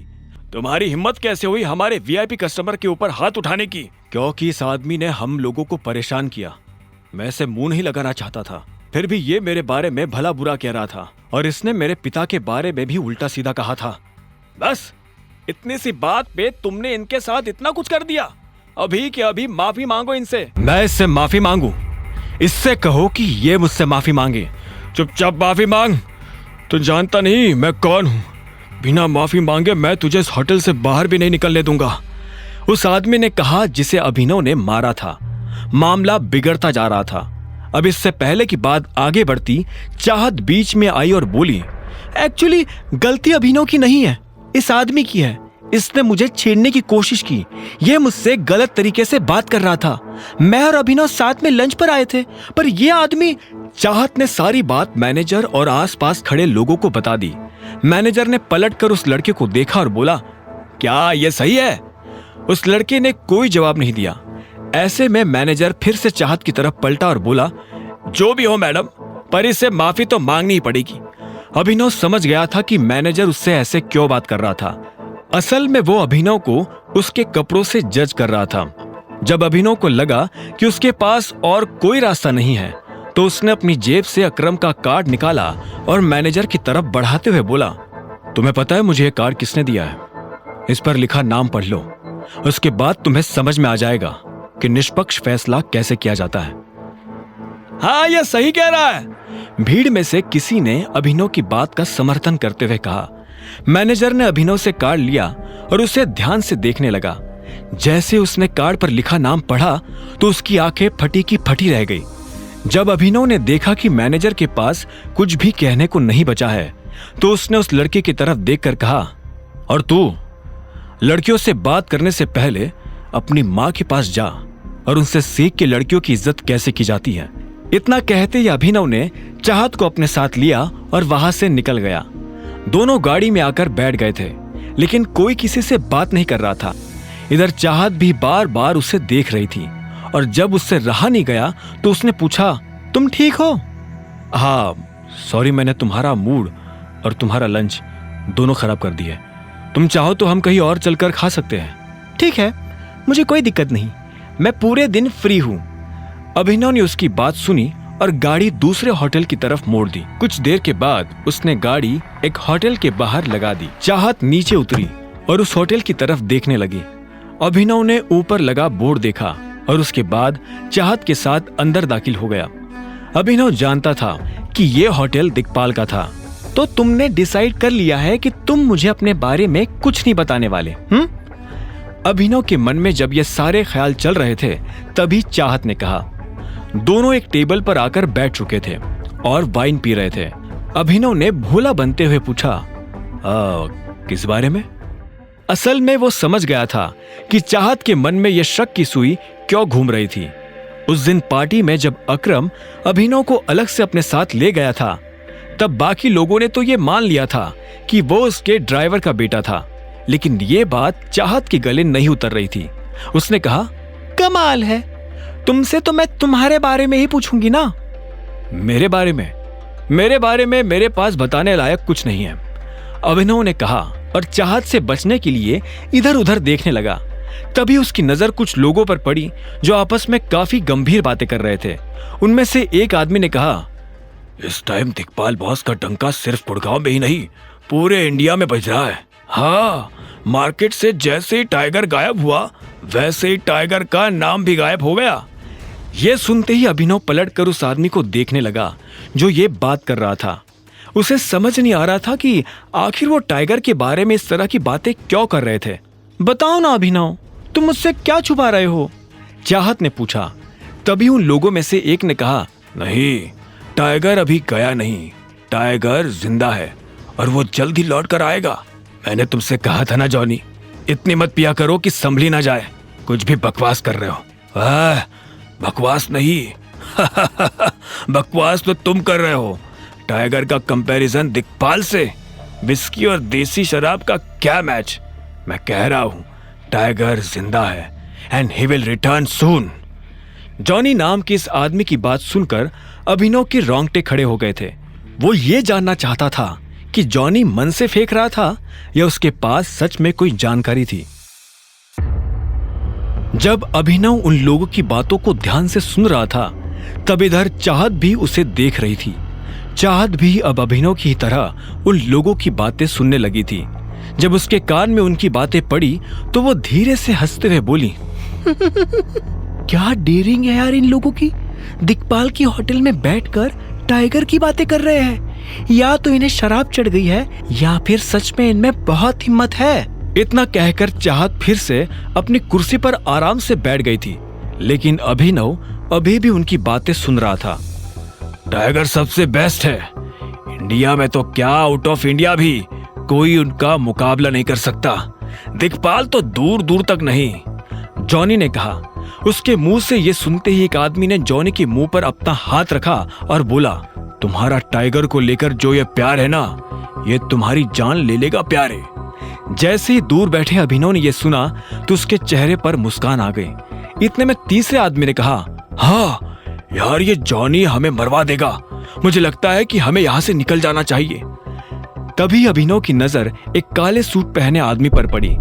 Speaker 18: तुम्हारी हिम्मत कैसे हुई हमारे वीआईपी कस्टमर के ऊपर हाथ उठाने की? क्योंकि इस आदमी ने हम लोगों को परेशान किया। मैं इसे मुंह नहीं लगाना चाहता था, फिर भी ये मेरे बारे में भला बुरा कह रहा था और इसने मेरे पिता के बारे में भी उल्टा सीधा कहा था। बस इतनी सी बात पे तुमने इनके साथ इतना कुछ कर दिया। अभी के अभी माफी मांगो इनसे। मैं इससे माफी मांगू? इससे कहो कि ये मुझसे माफी मांगे। चुपचाप माफी मांग। तू जानता नहीं मैं कौन हूं। बिना माफी मांगे मैं तुझे इस होटल से बाहर भी नहीं निकलने दूंगा, उस आदमी ने कहा जिसे अभिनव ने मारा था। मामला बिगड़ता जा रहा था। अब इससे पहले की बात आगे बढ़ती, चाहत बीच में आई और बोली, एक्चुअली गलती अभिनव की नहीं है, इस आदमी की है। इसने मुझे छेड़ने की कोशिश की। यह मुझसे गलत तरीके से बात कर रहा था। मैं और अभिनव साथ में लंच पर आए थे, पर यह आदमी। चाहत ने सारी बात मैनेजर और आसपास खड़े लोगों को बता दी। मैनेजर ने पलटकर उस लड़के को देखा और बोला, क्या यह सही है? उस लड़के ने कोई जवाब नहीं दिया। ऐसे में मैनेजर फिर से चाहत की तरफ पलटा और बोला, जो भी हो मैडम, पर इससे माफी तो मांगनी ही पड़ेगी। अभिनव समझ गया था कि मैनेजर उससे ऐसे क्यों बात कर रहा था। असल में वो अभिनव को उसके कपड़ों से जज कर रहा था। जब अभिनव को लगा कि उसके पास और कोई रास्ता नहीं है, तो उसने अपनी जेब से अकरम का कार्ड निकाला और मैनेजर की तरफ बढ़ाते हुए बोला, तुम्हें पता है मुझे ये कार्ड किसने दिया है? इस पर लिखा नाम पढ़ लो, उसके बाद तुम्हें समझ में आ जाएगा कि निष्पक्ष फैसला कैसे किया जाता है। हाँ, ये सही कह रहा है। भीड़ में से किसी ने अभिनव की बात का समर्थन करते हुए कहा। मैनेजर ने अभिनव से कार्ड लिया और उसे ध्यान से देखने लगा। जैसे उसने कार्ड पर लिखा नाम पढ़ा तो उसकी आंखें फटी की फटी रह गई। जब अभिनव ने देखा कि मैनेजर के पास कुछ भी कहने को नहीं बचा है, तो उसने उस लड़के की तरफ देखकर कहा, और तू लड़कियों से बात करने से पहले अपनी माँ के पास जा और उनसे सीख के लड़कियों की इज्जत कैसे की जाती है। इतना कहते ही अभिनव ने चाहत को अपने साथ लिया और वहां से निकल गया। दोनों गाड़ी में आकर बैठ गए थे, लेकिन कोई किसी से बात नहीं कर रहा था। इधर चाहत भी बार बार उसे देख रही थी और जब उससे रहा नहीं गया तो उसने पूछा, तुम ठीक हो? हाँ सॉरी, मैंने तुम्हारा मूड और तुम्हारा लंच दोनों खराब कर दिए। तुम चाहो तो हम कहीं और चलकर खा सकते हैं। ठीक है, मुझे कोई दिक्कत नहीं, मैं पूरे दिन फ्री हूँ। अभिनव ने उसकी बात सुनी और गाड़ी दूसरे होटल की तरफ मोड़ दी। कुछ देर के बाद उसने गाड़ी एक होटल के बाहर लगा दी। चाहत नीचे उतरी और उस होटल की तरफ देखने लगी। अभिनव ने ऊपर लगा बोर्ड देखा और उसके बाद चाहत के साथ अंदर दाखिल हो गया। अभिनव जानता था कि यह होटल दिक्पाल का था। तो तुमने डिसाइड कर लिया है कि तुम मुझे अपने बारे में कुछ नहीं बताने वाले? अभिनव के मन में जब ये सारे ख्याल चल रहे थे तभी चाहत ने कहा। दोनों एक टेबल पर आकर बैठ चुके थे और वाइन पी रहे थे। अभिनव ने भोला बनते हुए पूछा, किस बारे में? असल में वो समझ गया था कि चाहत के मन में यह शक की सुई क्यों घूम रही थी। उस दिन पार्टी में जब अकरम अभिनव को अलग से अपने साथ ले गया था तब बाकी लोगों ने तो ये मान लिया था कि वो उसके ड्राइवर का बेटा था, लेकिन ये बात चाहत के गले नहीं उतर रही थी। उसने कहा, कमाल है, तुमसे तो मैं तुम्हारे बारे में ही पूछूंगी ना। मेरे बारे में मेरे पास बताने लायक कुछ नहीं है, अभिनव ने कहा और चाहत से बचने के लिए इधर उधर देखने लगा। तभी उसकी नजर कुछ लोगों पर पड़ी जो आपस में काफी गंभीर बातें कर रहे थे। उनमें से एक आदमी ने कहा, इस टाइम दिक्पाल बॉस का डंका सिर्फ गुड़गांव में ही नहीं पूरे इंडिया में बज रहा है। हाँ, मार्केट से जैसे ही टाइगर गायब हुआ वैसे ही टाइगर का नाम भी गायब हो गया। यह सुनते ही अभिनव पलटकर उस आदमी को देखने लगा जो ये बात कर रहा था। उसे समझ नहीं आ रहा था कि आखिर वो टाइगर के बारे में इस तरह की बातें क्यों कर रहे थे। बताओ ना अभिनव, तुम मुझसे क्या छुपा रहे हो? चाहत ने पूछा। तभी उन लोगों में से एक ने कहा, नहीं, टाइगर अभी गया नहीं, टाइगर जिंदा है और वो जल्द ही लौट कर आएगा। मैंने तुमसे कहा था ना जॉनी, इतनी मत पिया करो कि संभली ना जाए। कुछ भी बकवास कर रहे हो। बकवास नहीं बकवास तो तुम कर रहे हो। टाइगर का कंपैरिजन दिक्पाल से, विस्की और देसी शराब का क्या मैच। मैं कह रहा हूं टाइगर जिंदा है and he will return soon. Johnny नाम के इस आदमी की बात सुनकर अभिनव के रोंगटे खड़े हो गए थे। वो ये जानना चाहता था कि जॉनी मन से फेंक रहा था या उसके पास सच में कोई जानकारी थी। जब अभिनव उन लोगों की बातों को ध्यान से सुन रहा था तब इधर चाहत भी उसे देख रही थी। चाहत भी अब अभिनव की तरह उन लोगों की बातें सुनने लगी थी। जब उसके कान में उनकी बातें पड़ी तो वो धीरे से हंसते हुए बोली, क्या डेयरिंग है यार इन लोगों की। दिक्पाल की होटल में बैठकर टाइगर की बातें कर रहे हैं। या तो इन्हें शराब चढ़ गई है या फिर सच में इनमें बहुत हिम्मत है। इतना कहकर चाहत फिर से अपनी कुर्सी पर आराम से बैठ गई थी, लेकिन अभिनव अभी भी उनकी बातें सुन रहा था। टाइगर सबसे बेस्ट है इंडिया में, तो क्या आउट ऑफ इंडिया भी कोई उनका मुकाबला नहीं कर सकता। दिक्पाल तो दूर दूर तक नहीं, जॉनी ने कहा। उसके मुंह से ये सुनते ही एक आदमी ने जॉनी के मुंह पर अपना हाथ रखा और बोला, तुम्हारा टाइगर को लेकर जो ये प्यार है ना, ये तुम्हारी जान ले लेगा प्यारे। जैसे ही दूर बैठे अभिनव ने यह सुना तो उसके चेहरे पर मुस्कान आ गई। इतने में तीसरे आदमी ने कहा, हाँ यार, ये जॉनी हमें मरवा देगा। मुझे लगता है कि हमें यहां से निकल जाना चाहिए। तभी अभिनव की नजर एक काले सूट पहने आदमी पर पड़ी।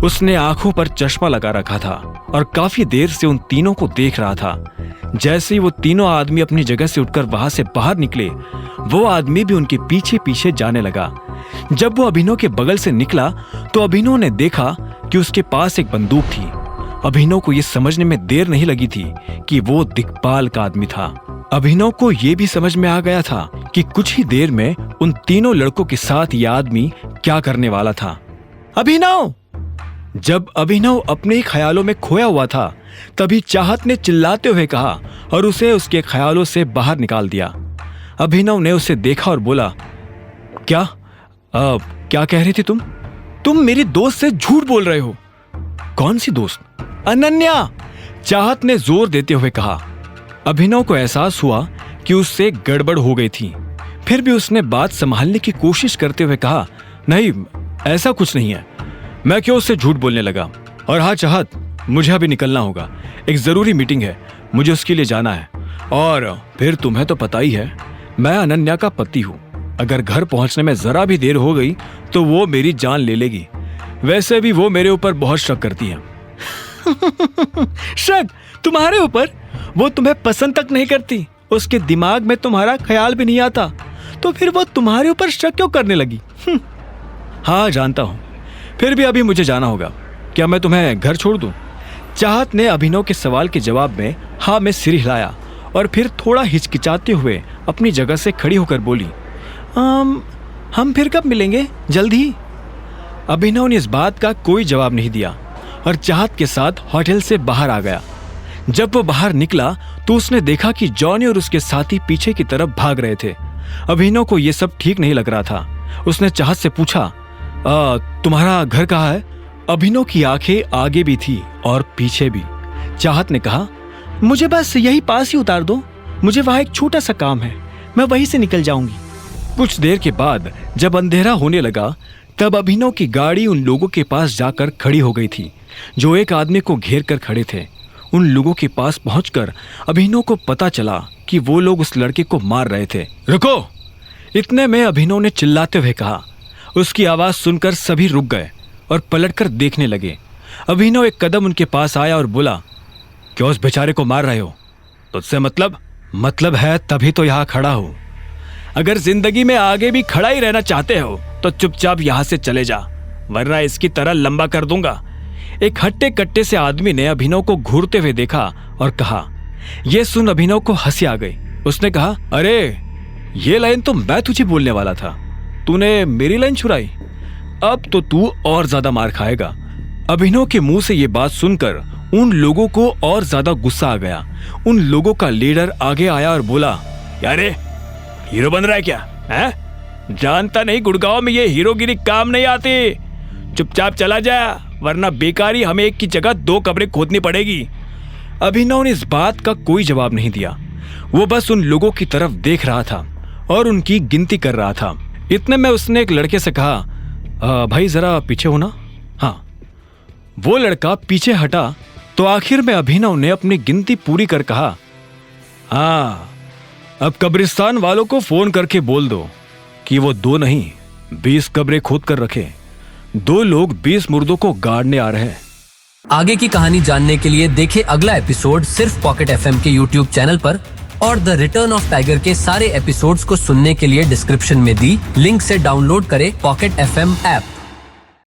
Speaker 18: उसने आंखों पर चश्मा लगा रखा था और काफी देर से उन तीनों को देख रहा था। जैसे ही वो तीनों आदमी अपनी जगह से उठकर वहां से बाहर निकले, वो आदमी भी उनके पीछे पीछे जाने लगा। जब वो अभिनव के बगल से निकला तो अभिनव ने देखा कि उसके पास एक बंदूक थी। अभिनव को यह समझने में देर नहीं लगी थी कि वो दिक्पाल का आदमी था। अभिनव को यह भी समझ में आ गया था कि कुछ ही देर में उन तीनों लड़कों के साथ यह आदमी क्या करने वाला था। अभिनव! जब अभिनव अपने ही ख्यालों में खोया हुआ था तभी चाहत ने चिल्लाते हुए कहा और उसे उसके ख्यालों से बाहर निकाल दिया। अभिनव ने उसे देखा और बोला, क्या कह रही थी तुम मेरी दोस्त से झूठ बोल रहे हो। कौन सी दोस्त? अनन्या! चाहत ने जोर देते हुए कहा। अभिनव को एहसास हुआ कि उससे गड़बड़ हो गई थी। फिर भी उसने बात संभालने की कोशिश करते हुए कहा, नहीं, ऐसा कुछ नहीं है। मैं क्यों उससे झूठ बोलने लगा। और हाँ चाहत, मुझे अभी निकलना होगा, एक जरूरी मीटिंग है, मुझे उसके लिए जाना है। और फिर तुम्हें तो पता ही है, मैं अनन्या का पति हूं। अगर घर पहुंचने में जरा भी देर हो गई तो वो मेरी जान ले लेगी। वैसे भी वो मेरे ऊपर बहुत शक करती है। शक तुम्हारे ऊपर? वो तुम्हें पसंद तक नहीं करती, उसके दिमाग में तुम्हारा ख्याल भी नहीं आता, तो फिर वो तुम्हारे ऊपर शक क्यों करने लगी? हाँ जानता हूं, फिर भी अभी मुझे जाना होगा। क्या मैं तुम्हें घर छोड़ दूं? चाहत ने अभिनव के सवाल के जवाब में हाँ में सिर हिलाया और फिर थोड़ा हिचकिचाते हुए अपनी जगह से खड़ी होकर बोली, हम फिर कब मिलेंगे? जल्द ही। अभिनव ने इस बात का कोई जवाब नहीं दिया और चाहत के साथ होटल से बाहर आ गया। जब वो बाहर निकला तो उसने देखा कि जॉनी और उसके साथी पीछे की तरफ भाग रहे थे। अभिनव को ये सब ठीक नहीं लग रहा था। उसने चाहत से पूछा, तुम्हारा घर कहाँ है? अभिनव की आंखें आगे भी थी और पीछे भी। चाहत ने कहा, मुझे बस यही पास ही उतार दो, मुझे वहां एक छोटा सा काम है, मैं वहीं से निकल जाऊंगी। कुछ देर के बाद जब अंधेरा होने लगा तब अभिनव की गाड़ी उन लोगों के पास जाकर खड़ी हो गई थी जो एक आदमी को घेर कर खड़े थे। उन लोगों के पास पहुंचकर अभिनव को पता चला कि वो लोग उस लड़के को मार रहे थे। रुको! इतने में अभिनव ने चिल्लाते हुए कहा। उसकी आवाज सुनकर सभी रुक गए और पलटकर देखने लगे। अभिनव एक कदम उनके पास आया और बोला, क्यों उस बेचारे को मार रहे हो? तुझसे मतलब है तभी तो यहाँ खड़ा हूं। अगर जिंदगी में आगे भी खड़ा ही रहना चाहते हो तो चुपचाप यहाँ से चले जा, वरना इसकी तरह लंबा कर दूंगा। एक हट्टे कट्टे से आदमी ने अभिनव को घूरते हुए देखा और कहा। यह सुन अभिनव को हंसी आ गई। उसने कहा, अरे ये लाइन तो मैं तुझे बोलने वाला था, तूने मेरी लाइन छुड़ाई, अब तो तू और ज्यादा मार खाएगा। अभिनव के मुंह से ये बात सुनकर उन लोगों को और ज्यादा गुस्सा आ गया। उन लोगों का लीडर आगे आया और बोला, यारे हीरो बन रहा है क्या? है? जानता नहीं गुड़गांव में ये हीरोगिरी काम नहीं आती। चुपचाप चला जा, वरना बेकारी हमें एक की जगह 2 कब्रें खोदनी पड़ेगी। अभिनव ने इस बात का कोई जवाब नहीं दिया। वो बस उन लोगों की तरफ देख रहा था और उनकी गिनती कर रहा था। इतने में उसने एक लड़के से कहा, भाई जरा पीछे होना। हाँ, वो लड़का पीछे हटा तो आखिर में अभिनव ने अपनी गिनती पूरी कर कहा, हाँ अब कब्रिस्तान वालों को फोन करके बोल दो कि वो 2 नहीं 20 कब्रें खोद कर रखे। 2 लोग 20 मुर्दों को गाड़ने आ रहे हैं।
Speaker 17: आगे की कहानी जानने के लिए देखें अगला एपिसोड सिर्फ पॉकेट एफएम के यूट्यूब चैनल पर, और द रिटर्न ऑफ टाइगर के सारे एपिसोड्स को सुनने के लिए डिस्क्रिप्शन में दी लिंक से डाउनलोड करें पॉकेट एफएम ऐप।